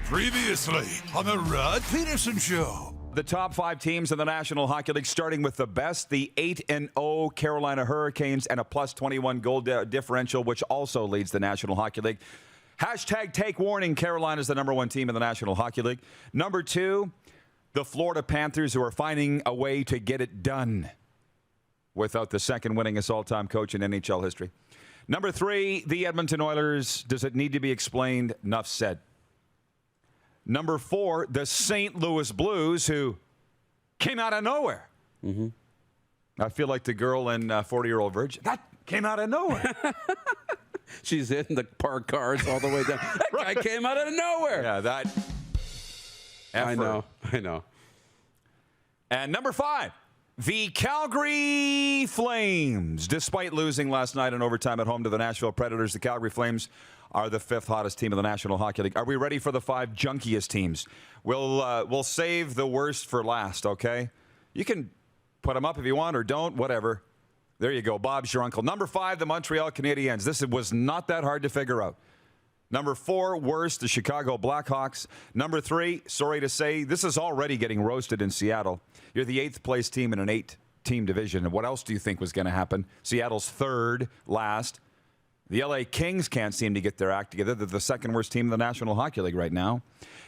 Previously on the Rod Pedersen Show. The top 5 teams in the National Hockey League, starting with the best, the 8-0 Carolina Hurricanes, and a plus 21 goal differential, which also leads the National Hockey League. Hashtag take warning, Carolina's the number 1 team in the National Hockey League. Number 2, the Florida Panthers, who are finding a way to get it done without the second winningest all-time coach in NHL history. Number 3, the Edmonton Oilers. Does it need to be explained? Enough said. Number 4, the St. Louis Blues, who came out of nowhere. Mm-hmm. I feel like the girl in 40-Year-Old Virgin. That came out of nowhere. She's in the parked cars all the way down. That guy came out of nowhere. Yeah, that. Effort. I know. And number 5, the Calgary Flames. Despite losing last night in overtime at home to the Nashville Predators, the Calgary Flames are the 5th hottest team in the National Hockey League. Are we ready for the 5 junkiest teams? We'll save the worst for last, okay? You can put them up if you want or don't, whatever. There you go. Bob's your uncle. Number 5, the Montreal Canadiens. This was not that hard to figure out. Number 4, worst, the Chicago Blackhawks. Number 3, sorry to say, this is already getting roasted in Seattle. You're the 8th place team in an 8-team division. And what else do you think was going to happen? Seattle's 3rd last. The LA Kings can't seem to get their act together. They're the 2nd worst team in the National Hockey League right now.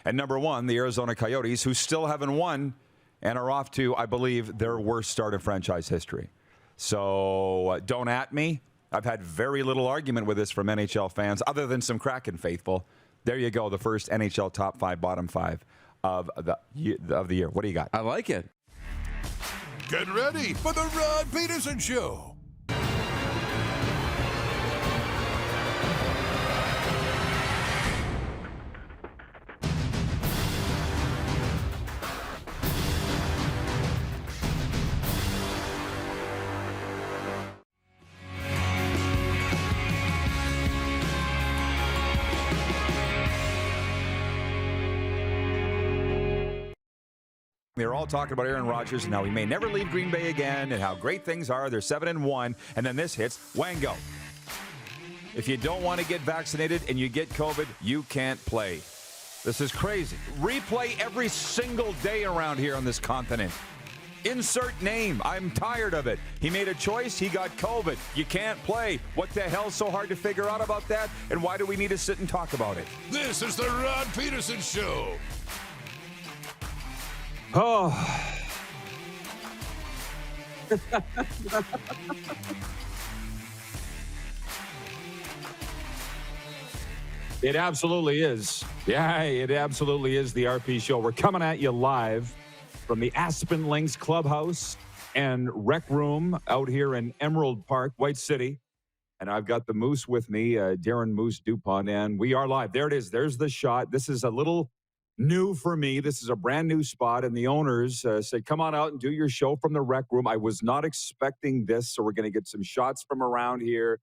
And number 1, the Arizona Coyotes, who still haven't won and are off to, I believe, their worst start in franchise history. So don't at me. I've had very little argument with this from NHL fans, other than some Kraken faithful. There you go, the first NHL top 5, bottom 5 of the year. What do you got? I like it. Get ready for the Rod Pedersen Show. They're all talking about Aaron Rodgers and how he may never leave Green Bay again and how great things are. They're 7-1, and then this hits. Wango. If you don't want to get vaccinated and you get COVID, you can't play. This is crazy. Replay every single day around here on this continent. Insert name. I'm tired of it. He made a choice. He got COVID. You can't play. What the hell's so hard to figure out about that? And why do we need to sit and talk about it? This is the Rod Pedersen Show. Oh. It absolutely is. Yeah, it absolutely is the RP Show. We're coming at you live from the Aspen Links Clubhouse and Rec Room out here in Emerald Park, White City. And I've got the Moose with me, Darren Moose Dupont, and we are live. There it is. There's the shot. This is a little new for me. This is a brand new spot, and the owners said, come on out and do your show from the Rec Room. I was not expecting this, so we're going to get some shots from around here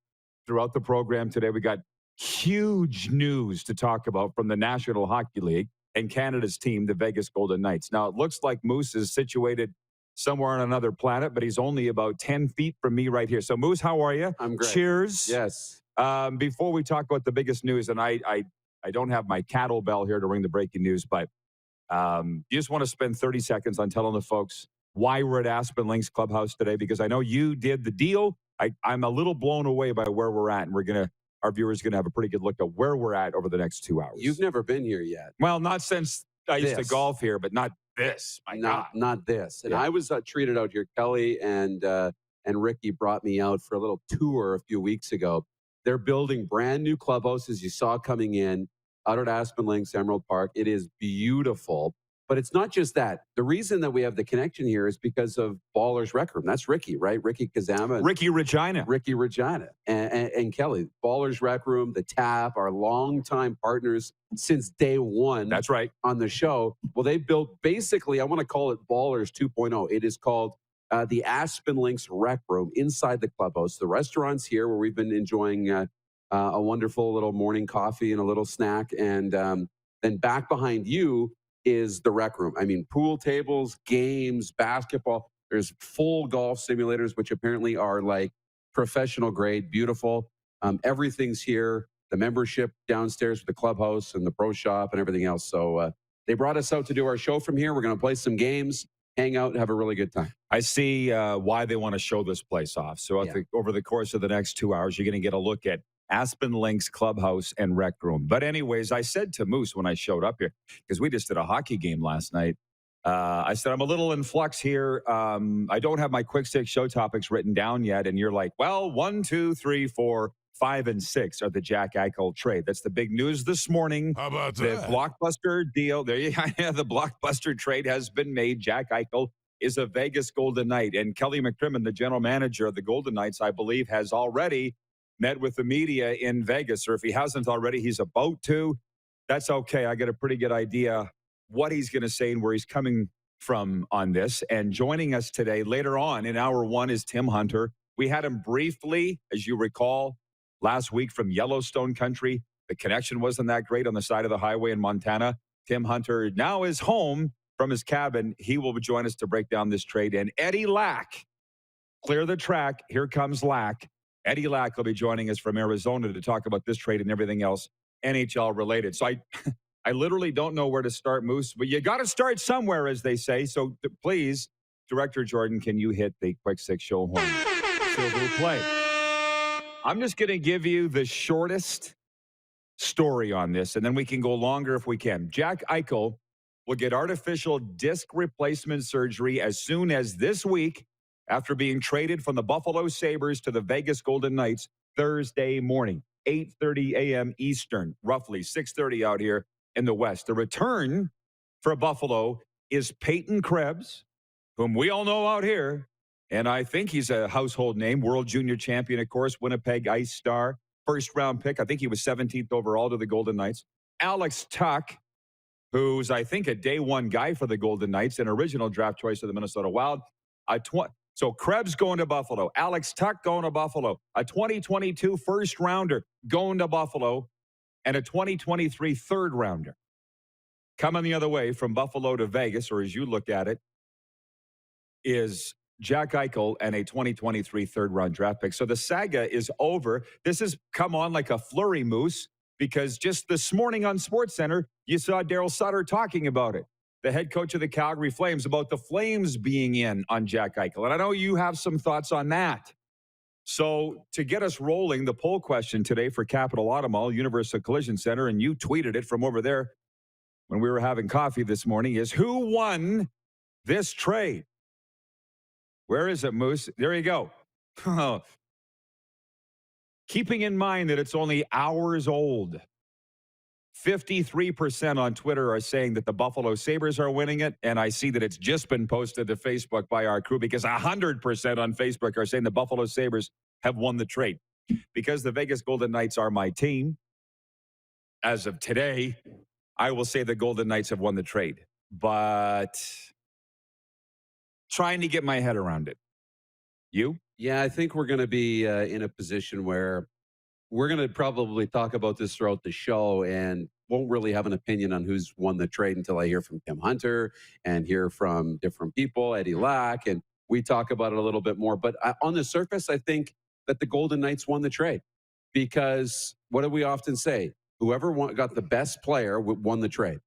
throughout the program today. We got huge news to talk about from the National Hockey League and Canada's team, the Vegas Golden Knights. Now, it looks like Moose is situated somewhere on another planet, but he's only about 10 feet from me right here. So, Moose, how are you? I'm great. Cheers. Yes. Before we talk about the biggest news, and I don't have my cattle bell here to ring the breaking news, but you just want to spend 30 seconds on telling the folks why we're at Aspen Links Clubhouse today, because I know you did the deal. I'm a little blown away by where we're at, and our viewers are going to have a pretty good look at where we're at over the next 2 hours. You've never been here yet. Well, not since I used to golf here, but not this. Not this. And Yeah. I was treated out here. Kelly and Ricky brought me out for a little tour a few weeks ago. They're building brand new clubhouses you saw coming in out at Aspen Links, Emerald Park. It is beautiful. But it's not just that. The reason that we have the connection here is because of Ballers Rec Room. That's Ricky, right? Ricky Kazama. Ricky Regina. And Kelly. Ballers Rec Room, The Tap, our longtime partners since day one. That's right. On the show. Well, they built basically, I want to call it Ballers 2.0. It is called the Aspen Links Rec Room inside the clubhouse. The restaurant's here where we've been enjoying a wonderful little morning coffee and a little snack. And then back behind you is the Rec Room. I mean, pool tables, games, basketball. There's full golf simulators, which apparently are like professional grade, beautiful. Everything's here. the membership downstairs with the clubhouse and the pro shop and everything else. So they brought us out to do our show from here. We're going to play some games, hang out, and have a really good time. I see why they want to show this place off. So over the course of the next 2 hours, you're going to get a look at Aspen Links Clubhouse and Rec Room. But anyways, I said to Moose when I showed up here, because we just did a hockey game last night, I said, I'm a little in flux here. I don't have my quick stick show topics written down yet. And you're like, well, 1, 2, 3, 4, 5, and 6 are the Jack Eichel trade. That's the big news this morning. How about the that? Blockbuster deal. There you go. The Blockbuster trade has been made. Jack Eichel is a Vegas Golden Knight. And Kelly McCrimmon, the general manager of the Golden Knights, I believe, has already met with the media in Vegas. Or if he hasn't already, he's about to. That's okay. I got a pretty good idea what he's going to say and where he's coming from on this. And joining us today later on in hour 1 is Tim Hunter. We had him briefly, as you recall, last week from Yellowstone country. The connection wasn't that great on the side of the highway in Montana. Tim Hunter now is home from his cabin. He will join us to break down this trade. And Eddie Lack, clear the track. Here comes Lack. Eddie Lack will be joining us from Arizona to talk about this trade and everything else NHL related. So I literally don't know where to start, Moose, but you got to start somewhere, as they say. So please, Director Jordan, can you hit the quick stick show horn? Silver play. I'm just going to give you the shortest story on this, and then we can go longer if we can. Jack Eichel will get artificial disc replacement surgery as soon as this week after being traded from the Buffalo Sabres to the Vegas Golden Knights Thursday morning, 8:30 a.m. Eastern, roughly 6:30 out here in the West. The return for Buffalo is Peyton Krebs, whom we all know out here, and I think he's a household name, world junior champion, of course, Winnipeg Ice star, first-round pick. I think he was 17th overall to the Golden Knights. Alex Tuch, who's, I think, a day-one guy for the Golden Knights, an original draft choice of the Minnesota Wild. So Krebs going to Buffalo, Alex Tuch going to Buffalo, a 2022 first-rounder going to Buffalo, and a 2023 third-rounder coming the other way from Buffalo to Vegas, or as you look at it, is Jack Eichel and a 2023 third-round draft pick. So the saga is over. This has come on like a flurry, Moose, because just this morning on SportsCenter, you saw Daryl Sutter talking about it, the head coach of the Calgary Flames, about the Flames being in on Jack Eichel. And I know you have some thoughts on that. So to get us rolling, the poll question today for Capital Automall, Universal Collision Center, and you tweeted it from over there when we were having coffee this morning, is who won this trade? Where is it, Moose? There you go. Keeping in mind that it's only hours old, 53% on Twitter are saying that the Buffalo Sabres are winning it, and I see that it's just been posted to Facebook by our crew because 100% on Facebook are saying the Buffalo Sabres have won the trade. Because the Vegas Golden Knights are my team, as of today, I will say the Golden Knights have won the trade. But trying to get my head around it. You? Yeah, I think we're going to be in a position where we're going to probably talk about this throughout the show and won't really have an opinion on who's won the trade until I hear from Tim Hunter and hear from different people, Eddie Lack, and we talk about it a little bit more. But on the surface, I think that the Golden Knights won the trade because what do we often say? Whoever got the best player won the trade.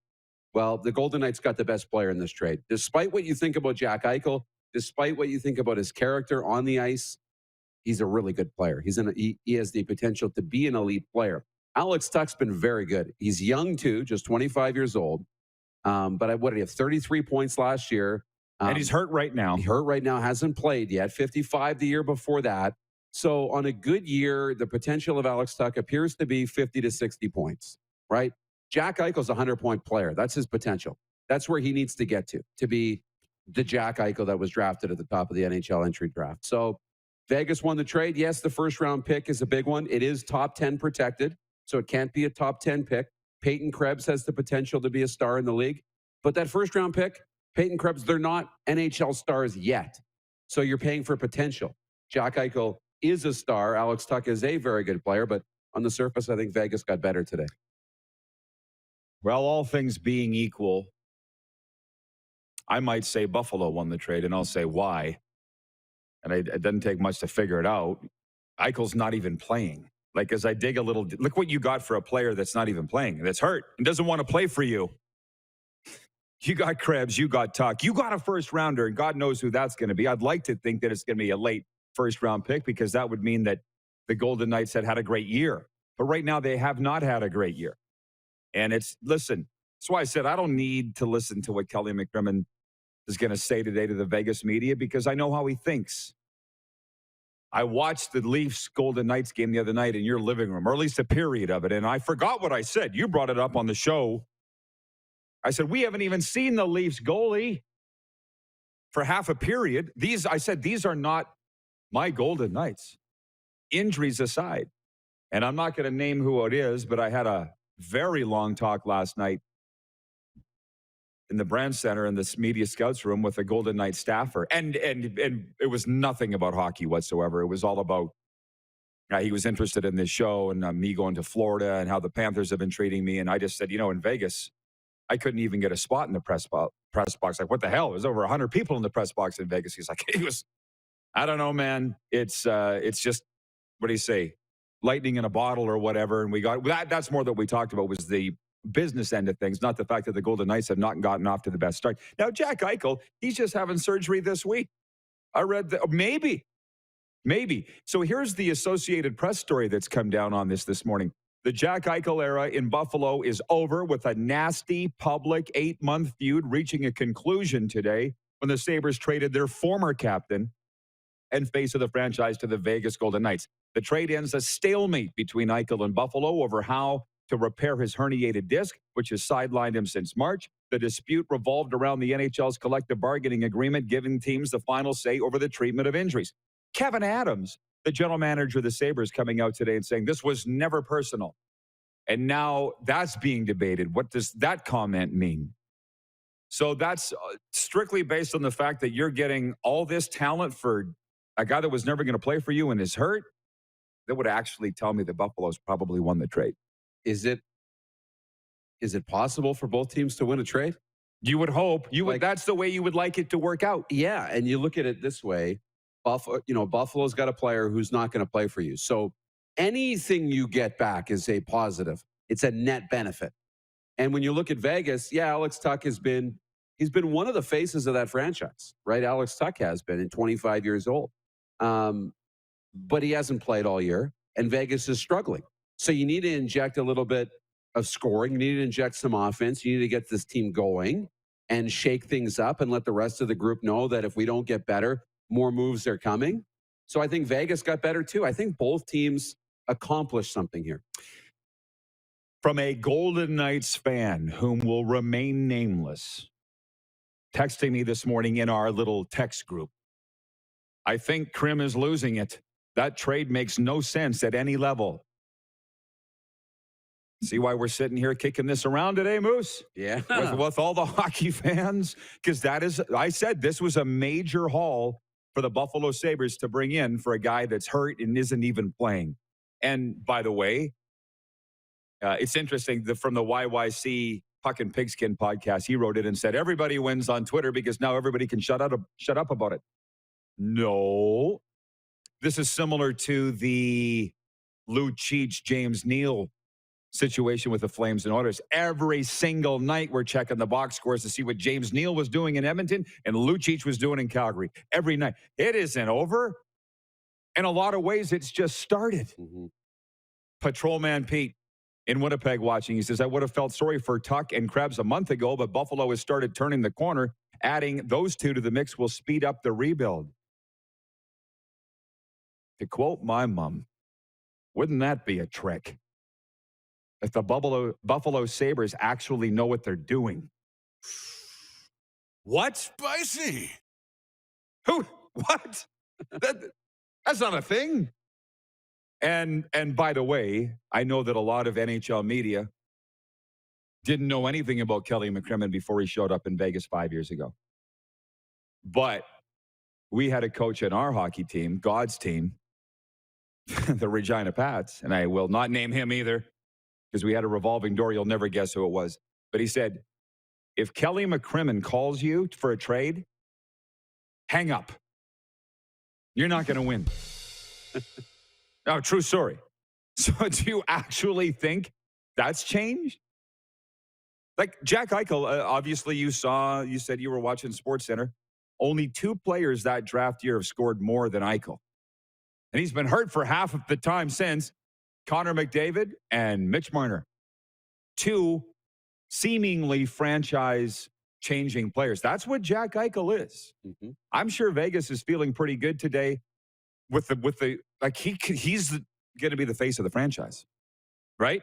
Well, the Golden Knights got the best player in this trade. Despite what you think about Jack Eichel, despite what you think about his character on the ice, he's a really good player. He has the potential to be an elite player. Alex Tuch's been very good. He's young too, just 25 years old. But what did he have? 33 points last year. And he's hurt right now. He's hurt right now, hasn't played yet. 55 the year before that. So on a good year, the potential of Alex Tuch appears to be 50 to 60 points, right? Jack Eichel's a 100-point player. That's his potential. That's where he needs to get to be the Jack Eichel that was drafted at the top of the NHL entry draft. So Vegas won the trade. Yes, the first-round pick is a big one. It is top 10 protected, so it can't be a top 10 pick. Peyton Krebs has the potential to be a star in the league. But that first-round pick, Peyton Krebs, they're not NHL stars yet. So you're paying for potential. Jack Eichel is a star. Alex Tuch is a very good player, but on the surface, I think Vegas got better today. Well, all things being equal, I might say Buffalo won the trade, and I'll say why. And it doesn't take much to figure it out. Eichel's not even playing. Like, as I dig a little, look what you got for a player that's not even playing, that's hurt and doesn't want to play for you. You got Krebs, you got Tuck, you got a first rounder, and God knows who that's going to be. I'd like to think that it's going to be a late first round pick because that would mean that the Golden Knights had a great year. But right now they have not had a great year. And listen, that's why I said I don't need to listen to what Kelly McCrimmon is going to say today to the Vegas media because I know how he thinks. I watched the Leafs Golden Knights game the other night in your living room, or at least a period of it, and I forgot what I said. You brought it up on the show. I said, we haven't even seen the Leafs goalie for half a period. I said, these are not my Golden Knights. Injuries aside. And I'm not going to name who it is, but I had a very long talk last night in the Brand Center in this media scouts room with a Golden Knights staffer. And it was nothing about hockey whatsoever. It was all about he was interested in this show and me going to Florida and how the Panthers have been treating me. And I just said, in Vegas, I couldn't even get a spot in the press box. Like, what the hell? There's over 100 people in the press box in Vegas. He's like, I don't know, man. It's just, what do you say? Lightning in a bottle or whatever. And we got that's more that we talked about was the business end of things, not the fact that the Golden Knights have not gotten off to the best start. Now, Jack Eichel, he's just having surgery this week. I read that maybe. So here's the Associated Press story that's come down on this morning. The Jack Eichel era in Buffalo is over with a nasty public 8-month feud reaching a conclusion today when the Sabres traded their former captain and face of the franchise to the Vegas Golden Knights. The trade ends a stalemate between Eichel and Buffalo over how to repair his herniated disc, which has sidelined him since March. The dispute revolved around the NHL's collective bargaining agreement, giving teams the final say over the treatment of injuries. Kevin Adams, the general manager of the Sabres, coming out today and saying this was never personal. And now that's being debated. What does that comment mean? So that's strictly based on the fact that you're getting all this talent for a guy that was never going to play for you and is hurt. That would actually tell me that Buffalo's probably won the trade. Is it possible for both teams to win a trade? You would hope. That's the way you would like it to work out. Yeah, and you look at it this way. Buffalo's got a player who's not going to play for you. So anything you get back is a positive. It's a net benefit. And when you look at Vegas, Alex Tuck he's been one of the faces of that franchise, right? Alex Tuck has been at 25 years old. But he hasn't played all year, and Vegas is struggling. So you need to inject a little bit of scoring. You need to inject some offense. You need to get this team going and shake things up and let the rest of the group know that if we don't get better, more moves are coming. So I think Vegas got better too. I think both teams accomplished something here. From a Golden Knights fan whom will remain nameless, texting me this morning in our little text group. I think Krim is losing it. That trade makes no sense at any level. See why we're sitting here kicking this around today, Moose? Yeah. With all the hockey fans? Because I said this was a major haul for the Buffalo Sabres to bring in for a guy that's hurt and isn't even playing. And by the way, it's interesting that from the YYC Puck and Pigskin podcast, he wrote it and said, everybody wins on Twitter because now everybody can shut up about it. No. This is similar to the Lou Cheech, James Neal situation with the Flames and Oilers. Every single night we're checking the box scores to see what James Neal was doing in Edmonton and Lou Cheech was doing in Calgary. Every night. It isn't over. In a lot of ways, it's just started. Mm-hmm. Patrolman Pete in Winnipeg watching. He says, I would have felt sorry for Tuck and Krebs a month ago, but Buffalo has started turning the corner. Adding those two to the mix will speed up the rebuild. To quote my mom, wouldn't that be a trick? If the Buffalo Sabres actually know what they're doing. What? Spicy. Who? What? That's not a thing. And by the way, I know that a lot of NHL media didn't know anything about Kelly McCrimmon before he showed up in Vegas 5 years ago. But we had a coach in our hockey team, God's team, the Regina Pats, and I will not name him either because we had a revolving door. You'll never guess who it was. But he said, if Kelly McCrimmon calls you for a trade, hang up. You're not going to win. No, true story. So do you actually think that's changed? Like Jack Eichel, obviously you said you were watching SportsCenter. Only 2 players that draft year have scored more than Eichel. And he's been hurt for half of the time since. Connor McDavid and Mitch Marner. 2 seemingly franchise-changing players. That's what Jack Eichel is. Mm-hmm. I'm sure Vegas is feeling pretty good today with the like he's going to be the face of the franchise, right?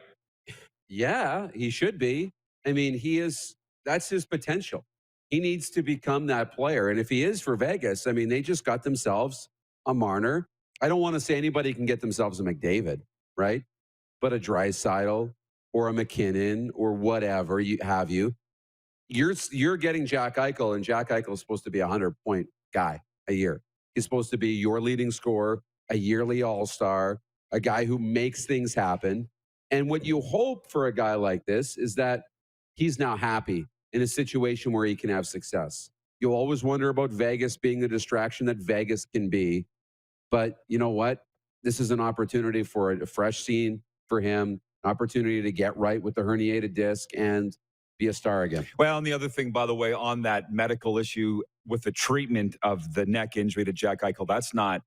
Yeah, he should be. I mean, that's his potential. He needs to become that player. And if he is for Vegas, I mean, they just got themselves a Marner. I don't want to say anybody can get themselves a McDavid, right? But a Draisaitl or a McKinnon or whatever you're getting Jack Eichel, and Jack Eichel is supposed to be a 100-point guy a year. He's supposed to be your leading scorer, a yearly all-star, a guy who makes things happen. And what you hope for a guy like this is that he's now happy in a situation where he can have success. You'll always wonder about Vegas being the distraction that Vegas can be. But you know what? This is an opportunity for a fresh scene for him, an opportunity to get right with the herniated disc and be a star again. Well, and the other thing, by the way, on that medical issue with the treatment of the neck injury to Jack Eichel, that's not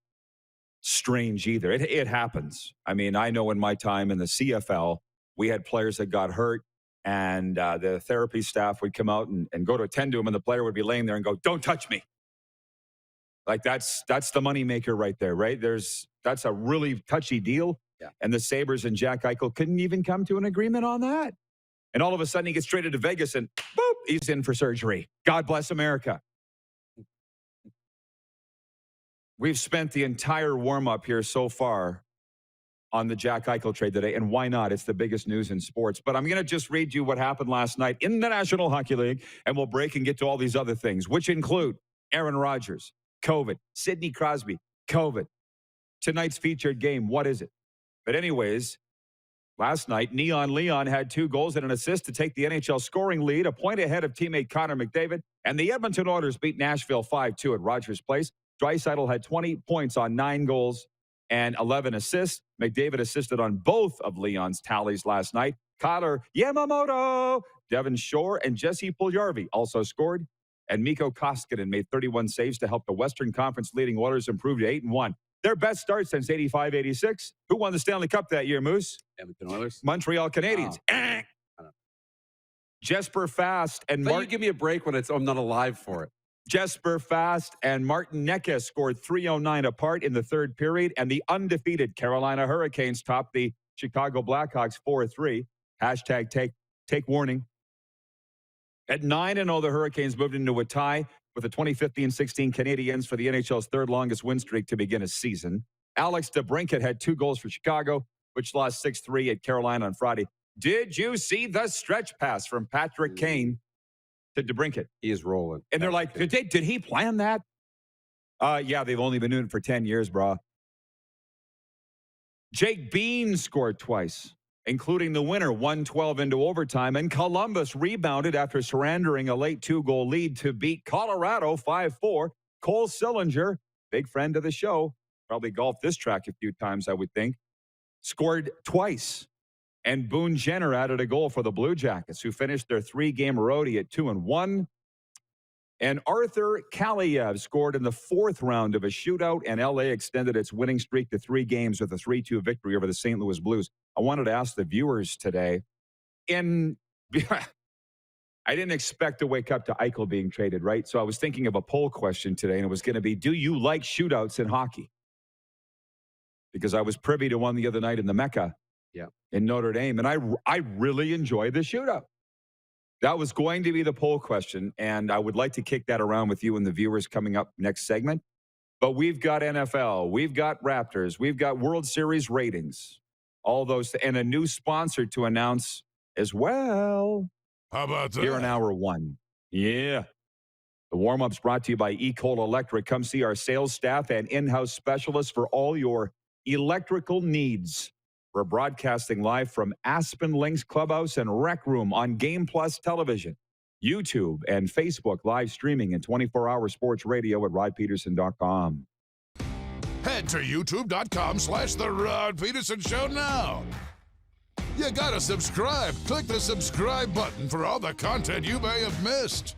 strange either. It happens. I mean, I know in my time in the CFL, we had players that got hurt, and the therapy staff would come out and go to attend to him, and the player would be laying there and go, "Don't touch me." Like that's the moneymaker right there, right? That's a really touchy deal. Yeah. And the Sabres and Jack Eichel couldn't even come to an agreement on that. And all of a sudden he gets traded to Vegas and boop, he's in for surgery. God bless America. We've spent the entire warm-up here so far on the Jack Eichel trade today, and why not? It's the biggest news in sports. But I'm going to just read you what happened last night in the National Hockey League, and we'll break and get to all these other things, which include Aaron Rodgers, COVID, Sidney Crosby, COVID. Tonight's featured game, what is it? But anyways, last night, Neon Leon had 2 goals and an assist to take the NHL scoring lead, a point ahead of teammate Connor McDavid, and the Edmonton Oilers beat Nashville 5-2 at Rodgers Place. Draisaitl had 20 points on 9 goals and 11 assists. McDavid assisted on both of Leon's tallies last night. Kyler Yamamoto, Devin Shore, and Jesse Puljujarvi also scored. And Mikko Koskinen made 31 saves to help the Western Conference leading Oilers improve to 8-1. Their best start since 85-86. Who won the Stanley Cup that year, Moose? Edmonton Oilers. Montreal Canadiens. Oh. Jesper Fast and Martin. You give me a break when I'm not alive for it. Jesper Fast and Martin Necas scored 3:09 apart in the third period, and the undefeated Carolina Hurricanes topped the Chicago Blackhawks 4-3. Hashtag take warning. At 9-0, the Hurricanes moved into a tie with the 2015-16 Canadiens for the NHL's third longest win streak to begin a season. Alex DeBrincat had 2 goals for Chicago, which lost 6-3 at Carolina on Friday. Did you see the stretch pass from Patrick Kane to DeBrincat? He is rolling. And they're like, did he plan that? Yeah, they've only been doing it for 10 years, brah. Jake Bean scored twice, including the winner, 1-12 into overtime. And Columbus rebounded after surrendering a late 2-goal lead to beat Colorado 5-4. Cole Sillinger, big friend of the show, probably golfed this track a few times, I would think, scored twice. And Boone Jenner added a goal for the Blue Jackets, who finished their 3-game roadie at 2-1. And Arthur Kaliev scored in the 4th round of a shootout, and LA extended its winning streak to 3 games with a 3-2 victory over the St. Louis Blues. I wanted to ask the viewers today, I didn't expect to wake up to Eichel being traded, right? So I was thinking of a poll question today, and it was going to be, do you like shootouts in hockey? Because I was privy to one the other night in the Mecca in Notre Dame, and I really enjoy the shootout. That was going to be the poll question, and I would like to kick that around with you and the viewers coming up next segment. But we've got NFL, we've got Raptors, we've got World Series ratings, all those, and a new sponsor to announce as well. How about that? Here in hour 1. Yeah. The warm-up's brought to you by Ecol Electric. Come see our sales staff and in-house specialists for all your electrical needs. We're broadcasting live from Aspen Links Clubhouse and Rec Room on Game Plus Television, YouTube, and Facebook live streaming and 24-hour sports radio at rodpeterson.com. Head to youtube.com/The Rod Pedersen Show now. You gotta subscribe. Click the subscribe button for all the content you may have missed.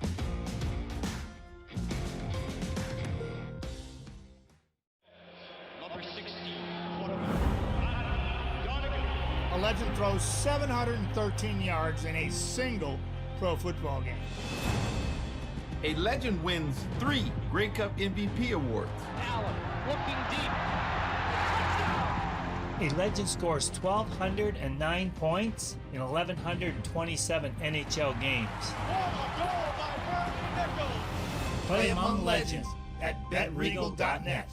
A legend throws 713 yards in a single pro football game. A legend wins 3 Grey Cup MVP awards. Allen looking deep. A legend scores 1,209 points in 1,127 NHL games. Play among legends at betregal.net.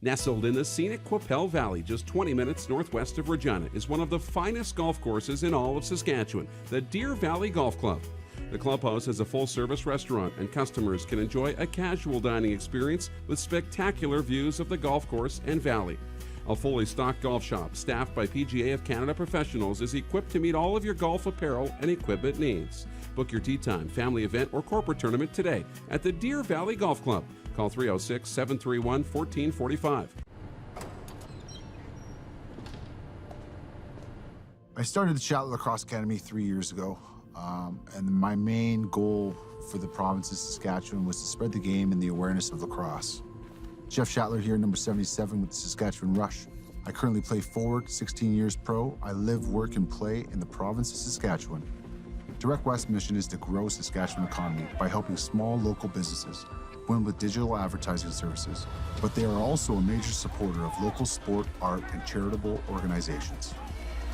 Nestled in the scenic Qu'Appelle Valley, just 20 minutes northwest of Regina, is one of the finest golf courses in all of Saskatchewan, the Deer Valley Golf Club. The clubhouse has a full-service restaurant, and customers can enjoy a casual dining experience with spectacular views of the golf course and valley. A fully stocked golf shop, staffed by PGA of Canada professionals, is equipped to meet all of your golf apparel and equipment needs. Book your tee time, family event, or corporate tournament today at the Deer Valley Golf Club. Call 306-731-1445. I started the Shatler Lacrosse Academy 3 years ago, and my main goal for the province of Saskatchewan was to spread the game and the awareness of lacrosse. Jeff Shatler here, number 77 with the Saskatchewan Rush. I currently play forward, 16 years pro. I live, work, and play in the province of Saskatchewan. Direct West's mission is to grow Saskatchewan economy by helping small local businesses win with digital advertising services, but they are also a major supporter of local sport, art, and charitable organizations.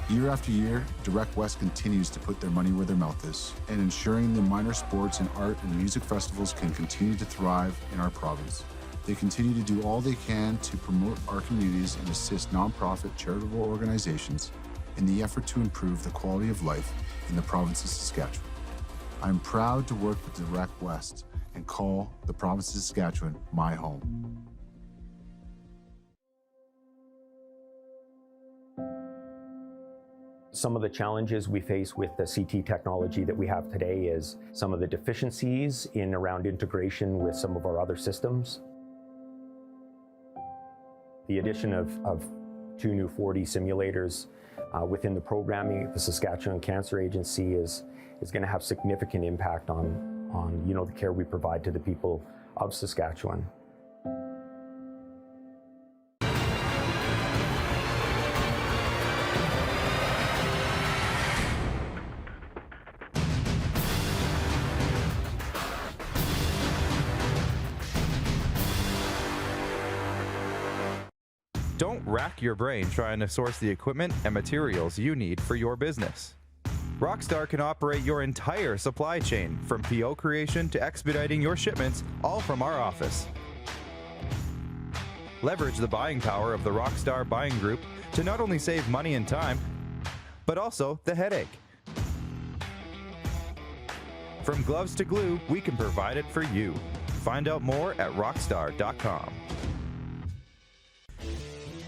Year after year, Direct West continues to put their money where their mouth is, and ensuring the minor sports and art and music festivals can continue to thrive in our province. They continue to do all they can to promote our communities and assist nonprofit charitable organizations in the effort to improve the quality of life in the province of Saskatchewan. I'm proud to work with Direct West and call the province of Saskatchewan my home. Some of the challenges we face with the CT technology that we have today is some of the deficiencies in around integration with some of our other systems. The addition of 2 new 4D simulators within the programming of the Saskatchewan Cancer Agency is going to have significant impact on the care we provide to the people of Saskatchewan. Don't rack your brain trying to source the equipment and materials you need for your business. Rockstar can operate your entire supply chain, from PO creation to expediting your shipments, all from our office. Leverage the buying power of the Rockstar buying group to not only save money and time, but also the headache. From gloves to glue, we can provide it for you. Find out more at rockstar.com.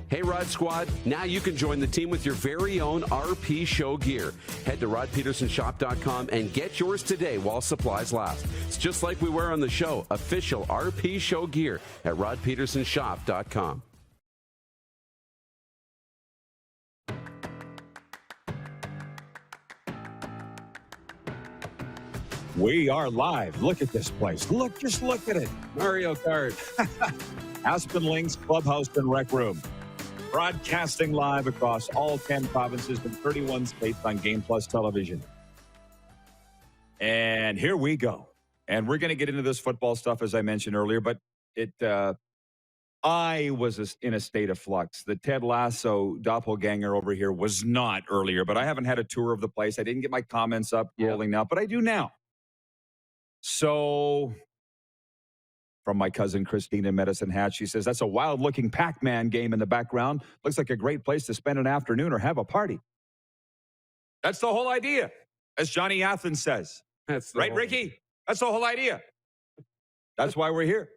Hey Rod Squad, now you can join the team with your very own RP Show gear. Head to rodpedersenshop.com and get yours today while supplies last. It's just like we wear on the show, official RP Show gear at rodpedersenshop.com. We are live. Look at this place. Just look at it. Mario Kart. Aspen Links Clubhouse and Rec Room. Broadcasting live across all 10 provinces and 31 states on Game Plus television. And here we go. And we're going to get into this football stuff, as I mentioned earlier, but I was in a state of flux. The Ted Lasso doppelganger over here was not earlier, but I haven't had a tour of the place. I didn't get my comments up rolling now, but I do now. So, from my cousin Christina Medicine Hat, she says, that's a wild-looking Pac-Man game in the background. Looks like a great place to spend an afternoon or have a party. That's the whole idea, as Johnny Athens says. That's right, Ricky? That's the whole idea. That's why we're here.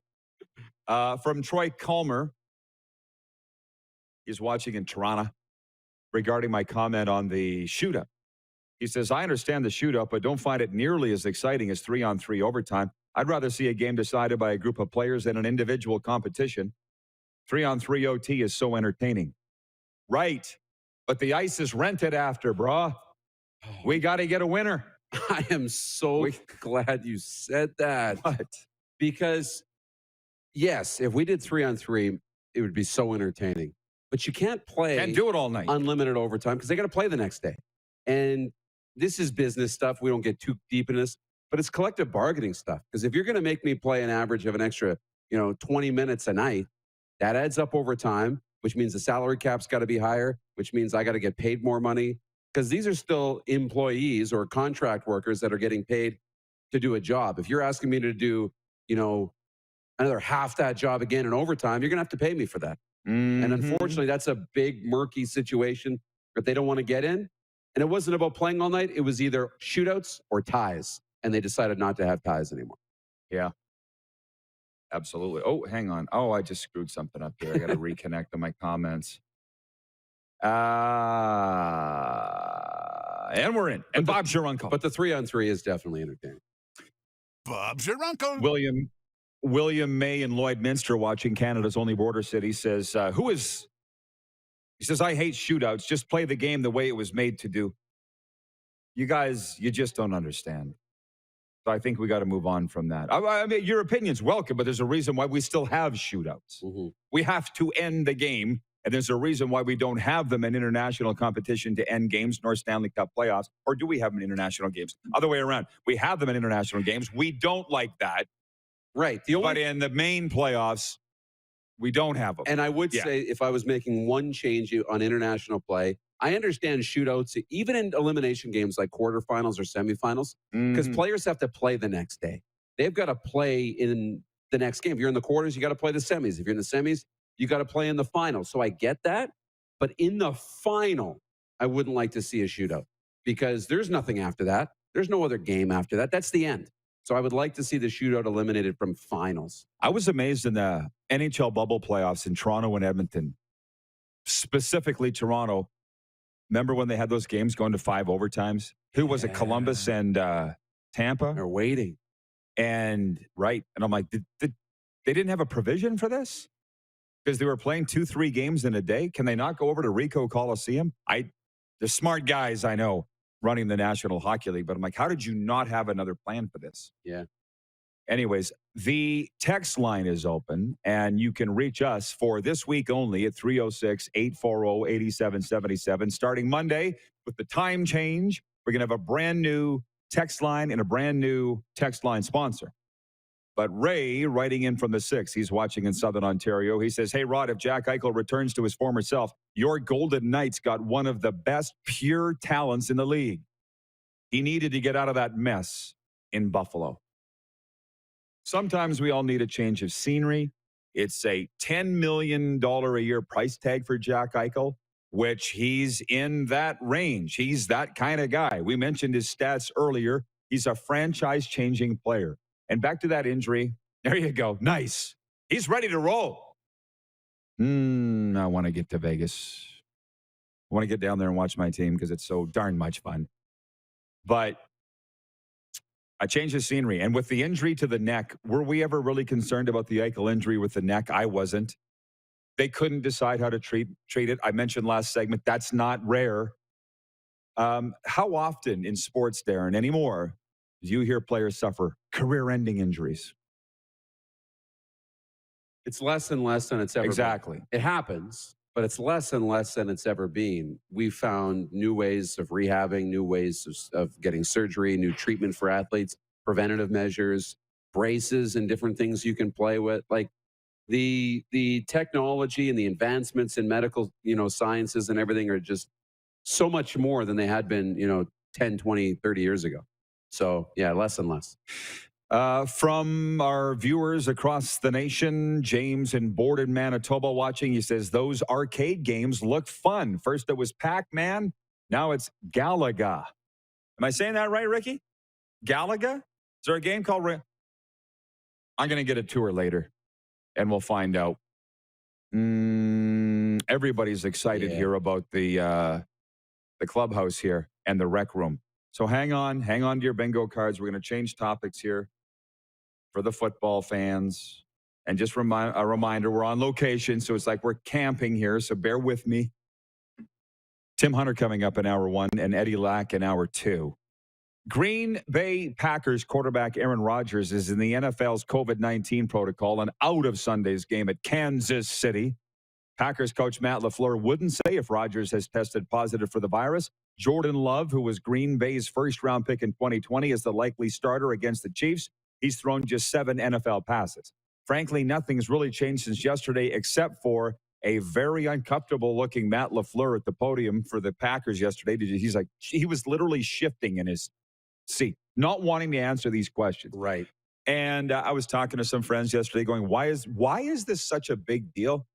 From Troy Calmer, he's watching in Toronto, regarding my comment on the shootout. He says, I understand the shootout, but don't find it nearly as exciting as 3-on-3 overtime. I'd rather see a game decided by a group of players than an individual competition. 3-on-3 OT is so entertaining. Right. But the ice is rented after, brah. We got to get a winner. I am so glad you said that. What? Because, yes, if we did 3-on-3, it would be so entertaining. But you can't play Can't do it all night. unlimited overtime because they got to play the next day. And this is business stuff. We don't get too deep in this, but it's collective bargaining stuff. Because if you're going to make me play an average of an extra, 20 minutes a night, that adds up over time, which means the salary cap's got to be higher, which means I got to get paid more money. Because these are still employees or contract workers that are getting paid to do a job. If you're asking me to do, another half that job again in overtime, you're going to have to pay me for that. Mm-hmm. And unfortunately, that's a big, murky situation that they don't want to get in. And it wasn't about playing all night. It was either shootouts or ties. And they decided not to have ties anymore. Yeah. Absolutely. Oh, hang on. Oh, I just screwed something up here. I got to reconnect on my comments. And we're in. And Bob's your uncle. But the 3-on-3 is definitely entertaining. Bob's your uncle. William May in Lloydminster, watching Canada's only border city, says, he says, I hate shootouts. Just play the game the way it was made to do. You guys, you just don't understand. So I think we got to move on from that. I mean, your opinion's welcome, but there's a reason why we still have shootouts. Mm-hmm. We have to end the game, and there's a reason why we don't have them in international competition to end games nor Stanley Cup playoffs. Or do we have them in international games? Other way around. We have them in international games. We don't like that. Right. But in the main playoffs, we don't have them. And I would say if I was making one change on international play, I understand shootouts, even in elimination games like quarterfinals or semifinals, because players have to play the next day. They've got to play in the next game. If you're in the quarters, you got to play the semis. If you're in the semis, you got to play in the final. So I get that. But in the final, I wouldn't like to see a shootout because there's nothing after that. There's no other game after that. That's the end. So I would like to see the shootout eliminated from finals. I was amazed in the NHL bubble playoffs in Toronto and Edmonton, specifically Toronto. Remember when they had those games going to 5 overtimes? Who was it? Columbus and Tampa? They're waiting. And I'm like, they didn't have a provision for this? Because they were playing 2-3 games in a day? Can they not go over to Ricoh Coliseum? The smart guys I know running the National Hockey League, but I'm like, how did you not have another plan for this? Yeah. Anyways, the text line is open, and you can reach us for this week only at 306-840-8777. Starting Monday with the time change, we're going to have a brand new text line and a brand new text line sponsor. But Ray, writing in from the 6, he's watching in Southern Ontario. He says, hey, Rod, if Jack Eichel returns to his former self, your Golden Knights got one of the best pure talents in the league. He needed to get out of that mess in Buffalo. Sometimes we all need a change of scenery. It's a $10 million a year price tag for Jack Eichel, which he's in that range. He's that kind of guy. We mentioned his stats earlier. He's a franchise-changing player. And back to that injury. There you go. Nice. He's ready to roll. I want to get to Vegas. I want to get down there and watch my team because it's so darn much fun. But I changed the scenery. And with the injury to the neck, were we ever really concerned about the Eichel injury with the neck? I wasn't. They couldn't decide how to treat it. I mentioned last segment, that's not rare. How often in sports, Darren, anymore, do you hear players suffer career-ending injuries? It's less and less than it's ever been. It happens, but it's less and less than it's ever been. We found new ways of rehabbing, new ways of getting surgery, new treatment for athletes, preventative measures, braces, and different things you can play with. Like the technology and the advancements in medical, sciences and everything are just so much more than they had been, 10, 20, 30 years ago. So, yeah, less and less. From our viewers across the nation, James in Borden, Manitoba watching, he says, those arcade games look fun. First it was Pac-Man, now it's Galaga. Am I saying that right, Ricky? Galaga? Is there a game called... I'm going to get a tour later, and we'll find out. Everybody's excited here about the clubhouse here and the rec room. So hang on to your bingo cards. We're going to change topics here for the football fans And just a reminder, we're on location, so it's like we're camping here, so bear with me. Tim Hunter coming up in hour 1 and Eddie Lack in hour 2. Green Bay Packers quarterback Aaron Rodgers is in the NFL's COVID-19 protocol and out of Sunday's game at Kansas City. Packers coach Matt LaFleur wouldn't say if Rodgers has tested positive for the virus. Jordan Love, who was Green Bay's first-round pick in 2020, is the likely starter against the Chiefs. He's thrown just 7 NFL passes. Frankly, nothing's really changed since yesterday except for a very uncomfortable-looking Matt LaFleur at the podium for the Packers yesterday. He's like, he was literally shifting in his seat, not wanting to answer these questions. Right. And I was talking to some friends yesterday going, why is this such a big deal?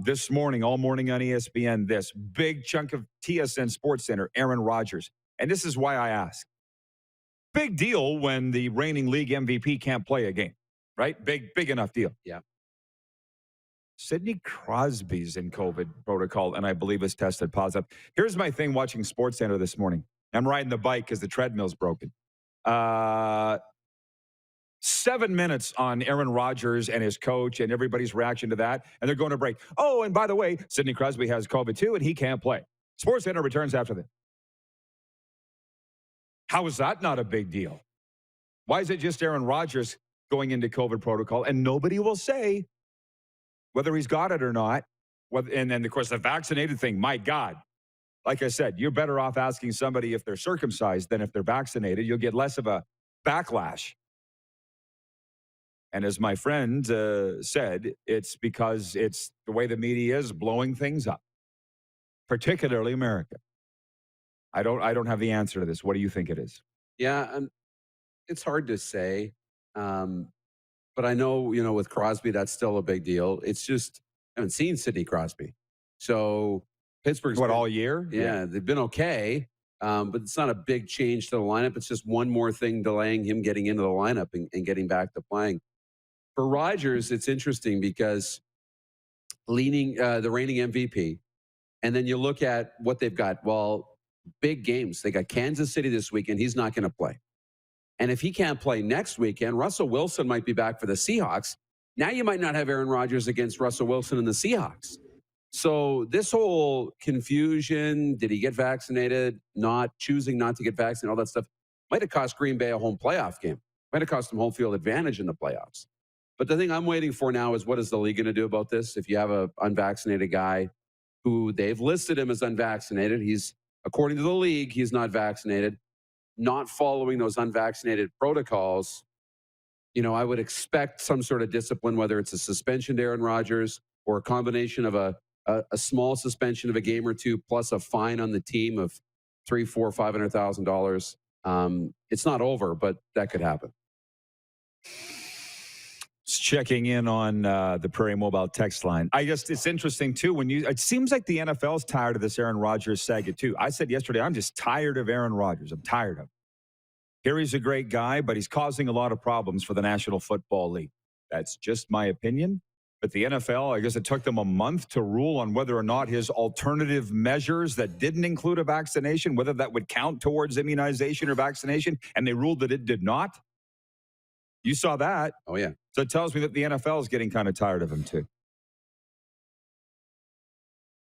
This morning, all morning on ESPN, this big chunk of TSN Sports Center, Aaron Rodgers. And this is why I ask. Big deal when the reigning league MVP can't play a game, right? Big enough deal. Yeah. Sidney Crosby's in COVID protocol, and I believe is tested positive. Here's my thing watching Sports Center this morning. I'm riding the bike because the treadmill's broken. 7 minutes on Aaron Rodgers and his coach and everybody's reaction to that, and they're going to break. Oh, and by the way, Sidney Crosby has COVID too, and he can't play. Sports Center returns after this. How is that not a big deal? Why is it just Aaron Rodgers going into COVID protocol, and nobody will say whether he's got it or not? And then, of course, the vaccinated thing, my God. Like I said, you're better off asking somebody if they're circumcised than if they're vaccinated. You'll get less of a backlash. And as my friend said, it's because it's the way the media is blowing things up, particularly America. I don't have the answer to this. What do you think it is? Yeah, it's hard to say. But I know, with Crosby, that's still a big deal. It's just, I haven't seen Sidney Crosby. So Pittsburgh's all year? Yeah, they've been okay. But it's not a big change to the lineup. It's just one more thing delaying him getting into the lineup and getting back to playing. For Rodgers, it's interesting because the reigning MVP, and then you look at what they've got. Well, big games. They got Kansas City this weekend. He's not going to play. And if he can't play next weekend, Russell Wilson might be back for the Seahawks. Now you might not have Aaron Rodgers against Russell Wilson and the Seahawks. So this whole confusion, did he get vaccinated, choosing not to get vaccinated, all that stuff, might have cost Green Bay a home playoff game. Might have cost them home field advantage in the playoffs. But the thing I'm waiting for now is what is the league going to do about this? If you have an unvaccinated guy who they've listed him as unvaccinated, according to the league, he's not vaccinated, not following those unvaccinated protocols, I would expect some sort of discipline, whether it's a suspension to Aaron Rodgers or a combination of a small suspension of a game or two plus a fine on the team of $300,000, $400,000, $500,000. It's not over, but that could happen. Checking in on the Prairie Mobile text line. It's interesting too it seems like the NFL's tired of this Aaron Rodgers saga too. I said yesterday, I'm just tired of Aaron Rodgers. I'm tired of him. Here he's a great guy, but he's causing a lot of problems for the National Football League. That's just my opinion. But the NFL, I guess it took them a month to rule on whether or not his alternative measures that didn't include a vaccination, whether that would count towards immunization or vaccination, and they ruled that it did not. You saw that. Oh, yeah. So it tells me that the NFL is getting kind of tired of him, too.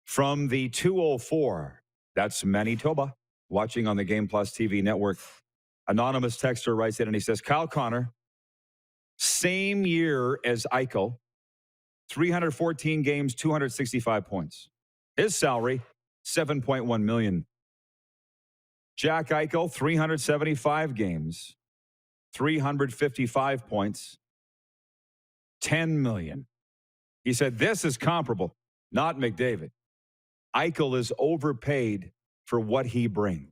From the 204, that's Manitoba, watching on the Game Plus TV network. Anonymous texter writes in and he says, Kyle Connor, same year as Eichel, 314 games, 265 points. His salary, $7.1 million. Jack Eichel, 375 games, 355 points, $10 million. He said, this is comparable, not McDavid. Eichel is overpaid for what he brings.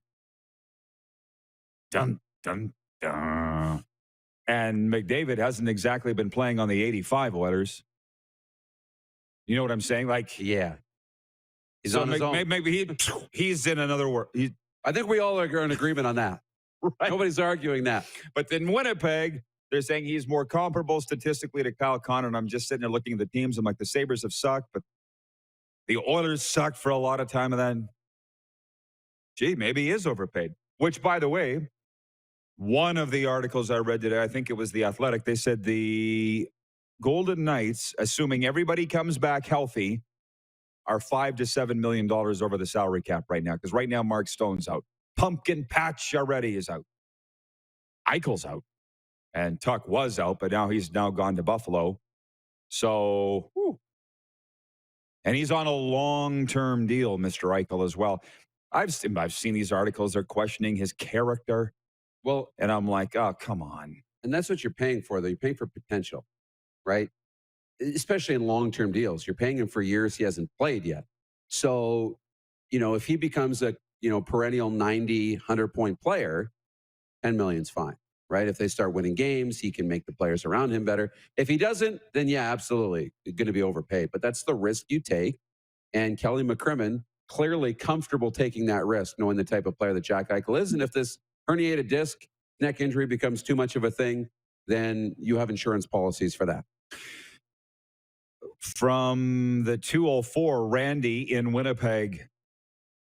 Dun, dun, dun. And McDavid hasn't exactly been playing on the 85 Oilers. You know what I'm saying? Yeah. He's so on his own. Maybe he's in another world. I think we all are in agreement on that. Right. Nobody's arguing that. But then Winnipeg, they're saying he's more comparable statistically to Kyle Connor. And I'm just sitting there looking at the teams. I'm like, the Sabres have sucked, but the Oilers sucked for a lot of time. And then, maybe he is overpaid. Which, by the way, one of the articles I read today, I think it was The Athletic, they said the Golden Knights, assuming everybody comes back healthy, are $5 to $7 million over the salary cap right now. Because right now, Mark Stone's out. Pumpkin Patch already is out. Eichel's out. And Tuck was out, but now he's gone to Buffalo. So, and he's on a long-term deal, Mr. Eichel, as well. I've seen these articles. They're questioning his character. Well, and I'm like, oh, come on. And that's what you're paying for, though. You're paying for potential, right? Especially in long-term deals. You're paying him for years he hasn't played yet. So, if he becomes a, perennial 90, 100-point player, $10 million's fine, right? If they start winning games, he can make the players around him better. If he doesn't, then yeah, absolutely, going to be overpaid. But that's the risk you take. And Kelly McCrimmon, clearly comfortable taking that risk, knowing the type of player that Jack Eichel is. And if this herniated disc neck injury becomes too much of a thing, then you have insurance policies for that. From the 204, Randy in Winnipeg,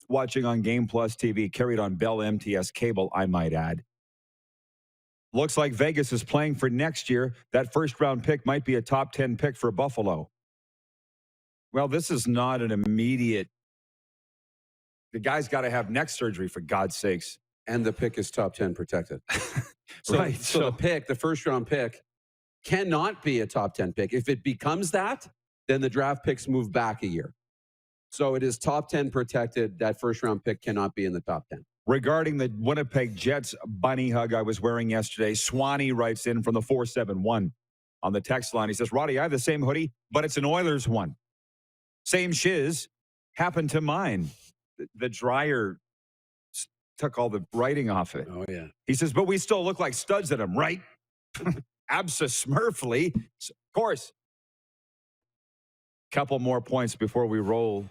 watching on Game Plus TV, carried on Bell MTS cable, I might add. Looks like Vegas is playing for next year. That first-round pick might be a top 10 pick for Buffalo. Well, this is not an immediate... The guy's got to have neck surgery, for God's sakes. And the pick is top 10 protected. Right. So the first-round pick, cannot be a top 10 pick. If it becomes that, then the draft picks move back a year. So it is top 10 protected. That first-round pick cannot be in the top 10. Regarding the Winnipeg Jets bunny hug I was wearing yesterday, Swanee writes in from the 471 on the text line. He says, Roddy, I have the same hoodie, but it's an Oilers one. Same shiz happened to mine. The dryer took all the writing off it. Oh, yeah. He says, but we still look like studs in them, right? Abso-smurfly. Of course. Couple more points before we roll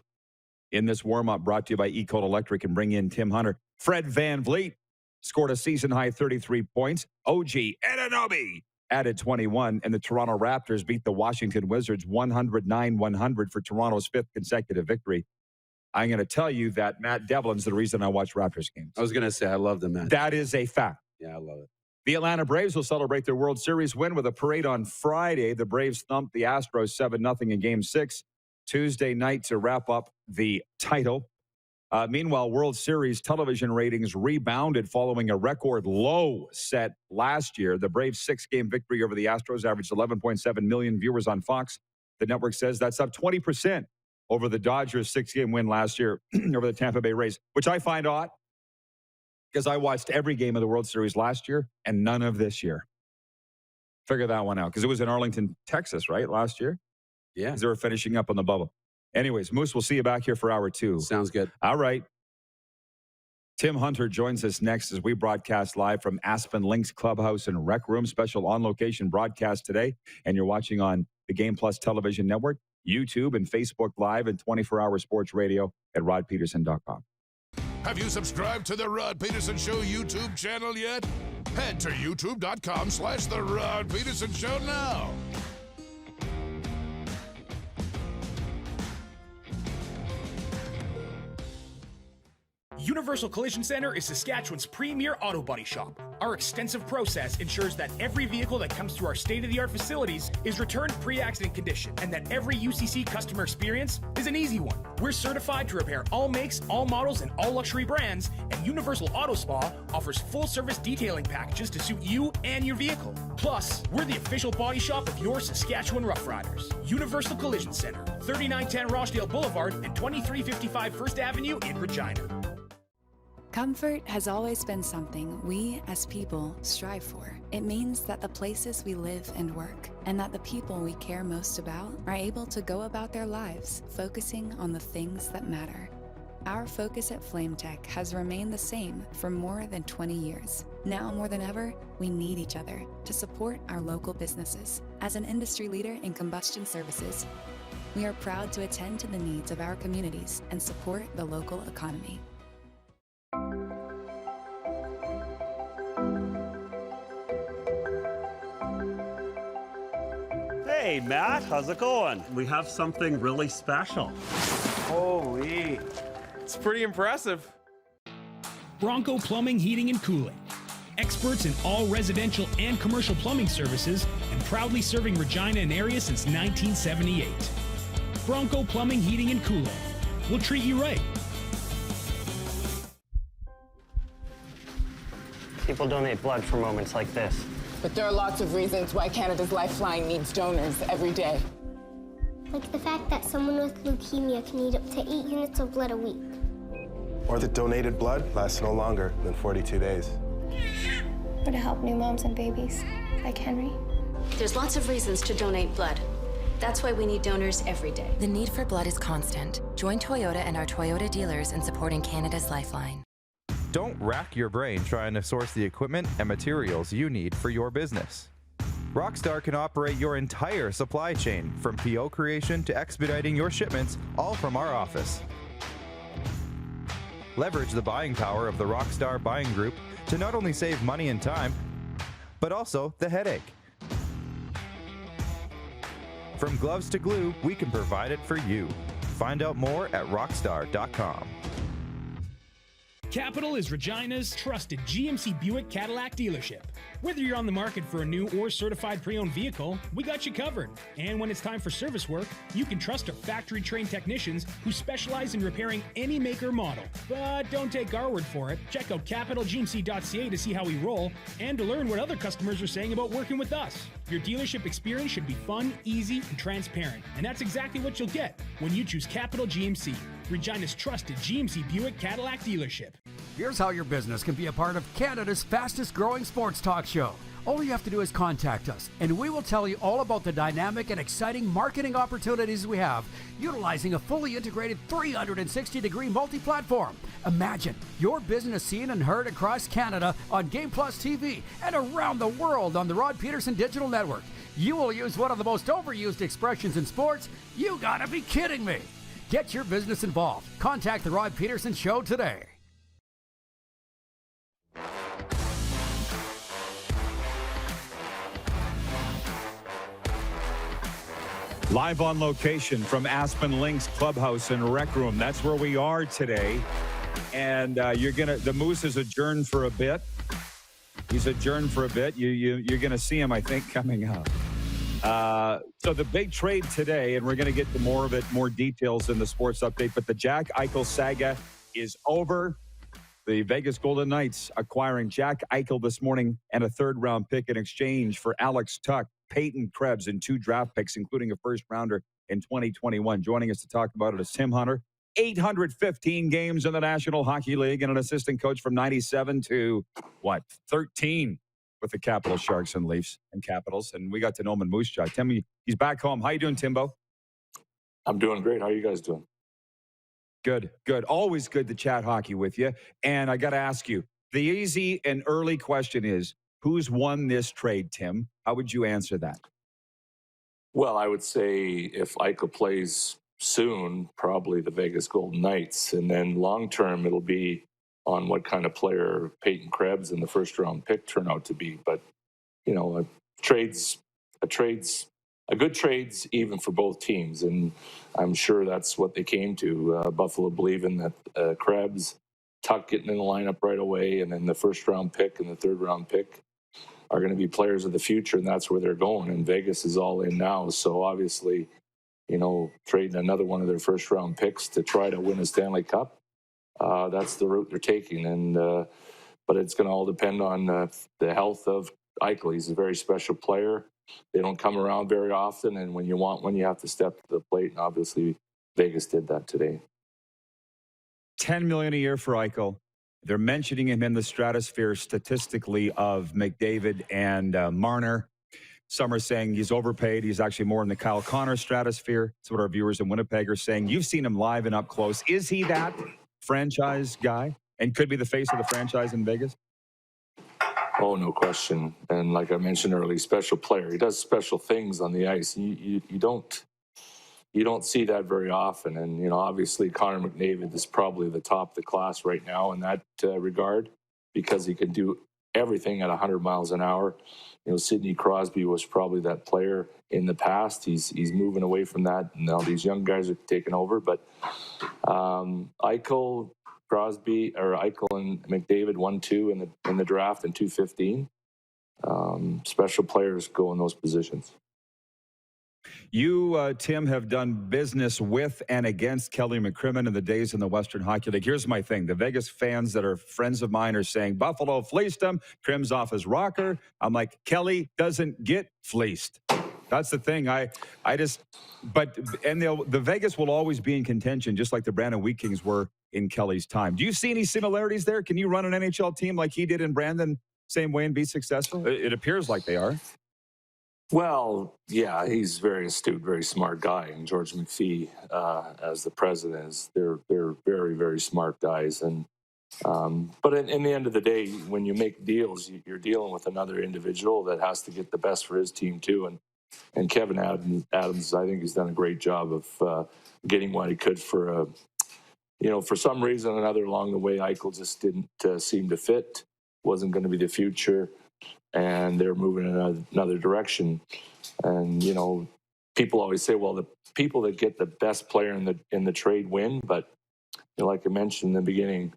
in this warm-up, brought to you by Ecode Electric, and bring in Tim Hunter. Fred Van Vliet scored a season-high 33 points. OG Anunoby added 21, and the Toronto Raptors beat the Washington Wizards 109-100 for Toronto's fifth consecutive victory. I'm going to tell you that Matt Devlin's the reason I watch Raptors games. I was going to say, I love the Matt. That is a fact. Yeah, I love it. The Atlanta Braves will celebrate their World Series win with a parade on Friday. The Braves thumped the Astros 7-0 in Game 6 Tuesday night to wrap up the title. Meanwhile, World Series television ratings rebounded following a record low set last year. The Braves' 6-game victory over the Astros averaged 11.7 million viewers on Fox. The network says that's up 20% over the Dodgers' 6-game win last year over the Tampa Bay Rays, which I find odd because I watched every game of the World Series last year and none of this year. Figure that one out because it was in Arlington, Texas, right, last year? Yeah. Because they were finishing up on the bubble. Anyways, Moose, we'll see you back here for hour 2. Sounds good. All right. Tim Hunter joins us next as we broadcast live from Aspen Links Clubhouse and Rec Room. Special on-location broadcast today. And you're watching on the Game Plus Television Network, YouTube, and Facebook Live, and 24-hour sports radio at rodpeterson.com. Have you subscribed to the Rod Peterson Show YouTube channel yet? Head to youtube.com/The Rod Peterson Show now. Universal Collision Center is Saskatchewan's premier auto body shop. Our extensive process ensures that every vehicle that comes through our state-of-the-art facilities is returned pre-accident condition, and that every UCC customer experience is an easy one. We're certified to repair all makes, all models, and all luxury brands, and Universal Auto Spa offers full-service detailing packages to suit you and your vehicle. Plus, we're the official body shop of your Saskatchewan Rough Riders. Universal Collision Center, 3910 Rochdale Boulevard and 2355 First Avenue in Regina. Comfort has always been something we, as people, strive for. It means that the places we live and work, and that the people we care most about, are able to go about their lives, focusing on the things that matter. Our focus at FlameTech has remained the same for more than 20 years. Now more than ever, we need each other to support our local businesses. As an industry leader in combustion services, we are proud to attend to the needs of our communities and support the local economy. Hey, Matt, how's it going? We have something really special. Holy. It's pretty impressive. Bronco Plumbing, Heating, and Cooling. experts in all residential and commercial plumbing services, and proudly serving Regina and area since 1978. Bronco Plumbing, Heating, and Cooling. We'll treat you right. People donate blood for moments like this. But there are lots of reasons why Canada's Lifeline needs donors every day. Like the fact that someone with leukemia can need up to 8 units of blood a week. Or that donated blood lasts no longer than 42 days. Or to help new moms and babies, like Henry. There's lots of reasons to donate blood. That's why we need donors every day. The need for blood is constant. Join Toyota and our Toyota dealers in supporting Canada's Lifeline. Don't rack your brain trying to source the equipment and materials you need for your business. Rockstar can operate your entire supply chain, from PO creation to expediting your shipments, all from our office. Leverage the buying power of the Rockstar buying group to not only save money and time, but also the headache. From gloves to glue, we can provide it for you. Find out more at rockstar.com. Capital is Regina's trusted GMC Buick Cadillac dealership. Whether you're on the market for a new or certified pre-owned vehicle, we got you covered. And when it's time for service work, you can trust our factory-trained technicians who specialize in repairing any make or model. But don't take our word for it. Check out capitалgmc.ca to see how we roll and to learn what other customers are saying about working with us. Your dealership experience should be fun, easy, and transparent. And that's exactly what you'll get when you choose Capital GMC, Regina's trusted GMC Buick Cadillac dealership. Here's how your business can be a part of Canada's fastest growing sports talk show. All you have to do is contact us, and we will tell you all about the dynamic and exciting marketing opportunities we have, utilizing a fully integrated 360-degree multi-platform. Imagine your business seen and heard across Canada on Game Plus TV and around the world on the Rod Pedersen Digital Network. You will use one of the most overused expressions in sports. You gotta be kidding me. Get your business involved. Contact the Rod Pedersen Show today. Live on location from Aspen Links Clubhouse and Rec Room. That's where we are today. And the Moose is adjourned for a bit. He's adjourned for a bit. You're going to see him, I think, coming up. So the big trade today, and we're going to get to more of it, more details in the sports update, but the Jack Eichel saga is over. The Vegas Golden Knights acquiring Jack Eichel this morning and a third-round pick in exchange for Alex Tuch, Peyton Krebs, and 2 draft picks, including a first-rounder in 2021. Joining us to talk about it is Tim Hunter. 815 games in the National Hockey League and an assistant coach from 97 to, 13 with the Capital Sharks and Leafs and Capitals. And we got to know him in Moose Jaw. Tim, he's back home. How you doing, Timbo? I'm doing great. How are you guys doing? Good. Always good to chat hockey with you. And I got to ask you, the easy and early question is, who's won this trade, Tim? How would you answer that? Well, I would say if Eichel plays soon, probably the Vegas Golden Knights. And then long-term, it'll be on what kind of player Peyton Krebs and the first-round pick turn out to be. But, a good trade's even for both teams. And I'm sure that's what they came to. Buffalo believing that Krebs, Tuch getting in the lineup right away, and then the first-round pick and the third-round pick are going to be players of the future, and that's where they're going. And Vegas is all in now. So obviously, trading another one of their first-round picks to try to win a Stanley Cup, that's the route they're taking. And but it's going to all depend on the health of Eichel. He's a very special player. They don't come around very often, and when you want one, you have to step to the plate. And obviously, Vegas did that today. $10 million a year for Eichel. They're mentioning him in the stratosphere statistically of McDavid and Marner. Some are saying he's overpaid. He's actually more in the Kyle Connor stratosphere. That's what our viewers in Winnipeg are saying. You've seen him live and up close. Is he that franchise guy and could be the face of the franchise in Vegas? Oh, no question. And like I mentioned earlier, special player. He does special things on the ice. You don't see that very often. And, obviously Connor McDavid is probably the top of the class right now in that regard because he can do everything at 100 miles an hour. Sidney Crosby was probably that player in the past. He's moving away from that. Now these young guys are taking over. But Eichel, Crosby or Eichel and McDavid 1-2 in the draft in 2015. Special players go in those positions. You, Tim, have done business with and against Kelly McCrimmon in the days in the Western Hockey League. Here's my thing. The Vegas fans that are friends of mine are saying Buffalo fleeced him, Crim's off his rocker. I'm like, Kelly doesn't get fleeced. That's the thing. The Vegas will always be in contention, just like the Brandon Wheat Kings were in Kelly's time. Do you see any similarities there? Can you run an NHL team like he did in Brandon, same way, and be successful? It appears like they are. Well, yeah, he's very astute, very smart guy. And George McPhee, as the president, they're very, very smart guys. And but in the end of the day, when you make deals, you're dealing with another individual that has to get the best for his team too. And Kevin Adams, I think he's done a great job of getting what he could for for some reason or another along the way. Eichel just didn't seem to fit, wasn't going to be the future. And they're moving in another direction. And, people always say, well, the people that get the best player in the trade win. But like I mentioned in the beginning,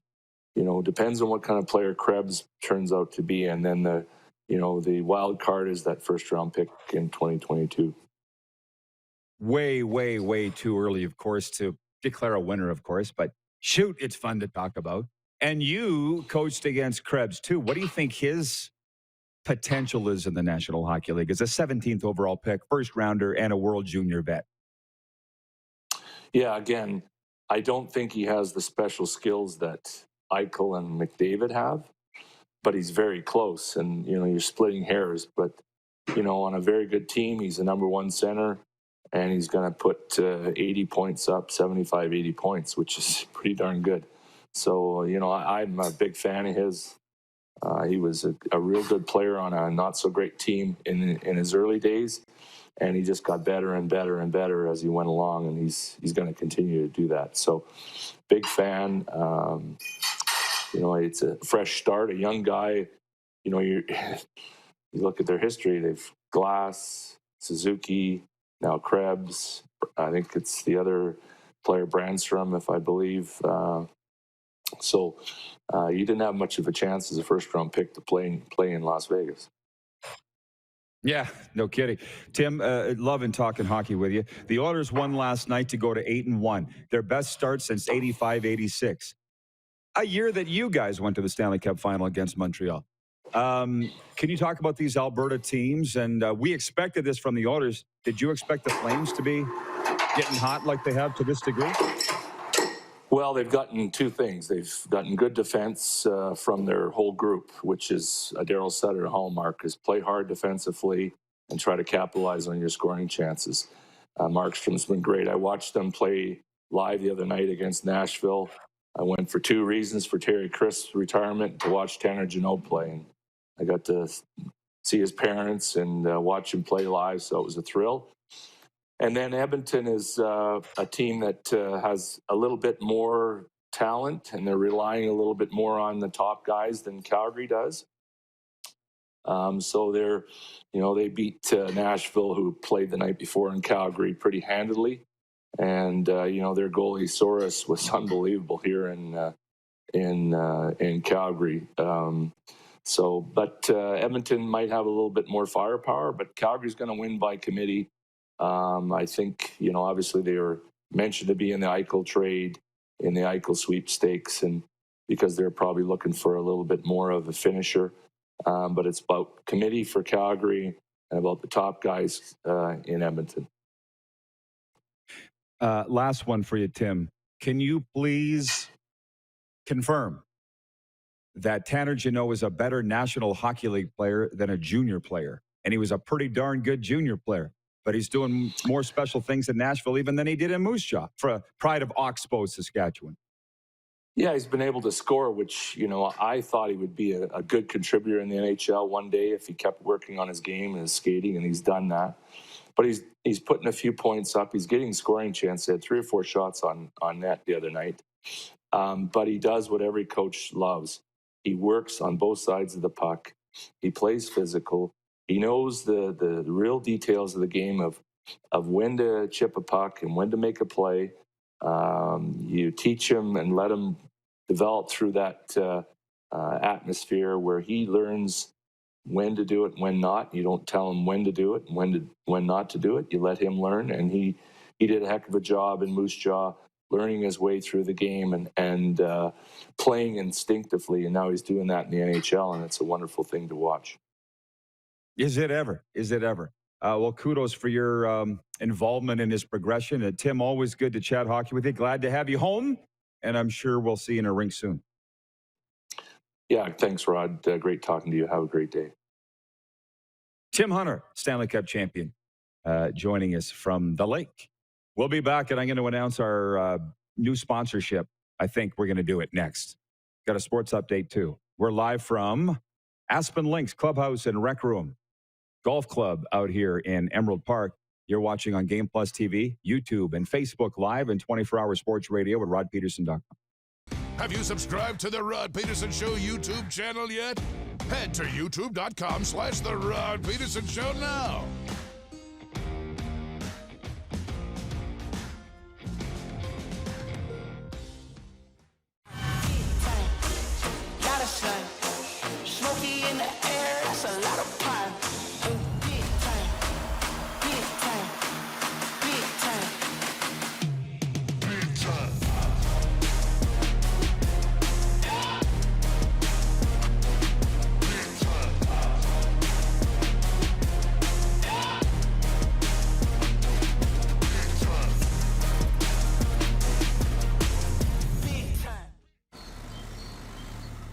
depends on what kind of player Krebs turns out to be. And then the wild card is that first round pick in 2022. Way, way, way too early, of course, to declare a winner, of course. But shoot, it's fun to talk about. And you coached against Krebs, too. What do you think his potential is in the National Hockey League as a 17th overall pick, first rounder, and a World Junior vet? Yeah, again, I don't think he has the special skills that Eichel and McDavid have, but he's very close. And, you're splitting hairs. But, on a very good team, he's the number one center, and he's going to put 80 points up, 75, 80 points, which is pretty darn good. So, I'm a big fan of his. He was a real good player on a not-so-great team in his early days, and he just got better and better and better as he went along, and he's going to continue to do that. So, big fan. It's a fresh start, a young guy. You look at their history. They've Glass, Suzuki, now Krebs. I think it's the other player, Brandstrom, if I believe. So you didn't have much of a chance as a first-round pick to play in Las Vegas. Yeah, no kidding. Tim, loving talking hockey with you. The Oilers won last night to go to 8-1, their best start since 85-86. A year that you guys went to the Stanley Cup final against Montreal. Can you talk about these Alberta teams? And we expected this from the Oilers. Did you expect the Flames to be getting hot like they have to this degree? Well, they've gotten two things. They've gotten good defense from their whole group, which is a Darryl Sutter hallmark, is play hard defensively and try to capitalize on your scoring chances. Markstrom's been great. I watched them play live the other night against Nashville. I went for two reasons: for Terry Crisp's retirement, to watch Tanner Jeannot play. And I got to see his parents and watch him play live, so it was a thrill. And then Edmonton is a team that has a little bit more talent, and they're relying a little bit more on the top guys than Calgary does. So they beat Nashville, who played the night before in Calgary, pretty handily. And their goalie Soros was unbelievable here in Calgary. But Edmonton might have a little bit more firepower, but Calgary's going to win by committee. I think, obviously they were mentioned to be in the Eichel trade, in the Eichel sweepstakes, and because they're probably looking for a little bit more of a finisher. But it's about committee for Calgary and about the top guys in Edmonton. Last one for you, Tim. Can you please confirm that Tanner Jeannot is a better National Hockey League player than a junior player? And he was a pretty darn good junior player, but he's doing more special things in Nashville even than he did in Moose Jaw for Pride of Oxbow, Saskatchewan. Yeah, he's been able to score, which, I thought he would be a good contributor in the NHL one day if he kept working on his game and his skating, and he's done that. But he's putting a few points up. He's getting scoring chances. He had 3 or 4 shots on net the other night. But he does what every coach loves. He works on both sides of the puck. He plays physical. He knows the real details of the game of when to chip a puck and when to make a play. You teach him and let him developed through that atmosphere where he learns when to do it and when not. You don't tell him when to do it and when not to do it. You let him learn, and he did a heck of a job in Moose Jaw, learning his way through the game and playing instinctively, and now he's doing that in the NHL, and it's a wonderful thing to watch. Is it ever? Is it ever? Well, kudos for your involvement in his progression. Tim, always good to chat hockey with you. Glad to have you home, and I'm sure we'll see you in a rink soon. Yeah, thanks, Rod. Great talking to you. Have a great day. Tim Hunter, Stanley Cup champion, joining us from the lake. We'll be back, and I'm going to announce our new sponsorship. I think we're going to do it next. Got a sports update, too. We're live from Aspen Links Clubhouse and Rec Room Golf Club out here in Emerald Park. You're watching on Game Plus TV, YouTube, and Facebook Live and 24-hour sports radio at rodpeterson.com. Have you subscribed to the Rod Pedersen Show YouTube channel yet? Head to youtube.com/The Rod Pedersen Show now. Gotta say, smoky in the air, that's a lot of pine. Big time, big time, big time, big time.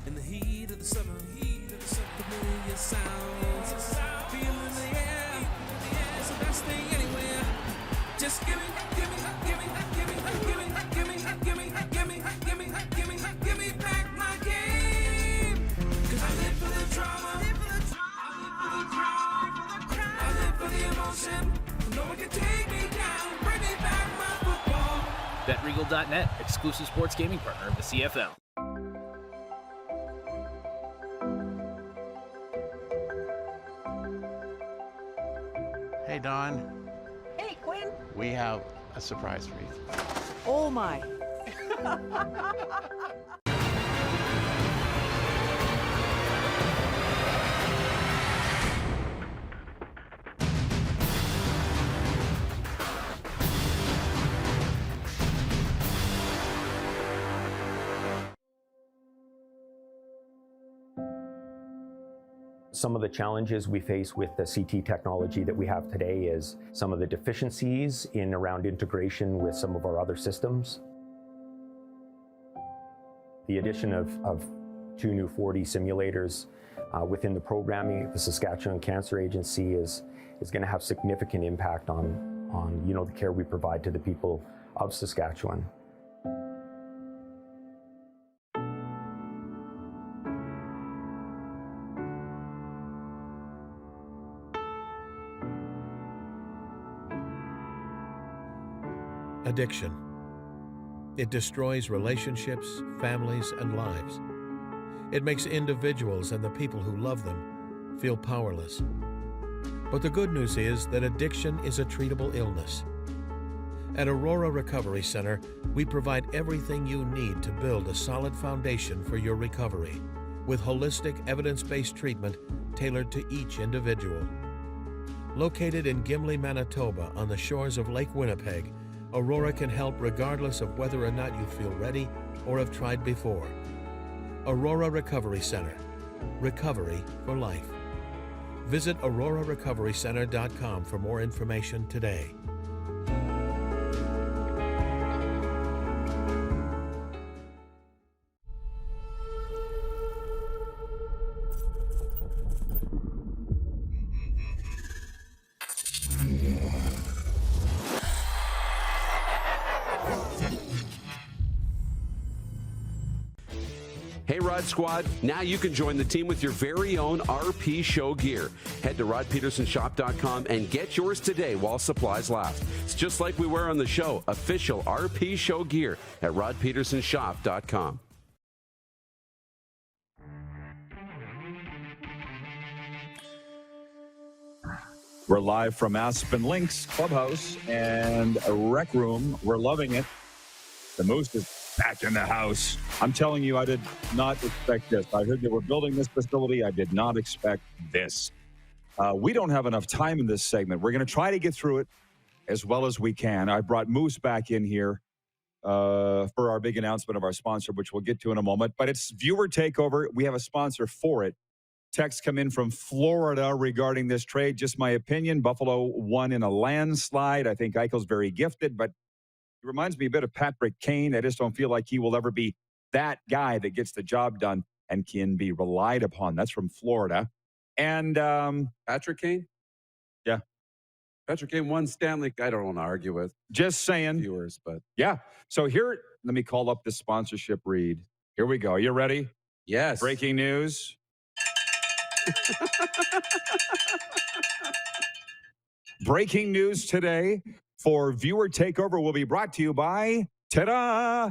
In the heat of the summer, familiar sounds. Feel in the air, it's the best thing anywhere. Just give me back my game. 'Cause I live for the drama, I live for the emotion. No one can take me down, bring me back my football. BetRegal.net, exclusive sports gaming partner of the CFL. Hey, Don. Hey, Quinn. We have a surprise for you. Oh, my. Some of the challenges we face with the CT technology that we have today is some of the deficiencies in around integration with some of our other systems. The addition of 2 new 4D simulators within the programming of the Saskatchewan Cancer Agency is going to have significant impact on the care we provide to the people of Saskatchewan. Addiction. It destroys relationships, families, and lives. It makes individuals and the people who love them feel powerless. But the good news is that addiction is a treatable illness. At Aurora Recovery Center, we provide everything you need to build a solid foundation for your recovery, with holistic, evidence-based treatment tailored to each individual. Located in Gimli, Manitoba, on the shores of Lake Winnipeg, Aurora can help regardless of whether or not you feel ready or have tried before. Aurora Recovery Center. Recovery for life. Visit aurorarecoverycenter.com for more information today. Hey, Rod Squad, now you can join the team with your very own RP Show gear. Head to rodpetersonshop.com and get yours today while supplies last. It's just like we wear on the show, official RP Show gear at rodpetersonshop.com. We're live from Aspen Links Clubhouse and a Rec Room. We're loving it. The Moose is back in the house. I'm telling you, I did not expect this. I heard they were building this facility. I did not expect this. We don't have enough time in this segment. We're going to try to get through it as well as we can. I brought Moose back in here for our big announcement of our sponsor, which we'll get to in a moment. But it's viewer takeover. We have a sponsor for it. Texts come in from Florida regarding this trade. Just my opinion. Buffalo won in a landslide. I think Eichel's very gifted, but he reminds me a bit of Patrick Kane. I just don't feel like he will ever be that guy that gets the job done and can be relied upon. That's from Florida. And Patrick Kane? Yeah. Patrick Kane won Stanley. I don't want to argue with. Just saying. Viewers, but. Yeah. So here, let me call up the sponsorship read. Here we go. You ready? Yes. Breaking news. Breaking news today for Viewer Takeover will be brought to you by, ta-da,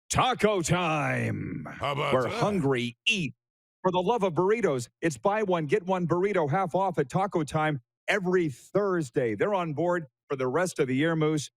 Taco Time. How about Where that? hungry eat. For the love of burritos, it's buy one, get one burrito half off at Taco Time every Thursday. They're on board for the rest of the year, Moose.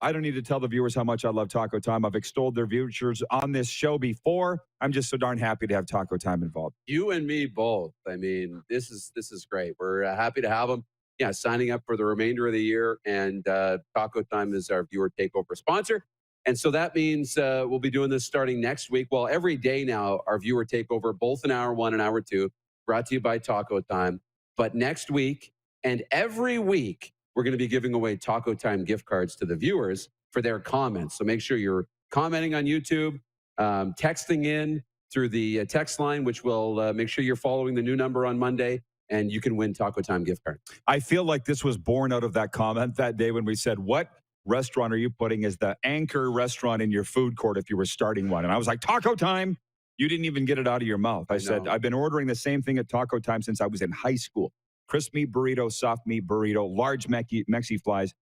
I don't need to tell the viewers how much I love Taco Time. I've extolled their features on this show before. I'm just so darn happy to have Taco Time involved. You and me both. I mean, this is great. We're happy to have them. Yeah, signing up for the remainder of the year, and Taco Time is our viewer takeover sponsor. And so that means we'll be doing this starting next week. Well, every day now, our viewer takeover, both in hour one and hour two, brought to you by Taco Time. But next week and every week, we're going to be giving away Taco Time gift cards to the viewers for their comments. So make sure you're commenting on YouTube, texting in through the text line, which will make sure you're following the new number on Monday, and you can win Taco Time gift card. I feel like this was born out of that comment that day when we said, what restaurant are you putting as the anchor restaurant in your food court if you were starting one? And I was like, Taco Time. You didn't even get it out of your mouth. I said, I've been ordering the same thing at Taco Time since I was in high school. Crisp meat burrito, soft meat burrito, large Mexi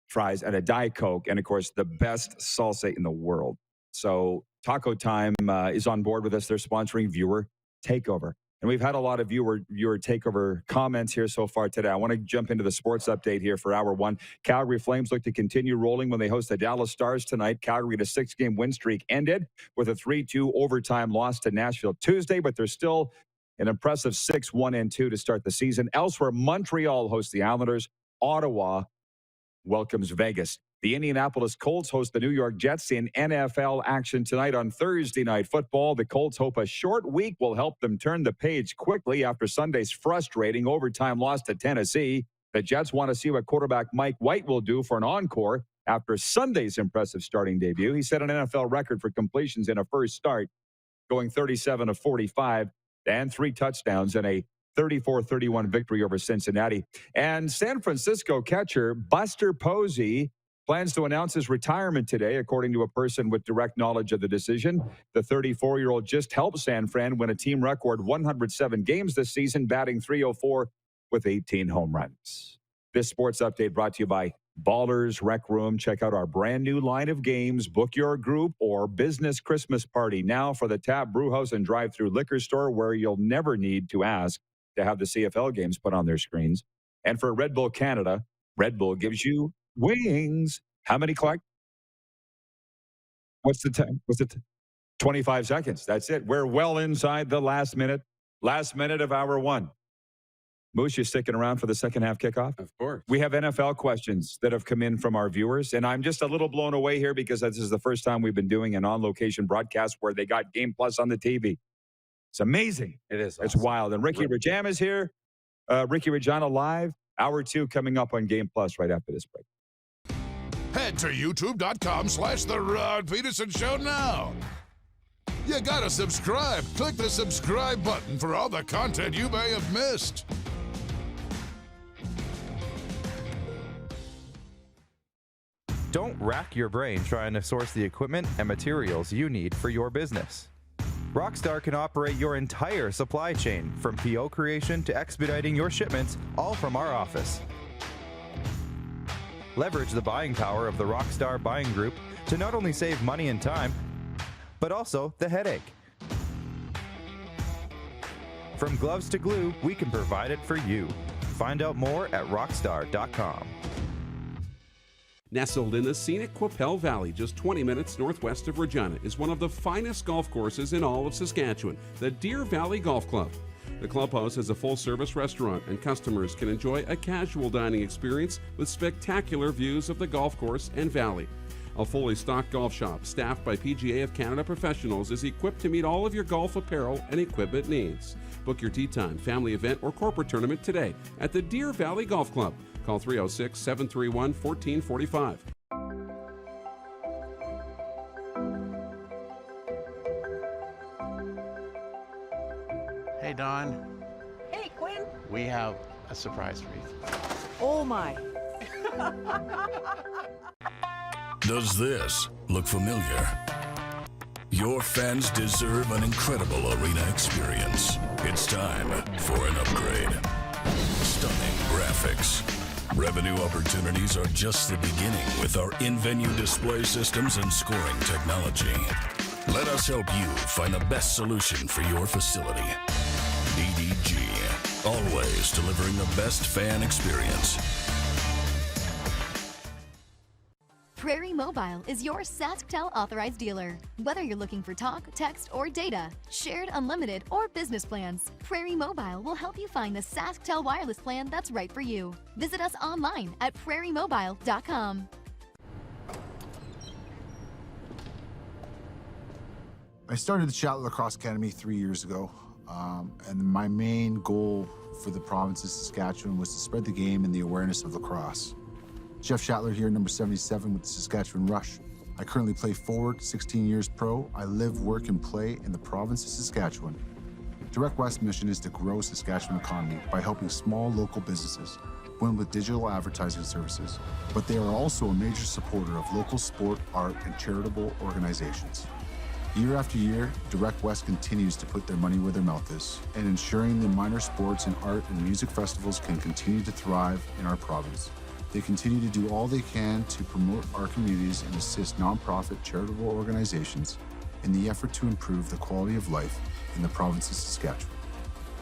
fries, and a Diet Coke. And, of course, the best salsa in the world. So Taco Time is on board with us. They're sponsoring Viewer Takeover. And we've had a lot of viewer takeover comments here so far today. I want to jump into the sports update here for hour one. Calgary Flames look to continue rolling when they host the Dallas Stars tonight. Calgary, a 6-game win streak, ended with a 3-2 overtime loss to Nashville Tuesday, but they're still an impressive 6-1-2 to start the season. Elsewhere, Montreal hosts the Islanders. Ottawa welcomes Vegas. The Indianapolis Colts host the New York Jets in NFL action tonight on Thursday Night Football. The Colts hope a short week will help them turn the page quickly after Sunday's frustrating overtime loss to Tennessee. The Jets want to see what quarterback Mike White will do for an encore after Sunday's impressive starting debut. He set an NFL record for completions in a first start, going 37 of 45 and 3 touchdowns in a 34-31 victory over Cincinnati. And San Francisco catcher Buster Posey plans to announce his retirement today, according to a person with direct knowledge of the decision. The 34-year-old just helped San Fran win a team record 107 games this season, batting .304 with 18 home runs. This sports update brought to you by Ballers Rec Room. Check out our brand new line of games. Book your group or business Christmas party now for the Tap Brewhouse and drive-through liquor store, where you'll never need to ask to have the CFL games put on their screens. And for Red Bull Canada, Red Bull gives you wings. How many, Clark? What's the time? 25 seconds. That's it. We're well inside the last minute of hour one. Moose, you sticking around for the second half kickoff? Of course. We have NFL questions that have come in from our viewers, and I'm just a little blown away here because this is the first time we've been doing an on-location broadcast where they got Game Plus on the TV. It's amazing. It is. It's wild. And Ricky Rajam is here. Ricky Rajana live. Hour two coming up on Game Plus right after this break. Head to youtube.com/The Rod Pedersen Show now. You gotta subscribe. Click the subscribe button for all the content you may have missed. Don't rack your brain trying to source the equipment and materials you need for your business. Rockstar can operate your entire supply chain, from PO creation to expediting your shipments, all from our office. Leverage the buying power of the Rockstar buying group to not only save money and time, but also the headache. From gloves to glue, we can provide it for you. Find out more at rockstar.com. Nestled in the scenic Qu'Appelle Valley, just 20 minutes northwest of Regina, is one of the finest golf courses in all of Saskatchewan, the Deer Valley Golf Club. The clubhouse has a full-service restaurant, and customers can enjoy a casual dining experience with spectacular views of the golf course and valley. A fully stocked golf shop, staffed by PGA of Canada professionals, is equipped to meet all of your golf apparel and equipment needs. Book your tee time, family event, or corporate tournament today at the Deer Valley Golf Club. Call 306-731-1445. Hey, Don. Hey, Quinn. We have a surprise for you. Oh, my. Does this look familiar? Your fans deserve an incredible arena experience. It's time for an upgrade. Stunning graphics. Revenue opportunities are just the beginning with our in-venue display systems and scoring technology. Let us help you find the best solution for your facility. DDG, always delivering the best fan experience. Prairie Mobile is your SaskTel authorized dealer. Whether you're looking for talk, text, or data, shared, unlimited, or business plans, Prairie Mobile will help you find the SaskTel wireless plan that's right for you. Visit us online at prairiemobile.com. I started the Chatler Lacrosse Academy 3 years ago, and my main goal for the province of Saskatchewan was to spread the game and the awareness of lacrosse. Jeff Shatler here, number 77 with the Saskatchewan Rush. I currently play forward, 16 years pro. I live, work, and play in the province of Saskatchewan. Direct West's mission is to grow Saskatchewan economy by helping small local businesses win with digital advertising services. But they are also a major supporter of local sport, art, and charitable organizations. Year after year, Direct West continues to put their money where their mouth is, and ensuring the minor sports and art and music festivals can continue to thrive in our province. They continue to do all they can to promote our communities and assist nonprofit charitable organizations in the effort to improve the quality of life in the province of Saskatchewan.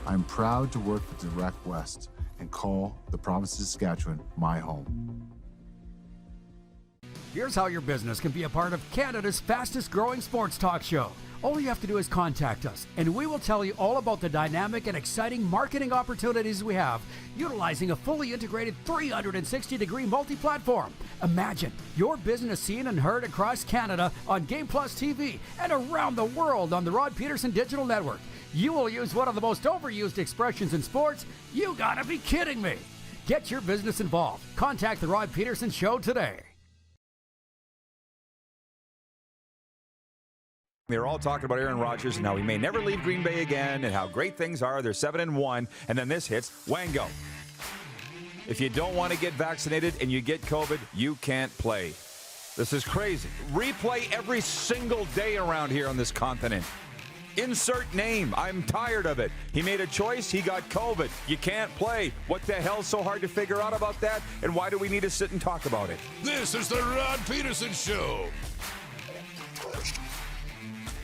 I am proud to work with Direct West and call the province of Saskatchewan my home. Here's how your business can be a part of Canada's fastest growing sports talk show. All you have to do is contact us, and we will tell you all about the dynamic and exciting marketing opportunities we have, utilizing a fully integrated 360-degree multi-platform. Imagine your business seen and heard across Canada on Game Plus TV and around the world on the Rod Pedersen Digital Network. You will use one of the most overused expressions in sports. You gotta be kidding me. Get your business involved. Contact the Rod Pedersen Show today. They're all talking about Aaron Rodgers and how he may never leave Green Bay again and how great things are. They're 7-1, and then this hits Wango. If you don't want to get vaccinated and you get COVID, you can't play. This is crazy. Replay every single day around here on this continent. Insert name. I'm tired of it. He made a choice. He got COVID. You can't play. What the hell's so hard to figure out about that? And why do we need to sit and talk about it? This is the Rod Pedersen Show.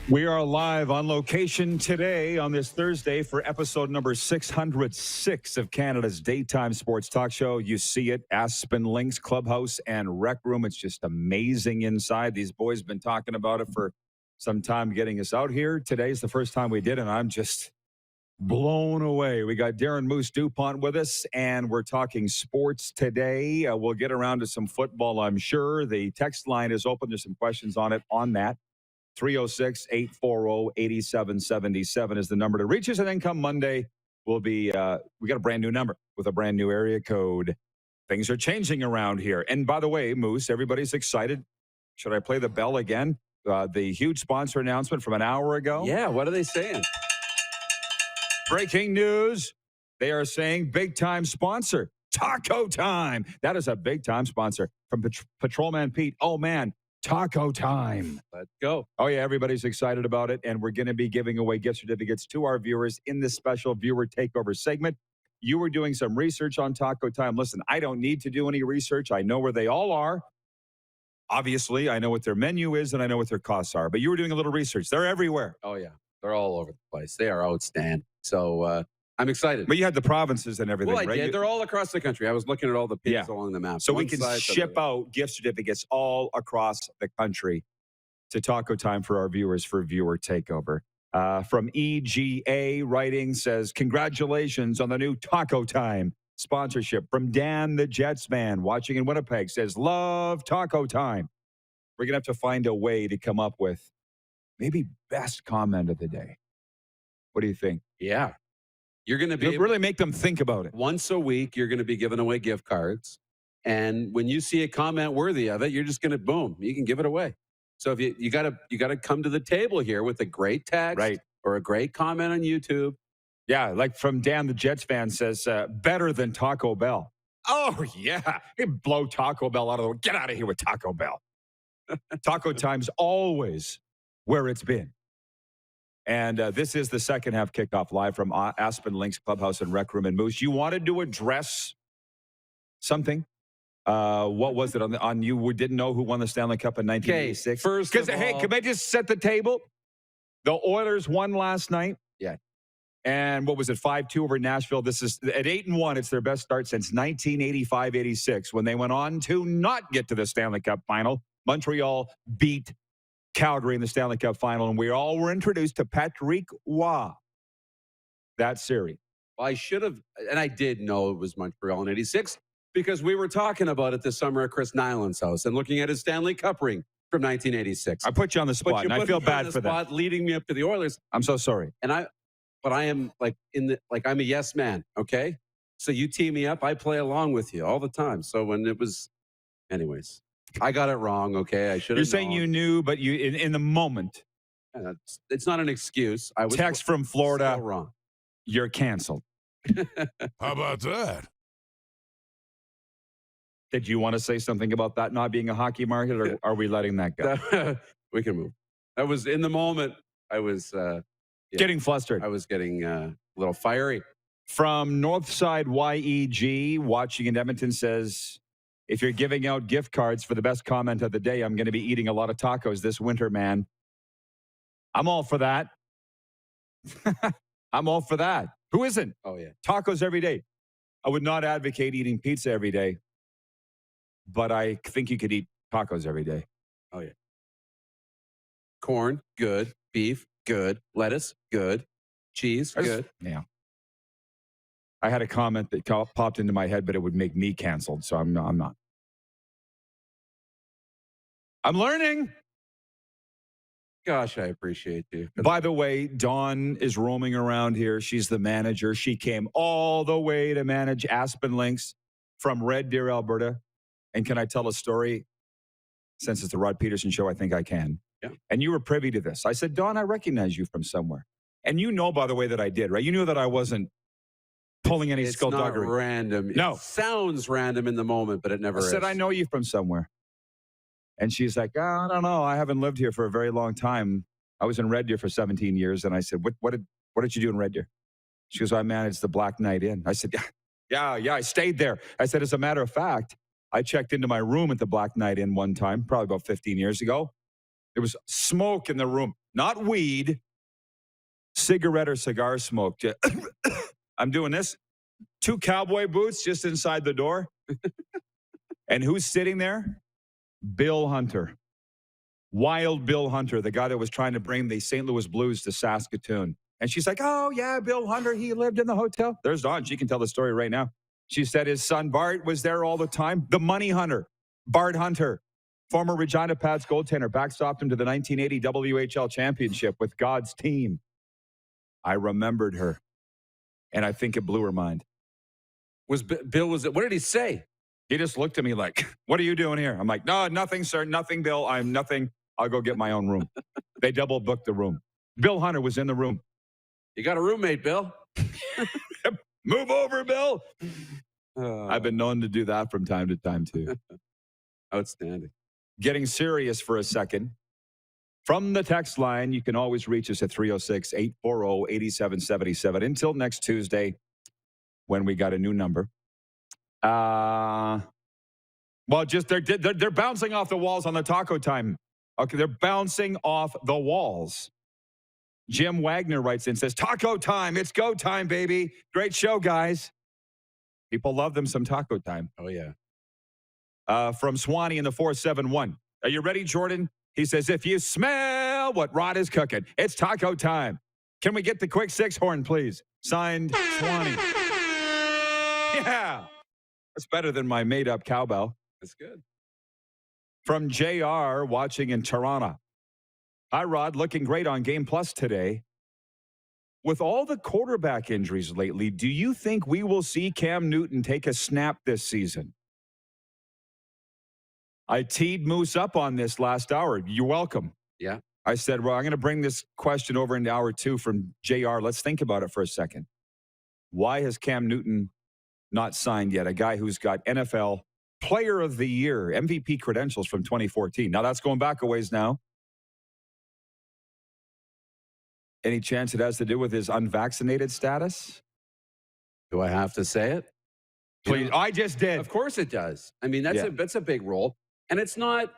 We are live on location today on this Thursday for episode number 606 of Canada's daytime sports talk show. You see it, Aspen Links Clubhouse and Rec Room. It's just amazing inside. These boys have been talking about it for some time getting us out here. Today's the first time we did, and I'm just blown away. We got Darren Moose DuPont with us, and we're talking sports today. We'll get around to some football, I'm sure. The text line is open. There's some questions on that. 306-840-8777 is the number to reach us. And then come Monday, we got a brand new number with a brand new area code. Things are changing around here. And by the way, Moose, everybody's excited. Should I play the bell again? The huge sponsor announcement from an hour ago. Yeah, what are they saying? Breaking news. They are saying big time sponsor. Taco Time. That is a big time sponsor from Patrolman Pete. Oh, man. Taco time. Let's go. Oh, yeah, everybody's excited about it, and we're going to be giving away gift certificates to our viewers in this special viewer takeover segment. You were doing some research on Taco Time. Listen, I don't need to do any research. I know where they all are. Obviously, I know what their menu is, and I know what their costs are, but you were doing a little research. They're everywhere. Oh, yeah. They're all over the place. They are outstanding. So I'm excited. But you had the provinces and everything, Well, I right? did. They're all across the country. I was looking at all the pins along the map. So we One can side, ship out gift certificates all across the country to Taco Time for our viewers for viewer takeover. From EGA writing says, congratulations on the new Taco Time sponsorship. From Dan the Jets man watching in Winnipeg says, love Taco Time. We're going to have to find a way to come up with maybe best comment of the day. What do you think? Yeah. You're going to be really make them think about it. Once a week, you're going to be giving away gift cards. And when you see a comment worthy of it, you're just going to, boom, you can give it away. So if you got to come to the table here with a great text or a great comment on YouTube. Yeah, like from Dan the Jets fan says, better than Taco Bell. Oh, yeah. Hey, blow Taco Bell out of the way. Get out of here with Taco Bell. Taco Time's always where it's been. And this is the second half kickoff live from Aspen Links Clubhouse and Rec Room in Moose. You wanted to address something? What was it on you? We didn't know who won the Stanley Cup in 1986. First, hey, can I just set the table? The Oilers won last night. Yeah. And what was it? 5-2 over Nashville. This is at 8-1. It's their best start since 1985-86 when they went on to not get to the Stanley Cup final. Montreal beat Calgary in the Stanley Cup final, and we all were introduced to Patrick Roy that series. Well, I should have, and I did know it was Montreal in 86 because we were talking about it this summer at Chris Nyland's house and looking at his Stanley Cup ring from 1986. I put you on the spot, and I feel bad for that. Leading me up to the Oilers. I'm so sorry. But I am I'm a yes man. Okay, so you tee me up, I play along with you all the time. So when it was, anyways, I got it wrong. Okay, I should have. You're saying you knew, but you in the moment. It's not an excuse. I was text from Florida. Wrong. You're canceled. How about that? Did you want to say something about that not being a hockey market, or are we letting that go? We can move. I was in the moment. I was getting flustered. I was getting a little fiery. From Northside YEG, watching in Edmonton, says, if you're giving out gift cards for the best comment of the day, I'm going to be eating a lot of tacos this winter, man. I'm all for that. I'm all for that. Who isn't? Oh, yeah. Tacos every day. I would not advocate eating pizza every day, but I think you could eat tacos every day. Oh, yeah. Corn, good. Beef, good. Lettuce, good. Cheese, good. Yeah. I had a comment that popped into my head, but it would make me canceled, so I'm not. I'm learning. Gosh, I appreciate you. By the way, Dawn is roaming around here. She's the manager. She came all the way to manage Aspen Links from Red Deer, Alberta. And can I tell a story? Since it's the Rod Pedersen show, I think I can. Yeah. And you were privy to this. I said, Dawn, I recognize you from somewhere. And you know, by the way, that I did, right? You knew that I wasn't pulling any skullduggery. It's not random. No. It sounds random in the moment, but it never is. I said, I know you from somewhere. And she's like, I don't know. I haven't lived here for a very long time. I was in Red Deer for 17 years. And I said, what did you do in Red Deer? She goes, I managed the Black Knight Inn. I said, yeah, I stayed there. I said, as a matter of fact, I checked into my room at the Black Knight Inn one time, probably about 15 years ago. There was smoke in the room, not weed, cigarette or cigar smoke. I'm doing this. 2 cowboy boots just inside the door. And who's sitting there? Bill Hunter. Wild Bill Hunter, the guy that was trying to bring the St. Louis Blues to Saskatoon. And she's like, oh, yeah, Bill Hunter, he lived in the hotel. There's Dawn. She can tell the story right now. She said his son Bart was there all the time. The money hunter, Bart Hunter, former Regina Pats goaltender, backstopped him to the 1980 WHL championship with God's team. I remembered her, and I think it blew her mind. What did he say? He just looked at me like, what are you doing here? I'm like, no, nothing, sir. Nothing, Bill. I'm nothing. I'll go get my own room. They double booked the room. Bill Hunter was in the room. You got a roommate, Bill. Move over, Bill. I've been known to do that from time to time, too. Outstanding. Getting serious for a second. From the text line, you can always reach us at 306-840-8777 until next Tuesday when we got a new number. Well, just they're bouncing off the walls on the Taco Time. Okay, they're bouncing off the walls. Jim Wagner writes in, says, taco time. It's go time, baby. Great show, guys. People love them some taco time. Oh, yeah. From Swanee in the 471. Are you ready, Jordan? He says, if you smell what Rod is cooking, it's taco time. Can we get the quick 6 horn, please? Signed, Swanee. Yeah. That's better than my made-up cowbell. That's good. From JR, watching in Toronto. Hi, Rod. Looking great on Game Plus today. With all the quarterback injuries lately, do you think we will see Cam Newton take a snap this season? I teed Moose up on this last hour. You're welcome. Yeah. I said, well, I'm going to bring this question over into hour 2 from JR. Let's think about it for a second. Why has Cam Newton not signed yet? A guy who's got NFL Player of the Year, MVP credentials from 2014. Now, that's going back a ways now. Any chance it has to do with his unvaccinated status? Do I have to say it? Please. I just did. Of course it does. I mean, that's a big role. And it's not,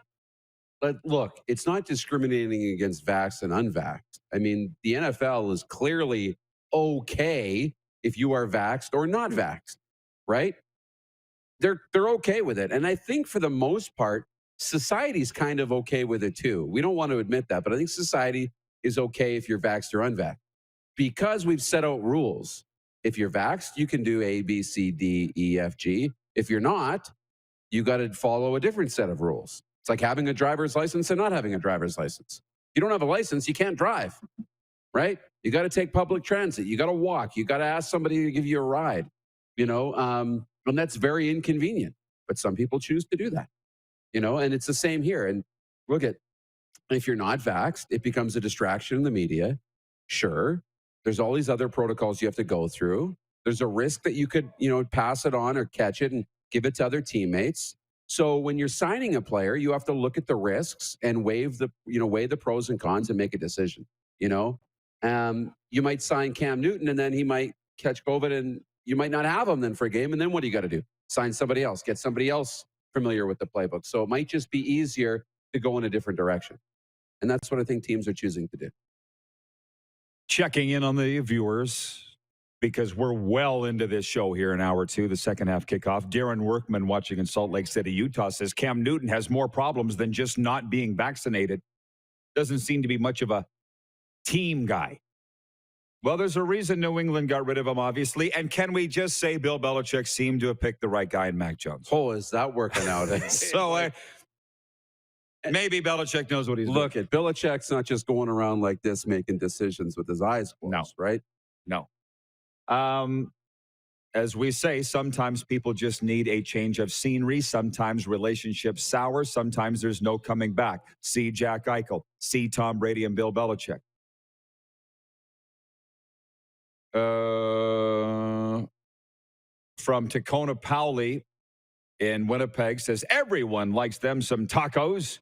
but look, it's not discriminating against vaxxed and unvaxxed. I mean, the NFL is clearly okay if you are vaxxed or not vaxxed, right? They're okay with it. And I think for the most part, society's kind of okay with it too. We don't want to admit that, but I think society is okay if you're vaxxed or unvaxxed. Because we've set out rules. If you're vaxxed, you can do A, B, C, D, E, F, G. If you're not, you got to follow a different set of rules. It's like having a driver's license and not having a driver's license. If you don't have a license, you can't drive, right? You got to take public transit. You got to walk. You got to ask somebody to give you a ride, and that's very inconvenient. But some people choose to do that, and it's the same here. And look at, if you're not vaxxed, it becomes a distraction in the media. Sure. There's all these other protocols you have to go through. There's a risk that you could, pass it on or catch it and give it to other teammates. So when you're signing a player, you have to look at the risks and weigh the pros and cons and make a decision. You might sign Cam Newton and then he might catch COVID and you might not have him then for a game. And then what do you got to do? Sign somebody else, get somebody else familiar with the playbook. So it might just be easier to go in a different direction. And that's what I think teams are choosing to do. Checking in on the viewers, because we're well into this show here in hour 2, the second half kickoff. Darren Workman, watching in Salt Lake City, Utah, says Cam Newton has more problems than just not being vaccinated. Doesn't seem to be much of a team guy. Well, there's a reason New England got rid of him, obviously. And can we just say Bill Belichick seemed to have picked the right guy in Mac Jones? Oh, is that working out? So maybe Belichick knows what he's doing. Look, Belichick's not just going around like this making decisions with his eyes closed, right? No. As we say, sometimes people just need a change of scenery. Sometimes relationships sour. Sometimes there's no coming back. See Jack Eichel. See Tom Brady and Bill Belichick. From Tacona Powley in Winnipeg says, everyone likes them some tacos.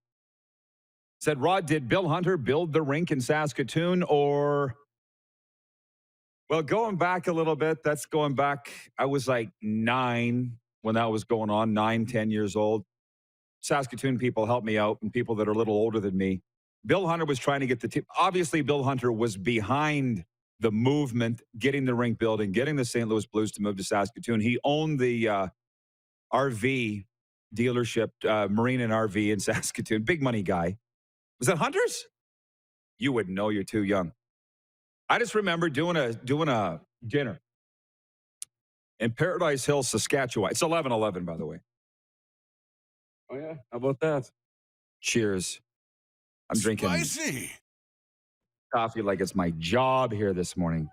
Said, Rod, did Bill Hunter build the rink in Saskatoon or... Well, going back a little bit, that's going back, I was like 9 when that was going on, 9, 10 years old. Saskatoon people helped me out and people that are a little older than me. Bill Hunter was trying to get the team. Obviously, Bill Hunter was behind the movement, getting the rink built and getting the St. Louis Blues to move to Saskatoon. He owned the RV dealership, Marine and RV in Saskatoon. Big money guy. Was that Hunter's? You wouldn't know. You're too young. I just remember doing a dinner in Paradise Hill, Saskatchewan. It's 11:11, by the way. Oh, yeah. How about that? Cheers. I'm drinking coffee like it's my job here this morning.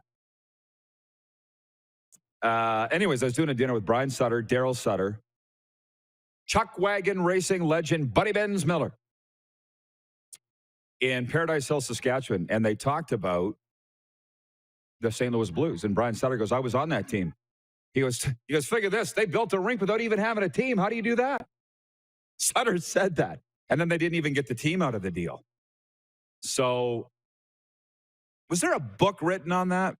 Anyways, I was doing a dinner with Brian Sutter, Daryl Sutter, Chuck Wagon Racing legend Buddy Benz Miller in Paradise Hill, Saskatchewan. And they talked about the St. Louis Blues. And Brian Sutter goes, I was on that team. He goes, figure this. They built a rink without even having a team. How do you do that? Sutter said that. And then they didn't even get the team out of the deal. So was there a book written on that?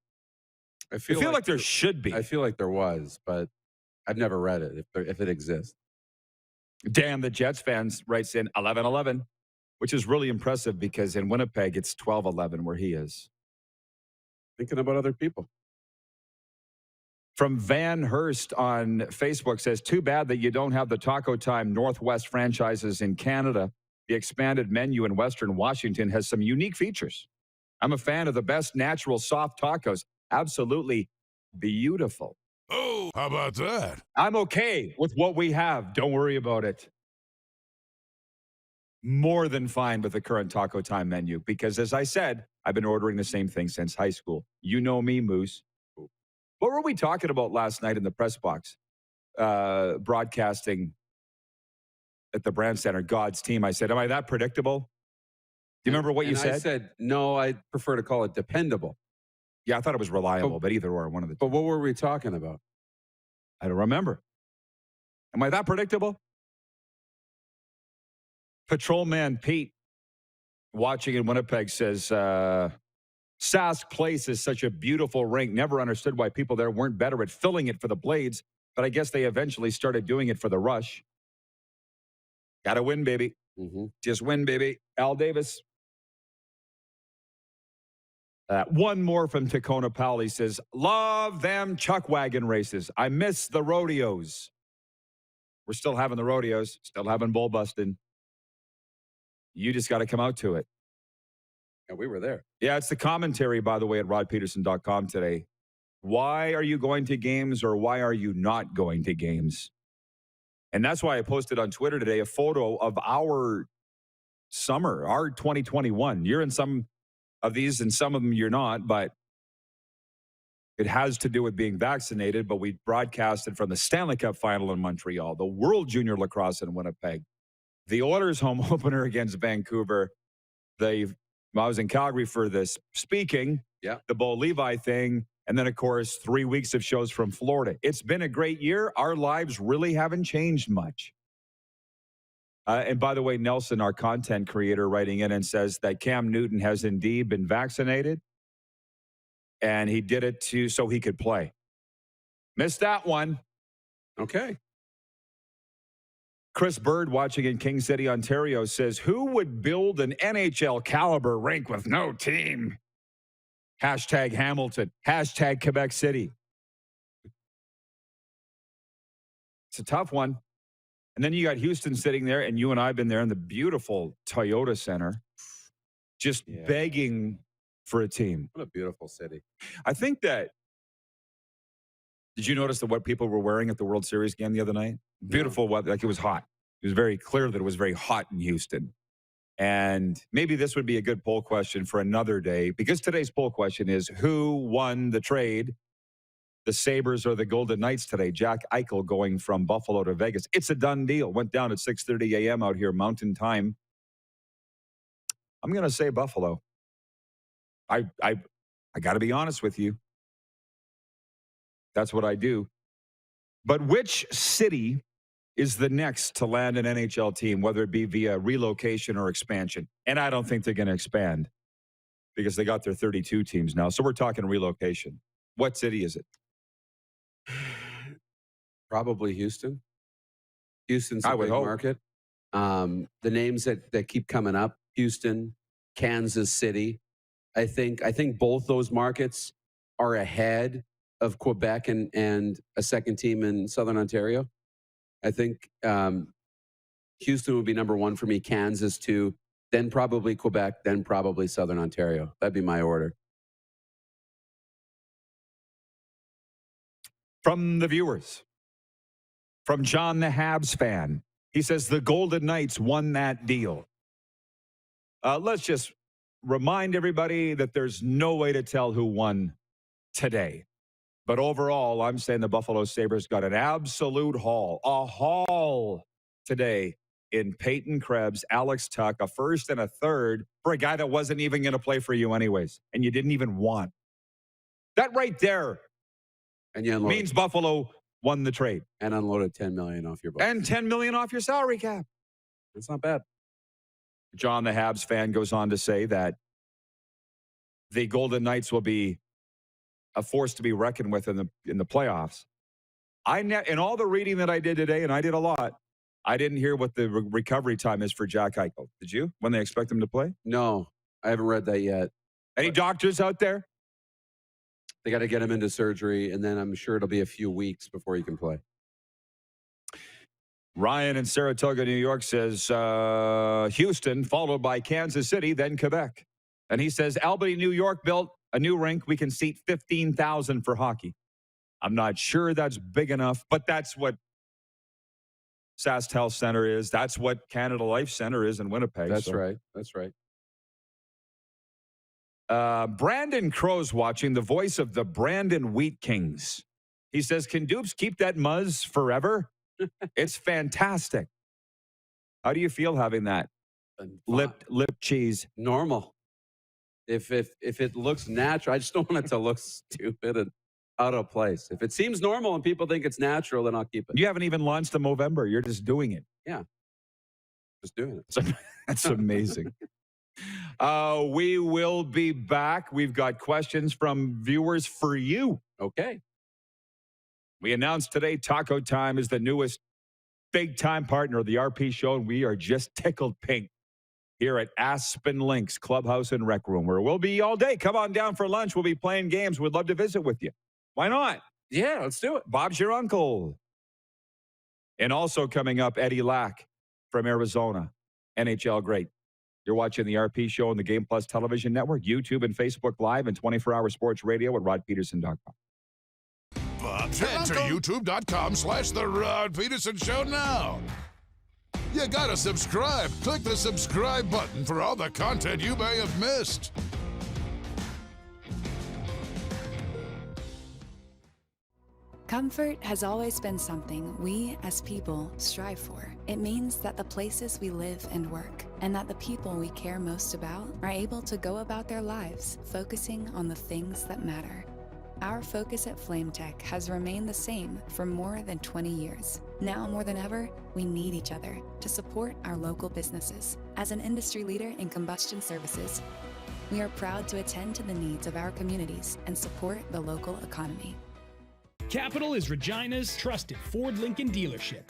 I feel like there should be. I feel like there was, but I've never read it if it exists. Dan, the Jets fans, writes in 11:11, which is really impressive because in Winnipeg, it's 12:11 where he is. Thinking about other people. From Van Hurst on Facebook says, too bad that you don't have the Taco Time Northwest franchises in Canada. The expanded menu in Western Washington has some unique features. I'm a fan of the best natural soft tacos. Absolutely beautiful. Oh, how about that? I'm okay with what we have. Don't worry about it. More than fine with the current Taco Time menu because, as I said, I've been ordering the same thing since high school. You know me, Moose. What were we talking about last night in the press box? Broadcasting at the Brand Center, God's team. I said, am I that predictable? Do you remember what you said? I said, no, I prefer to call it dependable. Yeah, I thought it was reliable, but either or, one of the two. But what were we talking about? I don't remember. Am I that predictable? Patrolman Pete, watching in Winnipeg, says, Sask Place is such a beautiful rink. Never understood why people there weren't better at filling it for the Blades, but I guess they eventually started doing it for the Rush. Got to win, baby. Mm-hmm. Just win, baby. Al Davis. One more from Tacona Powell. He says, love them chuck wagon races. I miss the rodeos. We're still having the rodeos, still having bull busting. You just got to come out to it. Yeah, we were there. Yeah, it's the commentary, by the way, at rodpeterson.com today. Why are you going to games or why are you not going to games? And that's why I posted on Twitter today a photo of our summer, our 2021. You're in some of these and some of them you're not, but it has to do with being vaccinated. But we broadcasted from the Stanley Cup final in Montreal, the World Junior Lacrosse in Winnipeg, the Oilers home opener against Vancouver. I was in Calgary for this speaking, the Bo Levi thing, and then, of course, 3 weeks of shows from Florida. It's been a great year. Our lives really haven't changed much. And by the way, Nelson, our content creator, writing in and says that Cam Newton has indeed been vaccinated, and he did it so he could play. Missed that one. Okay. Chris Bird, watching in King City, Ontario, says, who would build an NHL caliber rink with no team? Hashtag Hamilton. Hashtag Quebec City. It's a tough one. And then you got Houston sitting there, and you and I have been there in the beautiful Toyota Center, just begging for a team. What a beautiful city. I think that, did you notice that what people were wearing at the World Series game the other night? Beautiful weather, like it was hot. It was very clear that it was very hot in Houston. And maybe this would be a good poll question for another day, because today's poll question is, who won the trade? The Sabres or the Golden Knights today? Jack Eichel going from Buffalo to Vegas. It's a done deal. Went down at 6:30 a.m. out here, Mountain Time. I'm going to say Buffalo. I got to be honest with you. That's what I do. But which city is the next to land an NHL team, whether it be via relocation or expansion? And I don't think they're going to expand because they got their 32 teams now. So we're talking relocation. What city is it? Probably Houston. Houston's a big market. The names that keep coming up, Houston, Kansas City. I think both those markets are ahead of Quebec and a second team in Southern Ontario. I think Houston would be number one for me, Kansas two, then probably Quebec, then probably Southern Ontario. That'd be my order. From the viewers, from John the Habs fan, he says the Golden Knights won that deal. Let's just remind everybody that there's no way to tell who won today. But overall, I'm saying the Buffalo Sabres got an absolute haul, a haul today in Peyton Krebs, Alex Tuck, a first and a third for a guy that wasn't even going to play for you anyways, and you didn't even want. That right there and you means Buffalo won the trade. And unloaded $10 million off your budget. And $10 million off your salary cap. That's not bad. John, the Habs fan, goes on to say that the Golden Knights will be a force to be reckoned with in the playoffs. In all the reading that I did today, and I did a lot, I didn't hear what the recovery time is for Jack Eichel. Did you? When they expect him to play? No, I haven't read that yet. Any doctors out there? They got to get him into surgery, and then I'm sure it'll be a few weeks before he can play. Ryan in Saratoga, New York says Houston, followed by Kansas City, then Quebec. And he says Albany, New York built a new rink. We can seat 15,000 for hockey. I'm not sure that's big enough, but that's what Sask Health Center is. That's what Canada Life Center is in Winnipeg. That's right. That's right. Brandon Crow's watching, the voice of the Brandon Wheat Kings. He says, can Dupes keep that muzz forever? It's fantastic. How do you feel having that? Lip cheese. Normal. If it looks natural, I just don't want it to look stupid and out of place. If it seems normal and people think it's natural, then I'll keep it. You haven't even launched a Movember. You're just doing it. Yeah. Just doing it. That's amazing. We will be back. We've got questions from viewers for you. Okay. We announced today Taco Time is the newest big-time partner of the RP show, and we are just tickled pink here at Aspen Links Clubhouse and Rec Room, where we'll be all day. Come on down for lunch. We'll be playing games. We'd love to visit with you. Why not? Yeah, let's do it. Bob's your uncle. And also coming up, Eddie Lack from Arizona, NHL great. You're watching the RP show on the Game Plus Television Network, YouTube and Facebook Live, and 24-hour sports radio at rodpeterson.com. Head to youtube.com/The Rod Peterson Show now. You gotta subscribe. Click the subscribe button for all the content you may have missed. Comfort has always been something we, as people, strive for. It means that the places we live and work, and that the people we care most about, are able to go about their lives focusing on the things that matter. Our focus at FlameTech has remained the same for more than 20 years. Now more than ever, we need each other to support our local businesses. As an industry leader in combustion services, we are proud to attend to the needs of our communities and support the local economy. Capital is Regina's trusted Ford Lincoln dealership.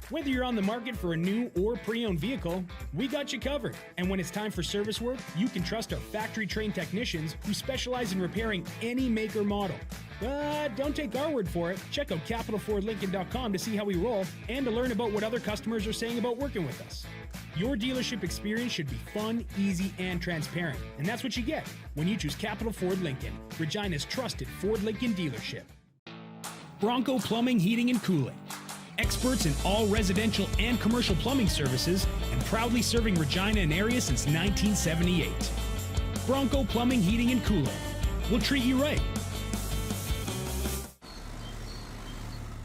Whether you're on the market for a new or pre-owned vehicle, we got you covered. And when it's time for service work, you can trust our factory-trained technicians who specialize in repairing any make or model. But don't take our word for it. Check out capitalfordlincoln.com to see how we roll and to learn about what other customers are saying about working with us. Your dealership experience should be fun, easy, and transparent. And that's what you get when you choose Capital Ford Lincoln, Regina's trusted Ford Lincoln dealership. Bronco Plumbing, Heating, and Cooling. Experts in all residential and commercial plumbing services and proudly serving Regina and area since 1978. Bronco Plumbing, Heating, and Cooling. We'll treat you right.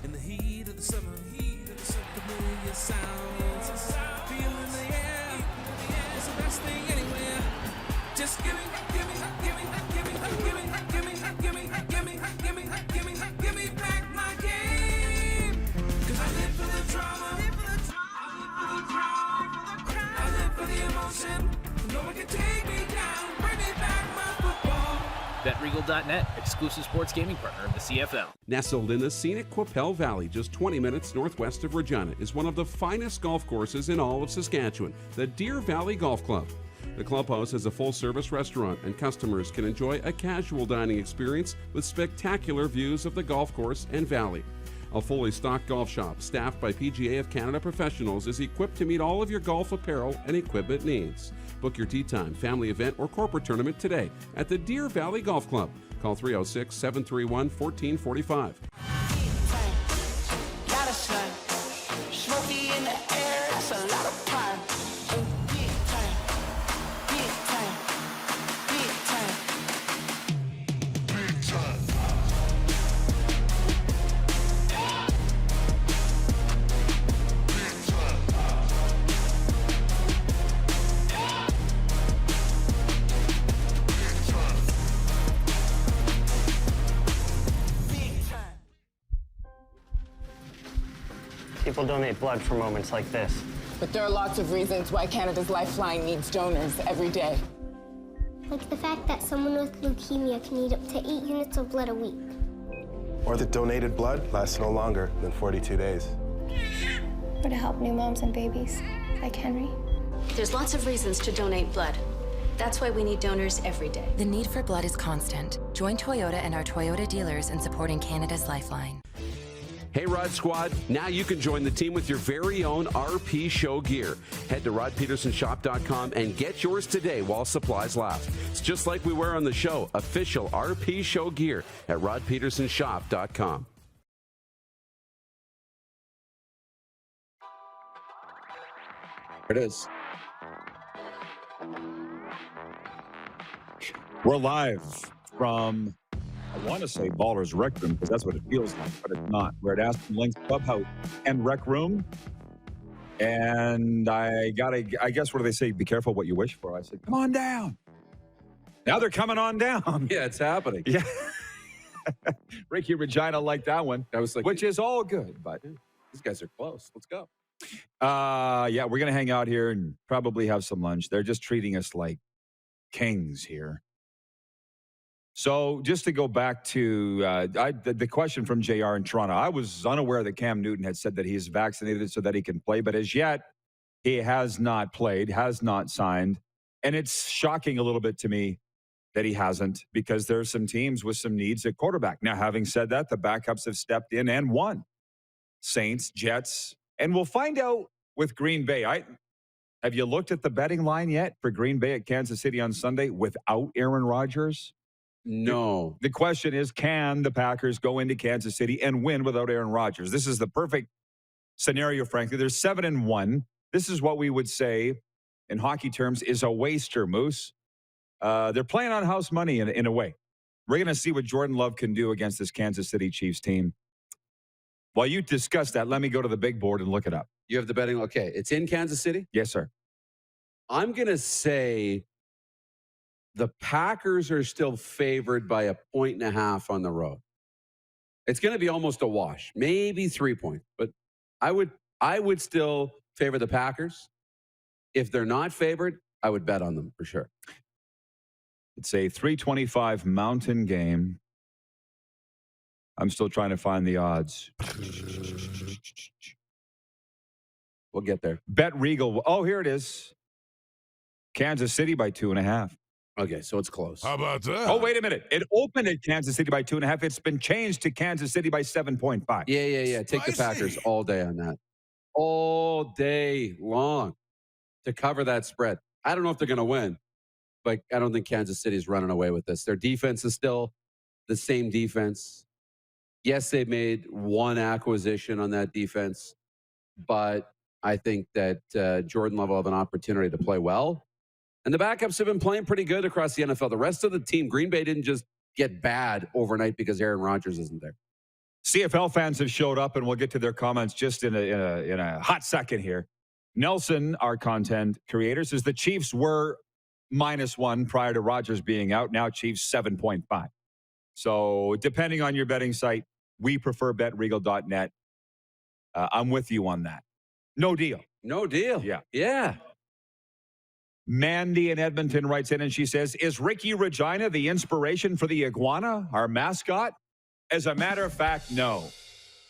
In the heat of the summer, familiar sounds. Feeling the air, it's the best thing anywhere. Just give me back my game. 'Cause I live for the drama, I live for the emotion. No one can take me down, bring me back my football. BetRegal.net, exclusive sports gaming partner of the CFL. Nestled in the scenic Qu'Appelle Valley, just 20 minutes northwest of Regina, is one of the finest golf courses in all of Saskatchewan, the Deer Valley Golf Club. The clubhouse has a full-service restaurant, and customers can enjoy a casual dining experience with spectacular views of the golf course and valley. A fully stocked golf shop, staffed by PGA of Canada professionals, is equipped to meet all of your golf apparel and equipment needs. Book your tee time, family event, or corporate tournament today at the Deer Valley Golf Club. Call 306-731-1445. Lot of sun, smoky in the air, that's a lot of pine. Big time, big time, big time, big time. People donate blood for moments like this. But there are lots of reasons why Canada's Lifeline needs donors every day. Like the fact that someone with leukemia can need up to 8 units of blood a week. Or that donated blood lasts no longer than 42 days. Or to help new moms and babies, like Henry. There's lots of reasons to donate blood. That's why we need donors every day. The need for blood is constant. Join Toyota and our Toyota dealers in supporting Canada's Lifeline. Hey, Rod Squad, now you can join the team with your very own RP Show gear. Head to rodpetersonshop.com and get yours today while supplies last. It's just like we wear on the show, official RP Show gear at rodpetersonshop.com. There it is. We're live from, I want to say Ballers Rec Room, because that's what it feels like, but it's not. We're at Aspen Links Clubhouse and Rec Room. And I guess, what do they say? Be careful what you wish for. I said, come on down. Now they're coming on down. Yeah, it's happening. Yeah. Ricky Regina liked that one. I was like, which is all good, but these guys are close. Let's go. Yeah, we're going to hang out here and probably have some lunch. They're just treating us like kings here. So just to go back to the question from JR in Toronto, I was unaware that Cam Newton had said that he is vaccinated so that he can play, but as yet he has not played, has not signed. And it's shocking a little bit to me that he hasn't, because there's some teams with some needs at quarterback. Now, having said that, the backups have stepped in and won. Saints, Jets, and we'll find out with Green Bay. Have you looked at the betting line yet for Green Bay at Kansas City on Sunday without Aaron Rodgers? No. The question is, can the Packers go into Kansas City and win without Aaron Rodgers? This is the perfect scenario, frankly. They're 7-1. This is what we would say in hockey terms is a waster, Moose. They're playing on house money in a way. We're going to see what Jordan Love can do against this Kansas City Chiefs team. While you discuss that, let me go to the big board and look it up. You have the betting. Okay. It's in Kansas City? Yes, sir. I'm going to say the Packers are still favored by 1.5 on the road. It's going to be almost a wash, maybe 3 points, but I would still favor the Packers. If they're not favored, I would bet on them for sure. It's a 325 Mountain game. I'm still trying to find the odds. We'll get there. Bet Regal. Oh, here it is. Kansas City by 2.5. Okay, so it's close. How about that? Oh, wait a minute. It opened at Kansas City by 2.5. It's been changed to Kansas City by 7.5. Yeah. Take the Packers all day on that. All day long to cover that spread. I don't know if they're going to win, but I don't think Kansas City's running away with this. Their defense is still the same defense. Yes, they made one acquisition on that defense, but I think that Jordan Love will have an opportunity to play well. And the backups have been playing pretty good across the NFL. The rest of the team, Green Bay didn't just get bad overnight because Aaron Rodgers isn't there. CFL fans have showed up, and we'll get to their comments just in a hot second here. Nelson, our content creator, says the Chiefs were -1 prior to Rodgers being out. Now Chiefs 7.5. So depending on your betting site, we prefer betregal.net. I'm with you on that. No deal. No deal. Yeah. Mandy in Edmonton writes in and she says, is Ricky Regina the inspiration for the iguana, our mascot? As a matter of fact, no.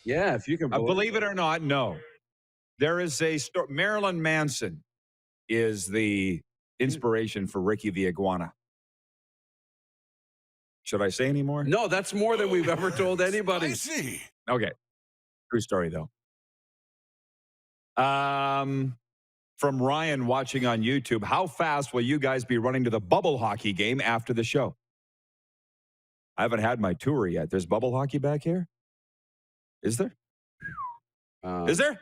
Yeah, if you can believe it or not, no. There is a story. Marilyn Manson is the inspiration for Ricky the iguana. Should I say any more? No, that's more than we've ever told anybody. Okay. True story, though. From Ryan watching on YouTube, how fast will you guys be running to the bubble hockey game after the show? I haven't had my tour yet. There's bubble hockey back here? Is there? Is there?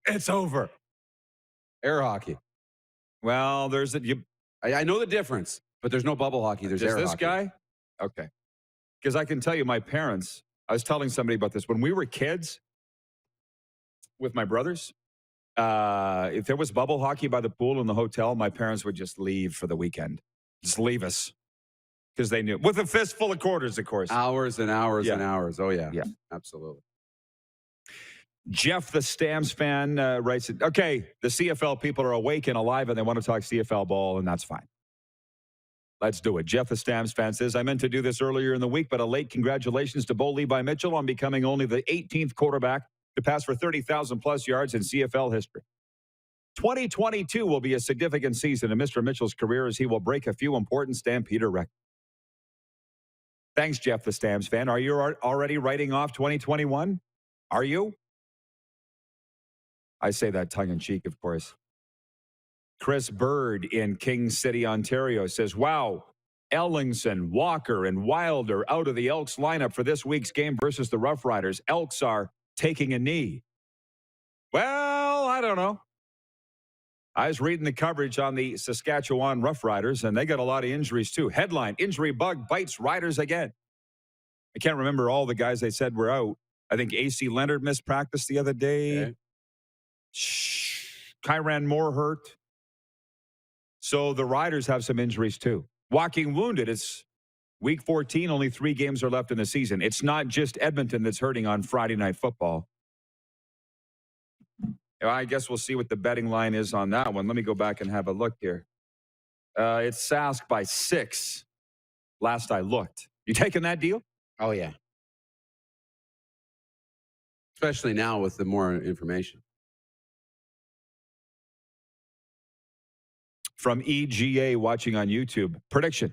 It's over. Air hockey. Well, there's I know the difference, but there's no bubble hockey. There's air hockey. This guy? Okay. Because I can tell you, my parents, I was telling somebody about this. When we were kids with my brothers, if there was bubble hockey by the pool in the hotel, my parents would just leave for the weekend. Just leave us. Because they knew. With a fistful of quarters, of course. Hours and hours and hours. Oh, yeah. Yeah. Absolutely. Jeff, the Stamps fan, writes, okay, the CFL people are awake and alive and they want to talk CFL ball, and that's fine. Let's do it. Jeff, the Stamps fan, says, I meant to do this earlier in the week, but a late congratulations to Bo Levi Mitchell on becoming only the 18th quarterback to pass for 30,000 plus yards in CFL history. 2022 will be a significant season in Mr. Mitchell's career as he will break a few important Stampeder records. Thanks, Jeff, the Stamps fan. Are you already writing off 2021? Are you? I say that tongue-in-cheek, of course. Chris Bird in King City, Ontario says, wow, Ellingson, Walker, and Wilder out of the Elks lineup for this week's game versus the Rough Riders. Elks are taking a knee. Well, I don't know. I was reading the coverage on the Saskatchewan Rough Riders, and they got a lot of injuries, too. Headline, injury bug bites Riders again. I can't remember all the guys they said were out. I think A.C. Leonard missed practice the other day. Okay. Kyran Moore hurt. So the Riders have some injuries, too. Walking wounded. It's week 14. Only 3 games are left in the season. It's not just Edmonton that's hurting on Friday Night Football. I guess we'll see what the betting line is on that one. Let me go back and have a look here. It's Sask by 6. Last I looked. You taking that deal? Oh, yeah. Especially now with the more information. From EGA watching on YouTube. Prediction.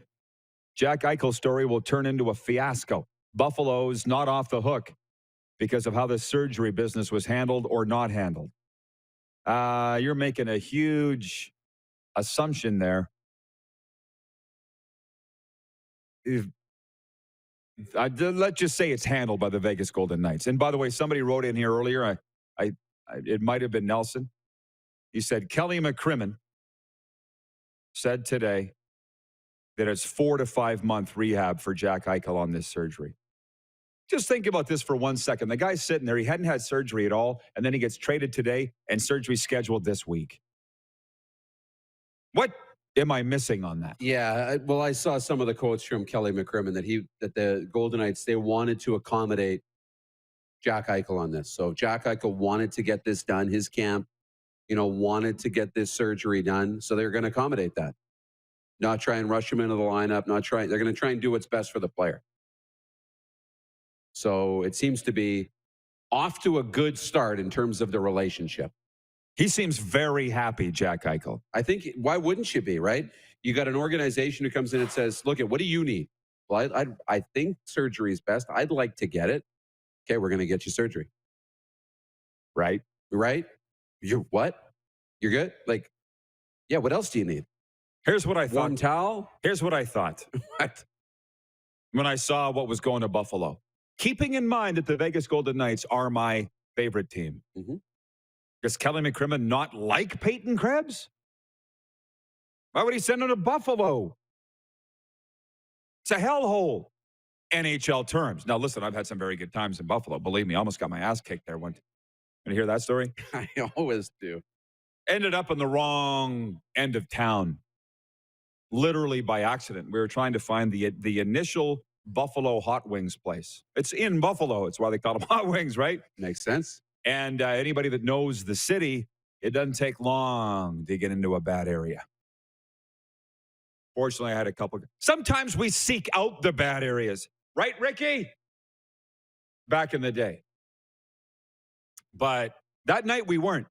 Jack Eichel's story will turn into a fiasco. Buffalo's not off the hook because of how the surgery business was handled or not handled. You're making a huge assumption there. Let's just say it's handled by the Vegas Golden Knights. And by the way, somebody wrote in here earlier, it might have been Nelson. He said, Kelly McCrimmon said today that it's 4 to 5 month rehab for Jack Eichel on this surgery. Just think about this for 1 second. The guy's sitting there. He hadn't had surgery at all. And then he gets traded today and surgery scheduled this week. What am I missing on that? Yeah. Well, I saw some of the quotes from Kelly McCrimmon that the Golden Knights, they wanted to accommodate Jack Eichel on this. So Jack Eichel wanted to get this done. His camp, wanted to get this surgery done. So they're going to accommodate that. Not try and rush him into the lineup. They're going to try and do what's best for the player. So it seems to be off to a good start in terms of the relationship. He seems very happy, Jack Eichel. I think, why wouldn't you be, right? You got an organization who comes in and says, look, what do you need? Well, I think surgery is best. I'd like to get it. Okay, we're going to get you surgery. Right? You're what? You're good? Yeah, what else do you need? Here's what I thought. One towel? Here's what I thought. What? When I saw what was going to Buffalo. Keeping in mind that the Vegas Golden Knights are my favorite team. Mm-hmm. Does Kelly McCrimmon not like Peyton Krebs? Why would he send him to Buffalo? It's a hellhole. NHL terms. Now, listen, I've had some very good times in Buffalo. Believe me, I almost got my ass kicked there once. Want to hear that story? I always do. Ended up in the wrong end of town. Literally by accident. We were trying to find the initial Buffalo Hot Wings place. It's in Buffalo. It's why they call them Hot Wings, right? Makes sense. And anybody that knows the city, it doesn't take long to get into a bad area. Fortunately, I had a couple. Sometimes we seek out the bad areas. Right, Ricky? Back in the day. But that night we weren't.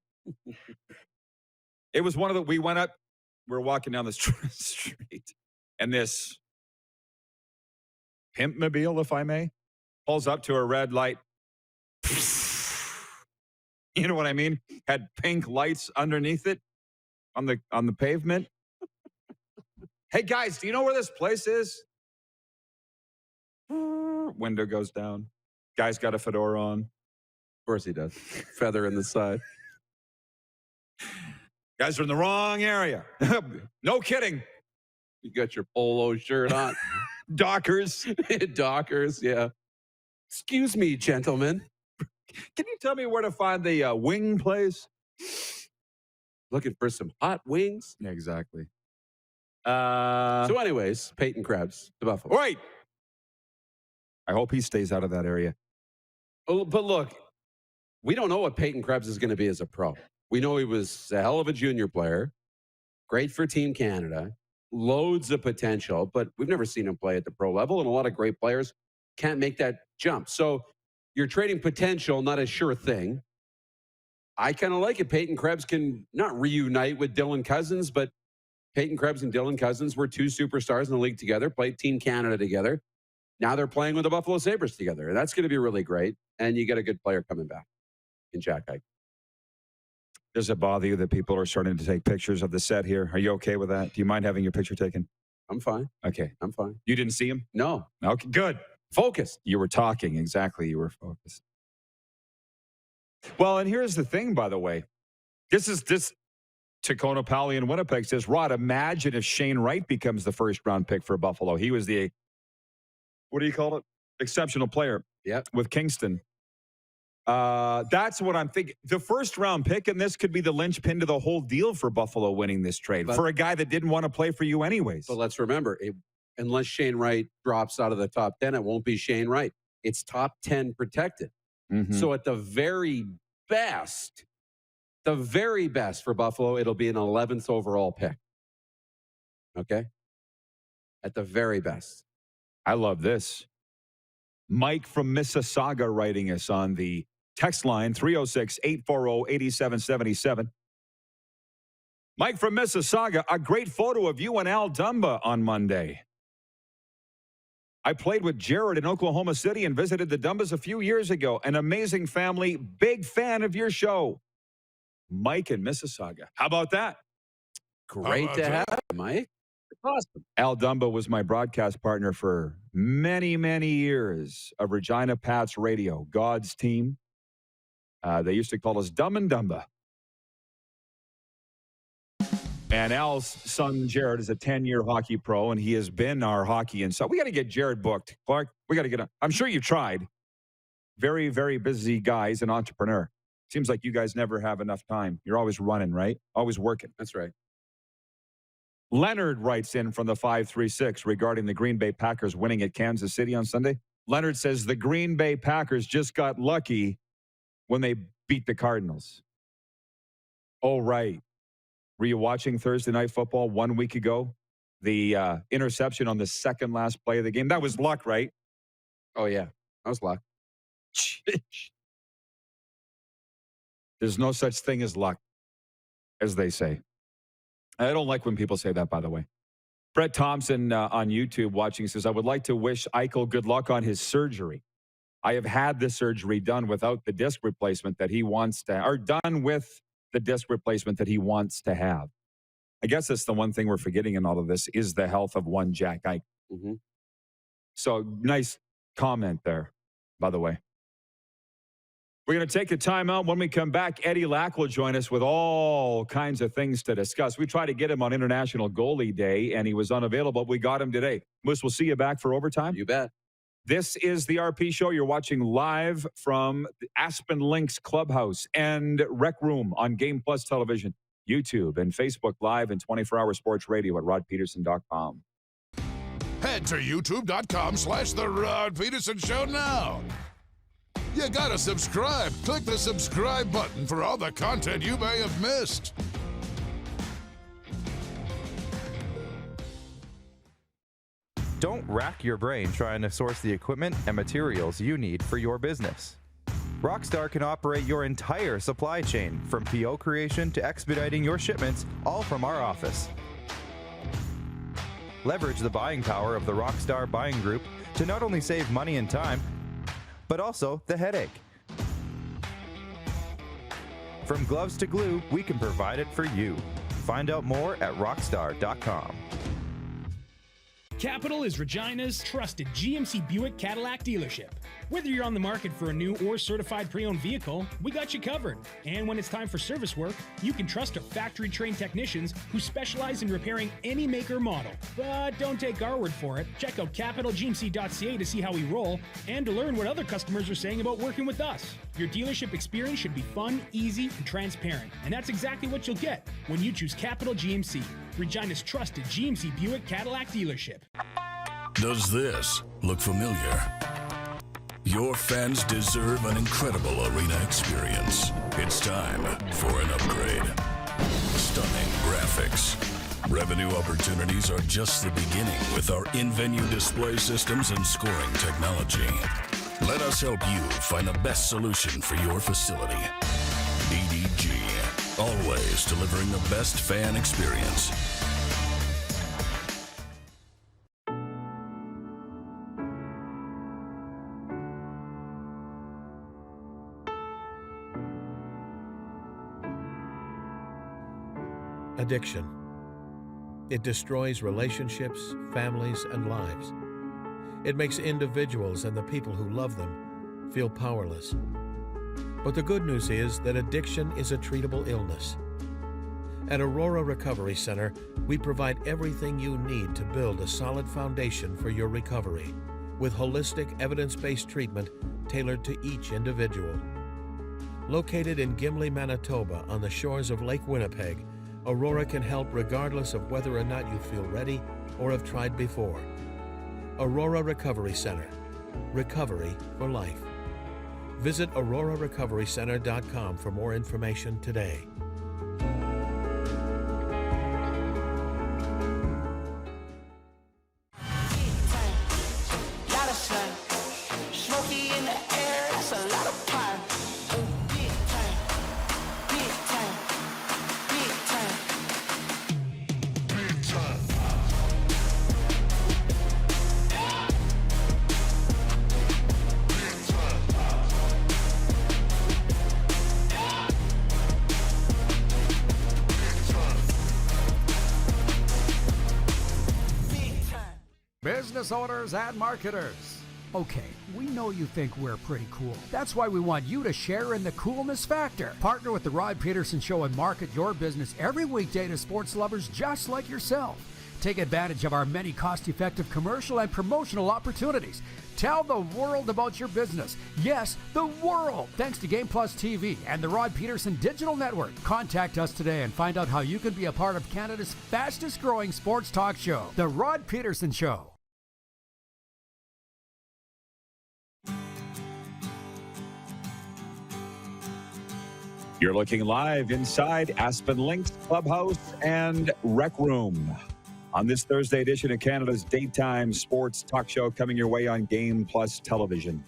It was one of the, we went up, we were walking down the street, and this pimpmobile, if I may, pulls up to a red light. You know what I mean? Had pink lights underneath it on the pavement. Hey guys, do you know where this place is? Window goes down. Guy's got a fedora on. Of course he does. Feather in the side. Guys are in the wrong area. No kidding. You got your polo shirt on. Dockers. Dockers, yeah. Excuse me, gentlemen. Can you tell me where to find the wing place? Looking for some hot wings? Yeah, exactly. So anyways, Peyton Krebs, the Buffalo. Wait. I hope he stays out of that area. Oh, but look, we don't know what Peyton Krebs is going to be as a pro. We know he was a hell of a junior player, great for Team Canada, loads of potential, but we've never seen him play at the pro level, and a lot of great players can't make that jump. So you're trading potential, not a sure thing. I kind of like it. Peyton Krebs can not reunite with Dylan Cousins, but Peyton Krebs and Dylan Cousins were two superstars in the league together, played Team Canada together. Now they're playing with the Buffalo Sabres together. That's going to be really great. And you get a good player coming back in Jack Eichel. Does it bother you that people are starting to take pictures of the set here? Are you okay with that? Do you mind having your picture taken? I'm fine. Okay. I'm fine. You didn't see him? No. Okay, good. Focused. You were talking. Exactly. You were focused. Well, and here's the thing, by the way. This Tacona Pally in Winnipeg says, Rod, imagine if Shane Wright becomes the first-round pick for Buffalo. He was the, what do you call it? Exceptional player. Yep. With Kingston. That's what I'm thinking. The first-round pick, and this could be the linchpin to the whole deal for Buffalo winning this trade for a guy that didn't want to play for you anyways. But let's remember, unless Shane Wright drops out of the top 10, it won't be Shane Wright. It's top 10 protected. Mm-hmm. So at the very best for Buffalo, it'll be an 11th overall pick. Okay? At the very best. I love this. Mike from Mississauga writing us on the text line 306-840-8777. Mike from Mississauga, a great photo of you and Al Dumba on Monday. I played with Jared in Oklahoma City and visited the Dumbas a few years ago. An amazing family, big fan of your show. Mike in Mississauga. How about that? Great to have you, Mike. It's awesome. Al Dumba was my broadcast partner for many, many years of Regina Pats Radio, God's team. They used to call us Dumb and Dumba. And Al's son, Jared, is a 10-year hockey pro, and he has been our hockey inside. We got to get Jared booked. Clark, we got to get him. I'm sure you've tried. Very, very busy guy. He's an entrepreneur. Seems like you guys never have enough time. You're always running, right? Always working. That's right. Leonard writes in from the 536 regarding the Green Bay Packers winning at Kansas City on Sunday. Leonard says the Green Bay Packers just got lucky when they beat the Cardinals. Oh, right. Were you watching Thursday Night Football 1 week ago? The interception on the second last play of the game. That was luck, right? Oh, yeah. That was luck. There's no such thing as luck, as they say. I don't like when people say that, by the way. Brett Thompson on YouTube watching says, I would like to wish Eichel good luck on his surgery. I have had the surgery done without the disc replacement that he wants to, or done with the disc replacement that he wants to have. I guess that's the one thing we're forgetting in all of this is the health of one Jack Eichel. Mm-hmm. So nice comment there, by the way. We're going to take a timeout. When we come back, Eddie Lack will join us with all kinds of things to discuss. We tried to get him on International Goalie Day, and he was unavailable. We got him today. Moose, we'll see you back for overtime. You bet. This is the RP Show. You're watching live from the Aspen Links Clubhouse and Rec Room on Game Plus Television, YouTube, and Facebook Live and 24-hour sports radio at rodpeterson.com. Head to youtube.com/The Rod Peterson Show now. You gotta subscribe. Click the subscribe button for all the content you may have missed. Don't rack your brain trying to source the equipment and materials you need for your business. Rockstar can operate your entire supply chain, from PO creation to expediting your shipments, all from our office. Leverage the buying power of the Rockstar buying group to not only save money and time, but also the headache. From gloves to glue, we can provide it for you. Find out more at rockstar.com. Capital is Regina's trusted GMC Buick Cadillac dealership. Whether you're on the market for a new or certified pre-owned vehicle, we got you covered. And when it's time for service work, you can trust our factory-trained technicians who specialize in repairing any make or model. But don't take our word for it. Check out capitalgmc.ca to see how we roll and to learn what other customers are saying about working with us. Your dealership experience should be fun, easy, and transparent. And that's exactly what you'll get when you choose Capital GMC, Regina's trusted GMC Buick Cadillac dealership. Does this look familiar? Your fans deserve an incredible arena experience. It's time for an upgrade. Stunning graphics. Revenue opportunities are just the beginning with our in-venue display systems and scoring technology. Let us help you find the best solution for your facility. EDG, always delivering the best fan experience. Addiction. It destroys relationships, families, and lives. It makes individuals and the people who love them feel powerless. But the good news is that addiction is a treatable illness. At Aurora Recovery Center, we provide everything you need to build a solid foundation for your recovery, with holistic, evidence-based treatment tailored to each individual. Located in Gimli, Manitoba, on the shores of Lake Winnipeg, Aurora can help regardless of whether or not you feel ready or have tried before. Aurora Recovery Center. Recovery for life. Visit aurorarecoverycenter.com for more information today. Lot of sun, smoky in the air, that's a lot of pine. Big time, big time, big time, big time. Business owners and marketers. Okay, we know you think we're pretty cool. That's why we want you to share in the coolness factor. Partner with the Rod Pedersen Show and market your business every weekday to sports lovers just like yourself. Take advantage of our many cost-effective commercial and promotional opportunities. Tell the world about your business. Yes, the world. Thanks to Game Plus TV and the Rod Pedersen Digital Network. Contact us today and find out how you can be a part of Canada's fastest-growing sports talk show, The Rod Pedersen Show. You're looking live inside Aspen Links Clubhouse and Rec Room on this Thursday edition of Canada's daytime sports talk show, coming your way on Game Plus Television.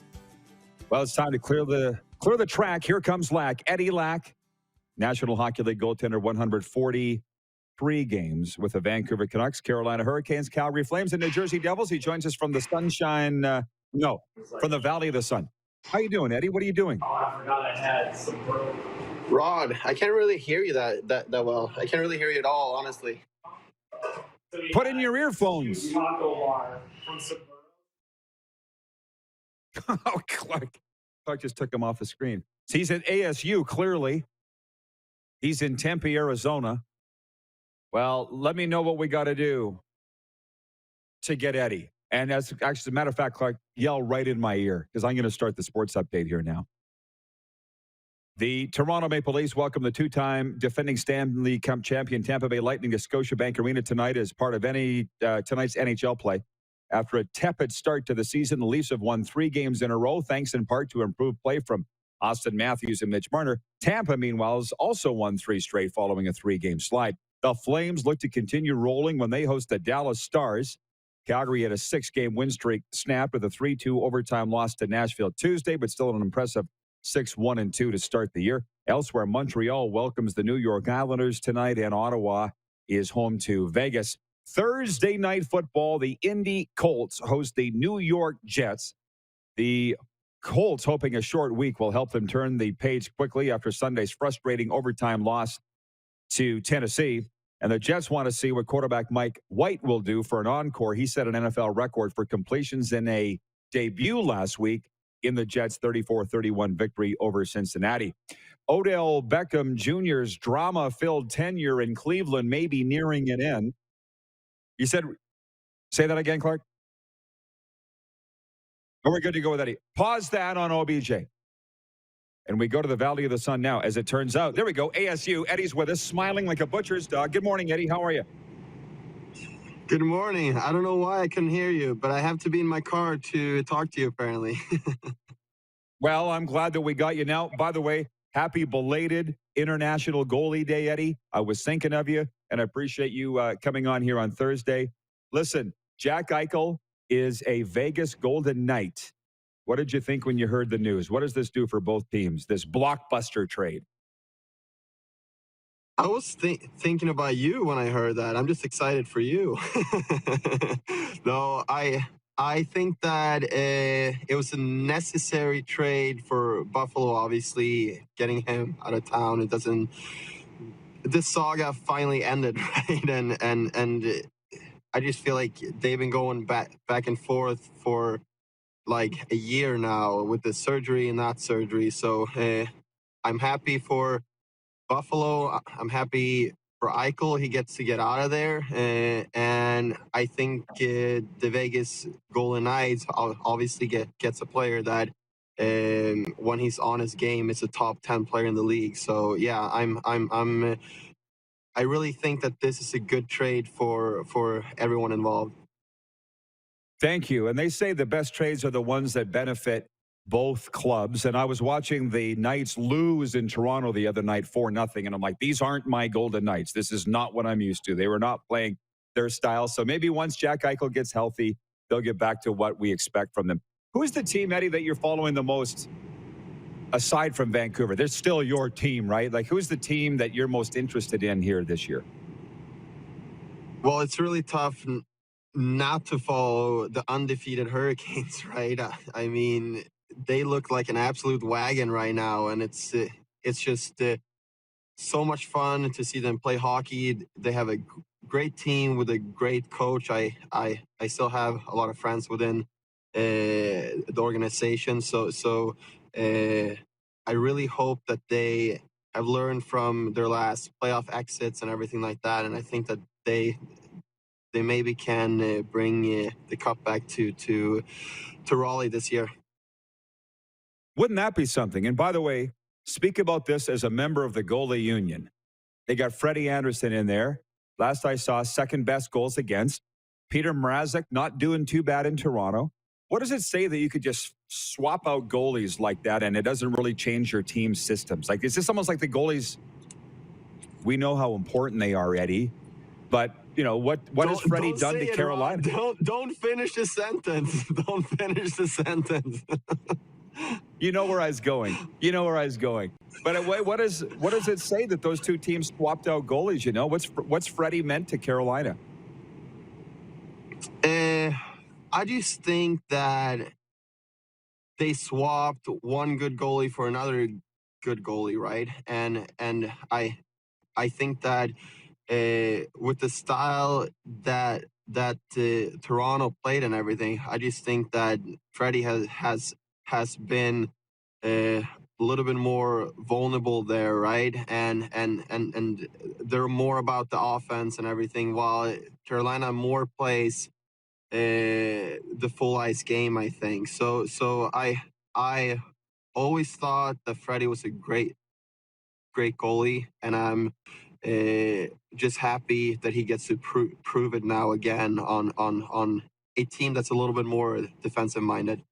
Well, it's time to clear the track. Here comes Lack. Eddie Lack, National Hockey League goaltender, 143 games with the Vancouver Canucks, Carolina Hurricanes, Calgary Flames, and New Jersey Devils. He joins us from the sunshine, from the Valley of the Sun. How you doing, Eddie? What are you doing? Oh, I forgot I had some bro. Rod, I can't really hear you that well. I can't really hear you at all, honestly. Put in your earphones. Taco bar from Oh, Clark just took him off the screen. So he's at ASU, clearly. He's in Tempe, Arizona. Well, let me know what we got to do to get Eddie. And as a matter of fact, Clark, yell right in my ear, because I'm going to start the sports update here now. The Toronto Maple Leafs welcome the two-time defending Stanley Cup champion Tampa Bay Lightning to Scotiabank Arena tonight as part of tonight's NHL play. After a tepid start to the season, the Leafs have won 3 games in a row, thanks in part to improved play from Austin Matthews and Mitch Marner. Tampa, meanwhile, has also won 3 straight following a 3-game slide. The Flames look to continue rolling when they host the Dallas Stars. Calgary had a 6-game win streak snapped with a 3-2 overtime loss to Nashville Tuesday, but still an impressive 6-1-2 to start the year. Elsewhere, Montreal welcomes the New York Islanders tonight, and Ottawa is home to Vegas. Thursday night football, the Indy Colts host the New York Jets. The Colts, hoping a short week will help them turn the page quickly after Sunday's frustrating overtime loss to Tennessee. And the Jets want to see what quarterback Mike White will do for an encore. He set an NFL record for completions in a debut last week in the Jets' 34-31 victory over Cincinnati. Odell Beckham Jr.'s drama-filled tenure in Cleveland may be nearing an end. You said, say that again, Clark? Oh, we're good to go with Eddie. Pause that on OBJ. And we go to the Valley of the Sun now. As it turns out, there we go, ASU. Eddie's with us, smiling like a butcher's dog. Good morning, Eddie. How are you? Good morning. I don't know why I couldn't hear you, but I have to be in my car to talk to you, apparently. Well, I'm glad that we got you now. By the way, happy belated International Goalie Day, Eddie. I was thinking of you, and I appreciate you coming on here on Thursday. Listen, Jack Eichel is a Vegas Golden Knight. What did you think when you heard the news? What does this do for both teams, this blockbuster trade? I was thinking about you when I heard that. I'm just excited for you. No, I think that it was a necessary trade for Buffalo. Obviously, getting him out of town. It doesn't. This saga finally ended, right? And I just feel like they've been going back and forth for like a year now with the surgery and that surgery. So I'm happy for Buffalo. I'm happy for Eichel. He gets to get out of there. And I think the Vegas Golden Knights obviously gets a player that when he's on his game, is a top 10 player in the league. So yeah, I really think that this is a good trade for everyone involved. Thank you. And they say the best trades are the ones that benefit both clubs. And I was watching the Knights lose in Toronto the other night 4-0. And I'm like, these aren't my Golden Knights. This is not what I'm used to. They were not playing their style. So maybe once Jack Eichel gets healthy, they'll get back to what we expect from them. Who is the team, Eddie, that you're following the most aside from Vancouver? They're still your team, right? Like, who's the team that you're most interested in here this year? Well, it's really tough not to follow the undefeated Hurricanes, right? I mean, they look like an absolute wagon right now, and it's just so much fun to see them play hockey. They have a great team with a great coach. I still have a lot of friends within the organization, so I really hope that they have learned from their last playoff exits and everything like that, and I think that they maybe can bring the cup back to Raleigh this year. Wouldn't that be something? And by the way, speak about this as a member of the goalie union. They got Freddie Anderson in there. Last I saw, second best goals against. Peter Mrazek not doing too bad in Toronto. What does it say that you could just swap out goalies like that and it doesn't really change your team's systems? Like, is this almost like the goalies? We know how important they are, Eddie. But, you know, what has Freddie done to Carolina? Don't finish the sentence. Don't finish the sentence. You know where I was going. You know where I was going. But what does it say that those two teams swapped out goalies? You know, what's Freddie meant to Carolina? I just think that they swapped one good goalie for another good goalie, right? And I think that with the style that Toronto played and everything, I just think that Freddie has been a little bit more vulnerable there, right? And they're more about the offense and everything, while Carolina more plays the full ice game, I think. So I always thought that Freddie was a great goalie, and I'm just happy that he gets to prove it now again on a team that's a little bit more defensive minded.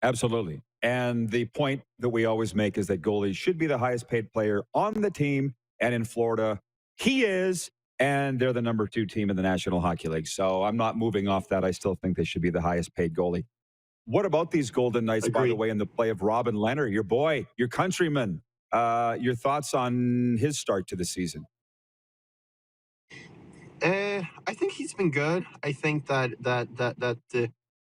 Absolutely. And the point that we always make is that goalies should be the highest paid player on the team. And in Florida, he is. And they're the number 2 team in the National Hockey League. So I'm not moving off that. I still think they should be the highest paid goalie. What about these Golden Knights, by the way, in the play of Robin Lehner, your boy, your countryman? Your thoughts on his start to the season? I think he's been good. I think that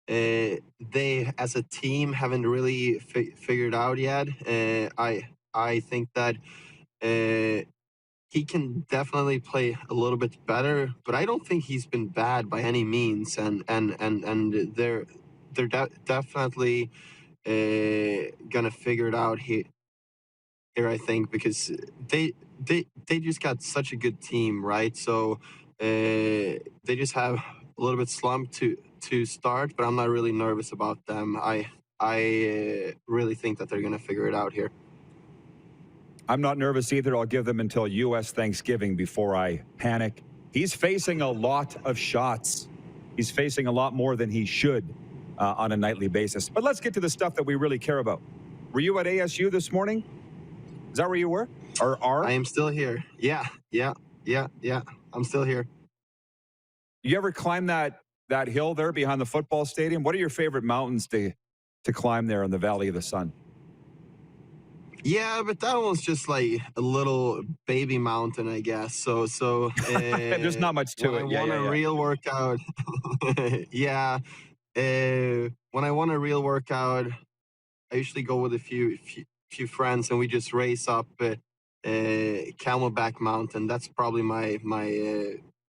they, as a team, haven't really figured out yet. I think that he can definitely play a little bit better, but I don't think he's been bad by any means. And they're definitely gonna figure it out here, I think, because they just got such a good team, right? So they just have a little bit slumped to start, but I'm not really nervous about them. I really think that they're gonna figure it out here. I'm not nervous either. I'll give them until U.S. Thanksgiving before I panic. He's facing a lot of shots. He's facing a lot more than he should on a nightly basis. But let's get to the stuff that we really care about. Were you at ASU this morning? Is that where you were? Or are? I am still here. Yeah. I'm still here. You ever climb that hill there behind the football stadium? What are your favorite mountains to climb there in the Valley of the Sun? Yeah, but that one's just like a little baby mountain, I guess. So There's not much to it. When I want a real workout, yeah. When I want a real workout, I usually go with a few friends, and we just race up Camelback Mountain. That's probably my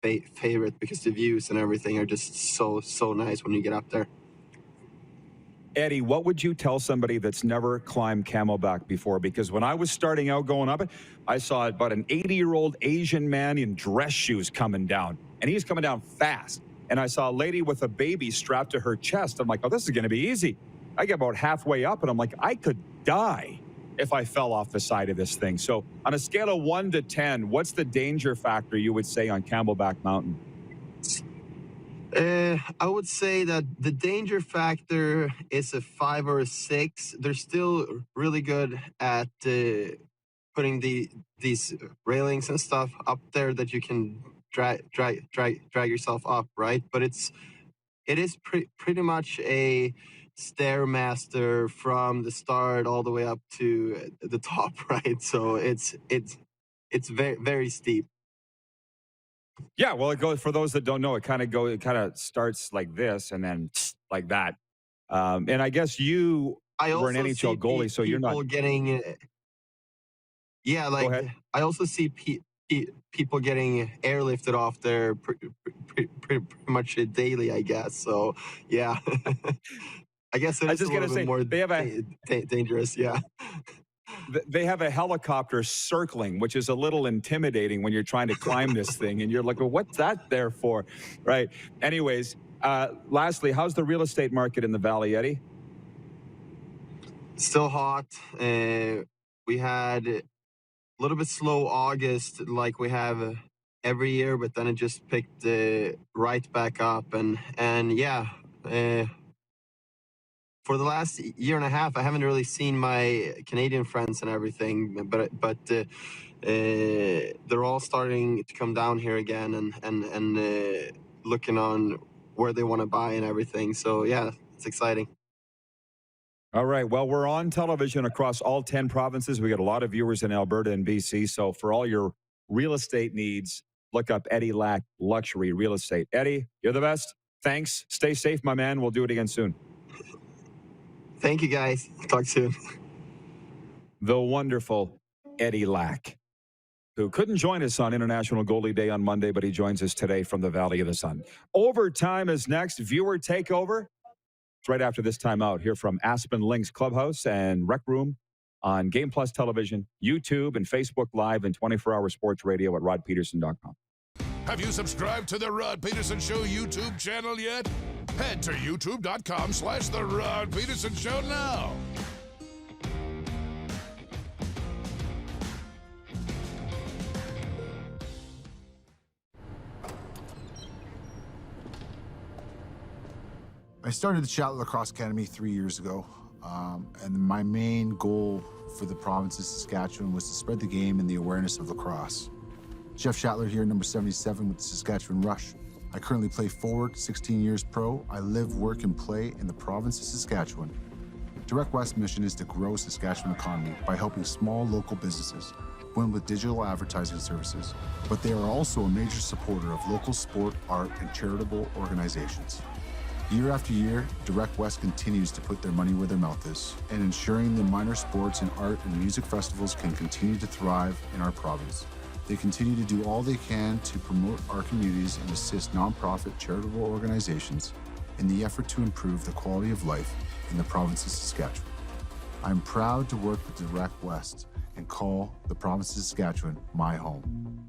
favorite, because the views and everything are just so nice when you get up there. Eddie, what would you tell somebody that's never climbed Camelback before? Because when I was starting out going up it, I saw about an 80-year-old Asian man in dress shoes coming down, and he's coming down fast. And I saw a lady with a baby strapped to her chest. I'm like, oh, this is going to be easy. I get about halfway up, and I'm like, I could die if I fell off the side of this thing. So on a scale of 1 to 10, what's the danger factor you would say on Camelback Mountain? I would say that the danger factor is a 5 or a 6. They're still really good at putting these railings and stuff up there that you can drag yourself up, right? But it is pretty much a stairmaster from the start all the way up to the top, right? So it's very, very steep. Yeah, well, it goes, for those that don't know, it kind of starts like this and then like that. And I guess you were an NHL goalie, so you're not getting. Yeah, like I also see people getting airlifted off there pretty much daily, I guess. So yeah, I guess it's a little bit more dangerous. Yeah. They have a helicopter circling, which is a little intimidating when you're trying to climb this thing. And you're like, well, what's that there for? Right. Anyways, lastly, how's the real estate market in the Valley, Eddie? Still hot. We had a little bit slow August, like we have every year, but then it just picked right back up. And yeah, for the last year and a half, I haven't really seen my Canadian friends and everything, but they're all starting to come down here again and looking on where they want to buy and everything. So yeah, it's exciting. All right. Well, we're on television across all 10 provinces. We got a lot of viewers in Alberta and BC. So for all your real estate needs, look up Eddie Lack Luxury Real Estate. Eddie, you're the best. Thanks. Stay safe, my man. We'll do it again soon. Thank you, guys. Talk soon. The wonderful Eddie Lack, who couldn't join us on International Goalie Day on Monday, but he joins us today from the Valley of the Sun. Overtime is next. Viewer takeover. It's right after this timeout here from Aspen Links Clubhouse and Rec Room on Game Plus Television, YouTube, and Facebook Live and 24-hour sports radio at rodpedersen.com. Have you subscribed to the Rod Pedersen Show YouTube channel yet? Head to youtube.com/The Rod Pedersen Show now. I started the Shatler Lacrosse Academy 3 years ago, and my main goal for the province of Saskatchewan was to spread the game and the awareness of lacrosse. Jeff Shatler here, number 77 with the Saskatchewan Rush. I currently play forward, 16 years pro. I live, work, and play in the province of Saskatchewan. Direct West's mission is to grow Saskatchewan economy by helping small local businesses win with digital advertising services, but they are also a major supporter of local sport, art, and charitable organizations. Year after year, Direct West continues to put their money where their mouth is, and ensuring the minor sports and art and music festivals can continue to thrive in our province. They continue to do all they can to promote our communities and assist nonprofit charitable organizations in the effort to improve the quality of life in the province of Saskatchewan. I'm proud to work with Direct West and call the province of Saskatchewan my home.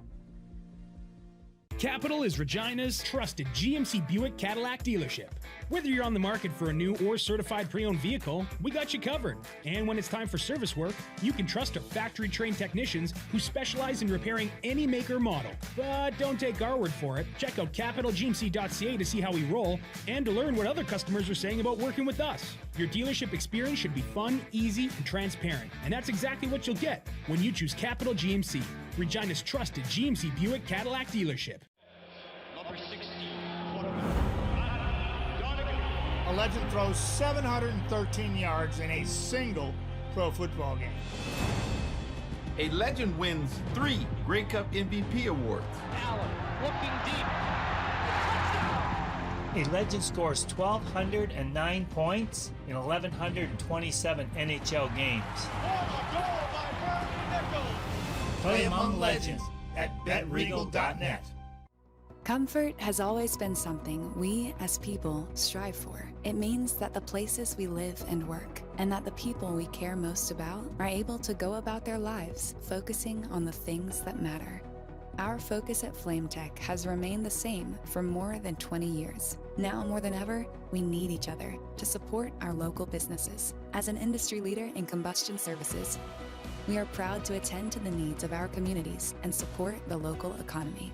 Capital is Regina's trusted GMC Buick Cadillac dealership. Whether you're on the market for a new or certified pre-owned vehicle, we got you covered. And when it's time for service work, you can trust our factory-trained technicians who specialize in repairing any make or model. But don't take our word for it. Check out capitalgmc.ca to see how we roll and to learn what other customers are saying about working with us. Your dealership experience should be fun, easy, and transparent. And that's exactly what you'll get when you choose Capital GMC, Regina's trusted GMC Buick Cadillac dealership. A legend throws 713 yards in a single pro football game. A legend wins 3 Grey Cup MVP awards. Allen looking deep. A legend scores 1,209 points in 1,127 NHL games. Play among legends at betregal.net. Comfort has always been something we, as people, strive for. It means that the places we live and work, and that the people we care most about, are able to go about their lives focusing on the things that matter. Our focus at FlameTech has remained the same for more than 20 years. Now more than ever, we need each other to support our local businesses. As an industry leader in combustion services, we are proud to attend to the needs of our communities and support the local economy.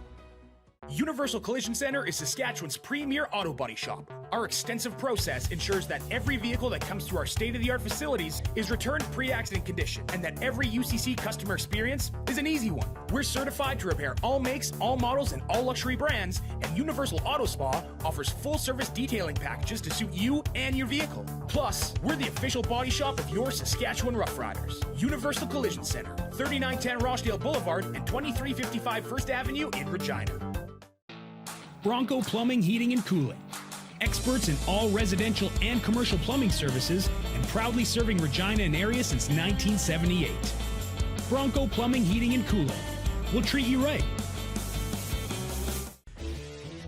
Universal Collision Center is Saskatchewan's premier auto body shop. Our extensive process ensures that every vehicle that comes through our state-of-the-art facilities is returned pre-accident condition, and that every UCC customer experience is an easy one. We're certified to repair all makes, all models, and all luxury brands, and Universal Auto Spa offers full-service detailing packages to suit you and your vehicle. Plus, we're the official body shop of your Saskatchewan Roughriders. Universal Collision Center, 3910 Rochdale Boulevard and 2355 First Avenue in Regina. Bronco Plumbing, Heating, and Cooling. Experts in all residential and commercial plumbing services, and proudly serving Regina and area since 1978. Bronco Plumbing, Heating, and Cooling. We'll treat you right.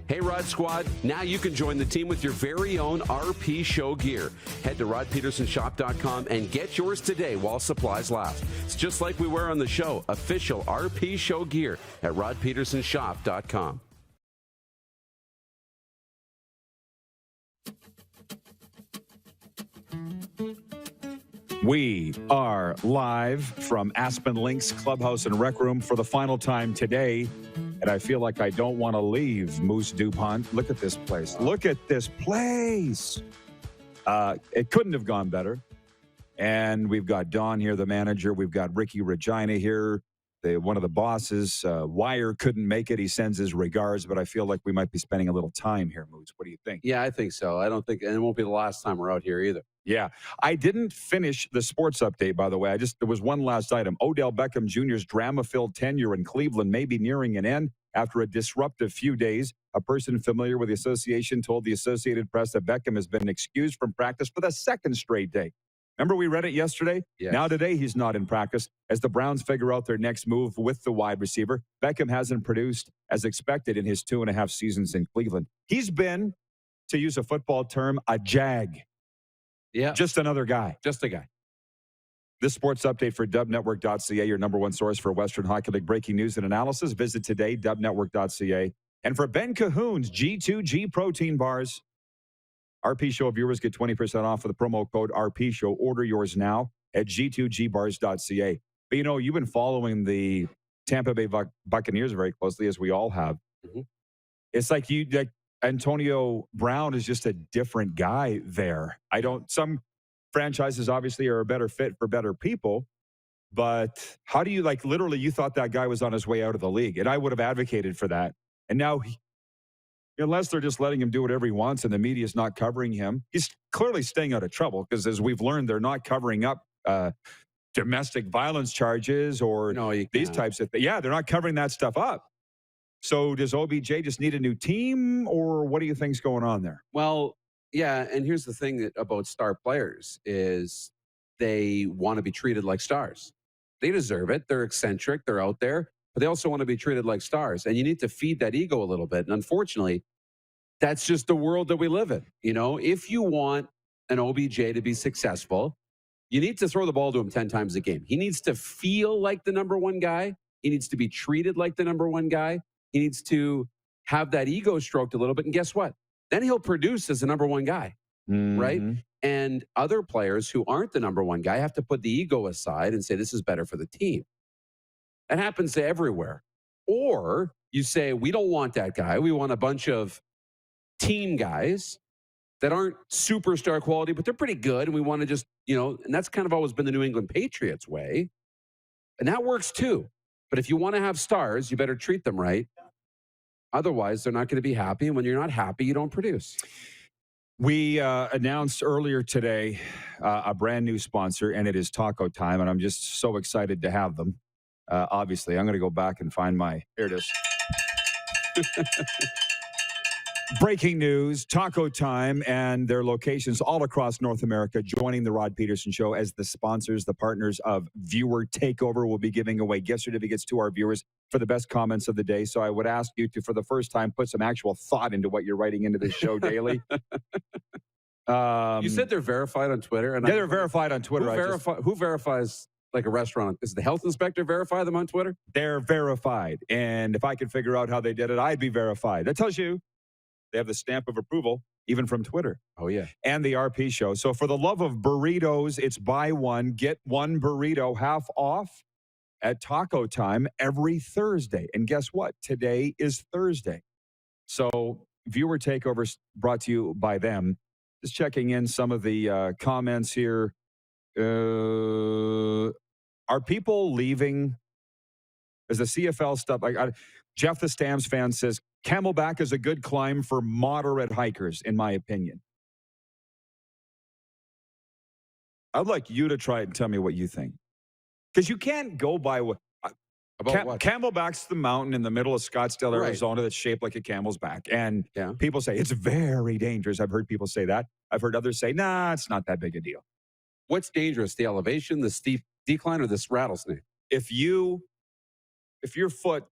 Hey, Rod Squad, now you can join the team with your very own RP Show gear. Head to rodpetersonshop.com and get yours today while supplies last. It's just like we wear on the show, official RP Show gear at rodpetersonshop.com. We are live from Aspen Links Clubhouse and Rec Room for the final time today, and I feel like I don't want to leave Moose DuPont. Look at this place. Look at this place. It couldn't have gone better. And we've got Don here, the manager. We've got Ricky Regina here, one of the bosses. Wire couldn't make it. He sends his regards, but I feel like we might be spending a little time here, Moose. What do you think? Yeah, I think so. I don't think, and it won't be the last time we're out here either. Yeah. I didn't finish the sports update, by the way. There was one last item. Odell Beckham Jr.'s drama-filled tenure in Cleveland may be nearing an end after a disruptive few days. A person familiar with the association told the Associated Press that Beckham has been excused from practice for the second straight day. Remember we read it yesterday? Yes. Now today he's not in practice as the Browns figure out their next move with the wide receiver. Beckham hasn't produced as expected in his 2.5 seasons in Cleveland. He's been, to use a football term, a jag. Yeah. Just another guy. Just a guy. This sports update for dubnetwork.ca, your number one source for Western Hockey League breaking news and analysis. Visit today, dubnetwork.ca. And for Ben Cahoon's G2G protein bars, RP Show viewers get 20% off with the promo code RP Show. Order yours now at g2gbars.ca. But, you know, you've been following the Tampa Bay Buccaneers very closely, as we all have. Mm-hmm. It's like Antonio Brown is just a different guy there. Some franchises obviously are a better fit for better people, but how do you, literally you thought that guy was on his way out of the league, and I would have advocated for that. And now, unless they're just letting him do whatever he wants and the media is not covering him, he's clearly staying out of trouble because, as we've learned, they're not covering up domestic violence charges or these types of things. Yeah, they're not covering that stuff up. So does OBJ just need a new team, or what do you think's going on there? Well, yeah, and here's the thing about star players is they want to be treated like stars. They deserve it. They're eccentric. They're out there. But they also want to be treated like stars. And you need to feed that ego a little bit. And unfortunately, that's just the world that we live in. You know, if you want an OBJ to be successful, you need to throw the ball to him 10 times a game. He needs to feel like the number one guy. He needs to be treated like the number one guy. He needs to have that ego stroked a little bit. And guess what? Then he'll produce as the number one guy, right? And other players who aren't the number one guy have to put the ego aside and say, this is better for the team. That happens everywhere. Or you say, we don't want that guy. We want a bunch of team guys that aren't superstar quality, but they're pretty good. And we want to just, and that's kind of always been the New England Patriots way. And that works too. But if you want to have stars, you better treat them right. Otherwise, they're not going to be happy. And when you're not happy, you don't produce. We announced earlier today a brand new sponsor, and it is Taco Time, and I'm just so excited to have them. Obviously, I'm going to go back and find my... Here it is. Breaking news, Taco Time and their locations all across North America joining the Rod Pedersen Show as the sponsors, the partners of Viewer Takeover. Will be giving away gift certificates to our viewers for the best comments of the day. So I would ask you to, for the first time, put some actual thought into what you're writing into this show daily. You said they're verified on Twitter? And they're verified on Twitter. Who verifies like a restaurant? Is the health inspector verify them on Twitter? They're verified. And if I could figure out how they did it, I'd be verified. That tells you they have the stamp of approval, even from Twitter. Oh, yeah. And the RP Show. So for the love of burritos, it's buy one, get one burrito half off at Taco Time every Thursday. And guess what? Today is Thursday. So Viewer Takeovers brought to you by them. Just checking in some of the comments here. Are people leaving? Is the CFL stuff? Jeff, the Stamps fan, says, Camelback is a good climb for moderate hikers, in my opinion. I'd like you to try it and tell me what you think. Because you can't go by what... what? Camelback's the mountain in the middle of Scottsdale, Arizona, that's shaped like a camel's back. And people say it's very dangerous. I've heard people say that. I've heard others say, nah, it's not that big a deal. What's dangerous? The elevation, the steep decline, or this rattlesnake? If your foot,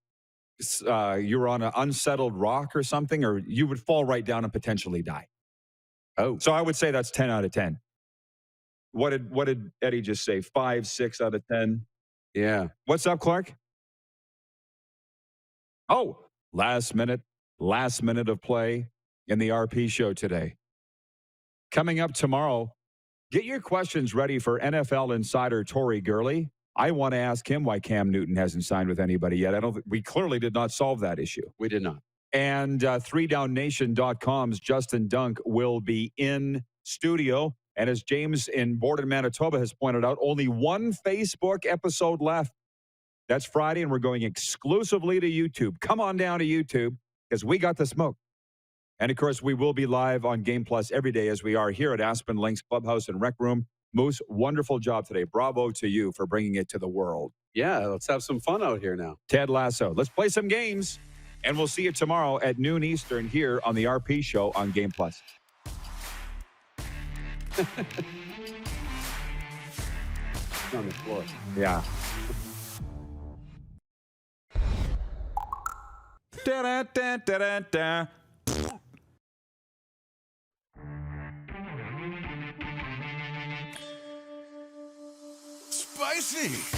you're on an unsettled rock or something, or you would fall right down and potentially die. Oh. So I would say that's 10 out of 10. What did Eddie just say? 5, 6 out of 10? Yeah. What's up, Clark? Oh, last minute of play in the RP Show today. Coming up tomorrow, get your questions ready for NFL insider Tori Gurley. I want to ask him why Cam Newton hasn't signed with anybody yet. We clearly did not solve that issue. We did not. And 3downnation.com's Justin Dunk will be in studio. And as James in Borden, Manitoba has pointed out, only one Facebook episode left. That's Friday, and we're going exclusively to YouTube. Come on down to YouTube, because we got the smoke. And, of course, we will be live on Game Plus every day, as we are here at Aspen Links Clubhouse and Rec Room. Moose, wonderful job today. Bravo to you for bringing it to the world. Yeah, let's have some fun out here now. Ted Lasso. Let's play some games, and we'll see you tomorrow at noon Eastern here on the RP Show on Game Plus. On the floor. Yeah. Da-da-da-da-da-da. Spicy.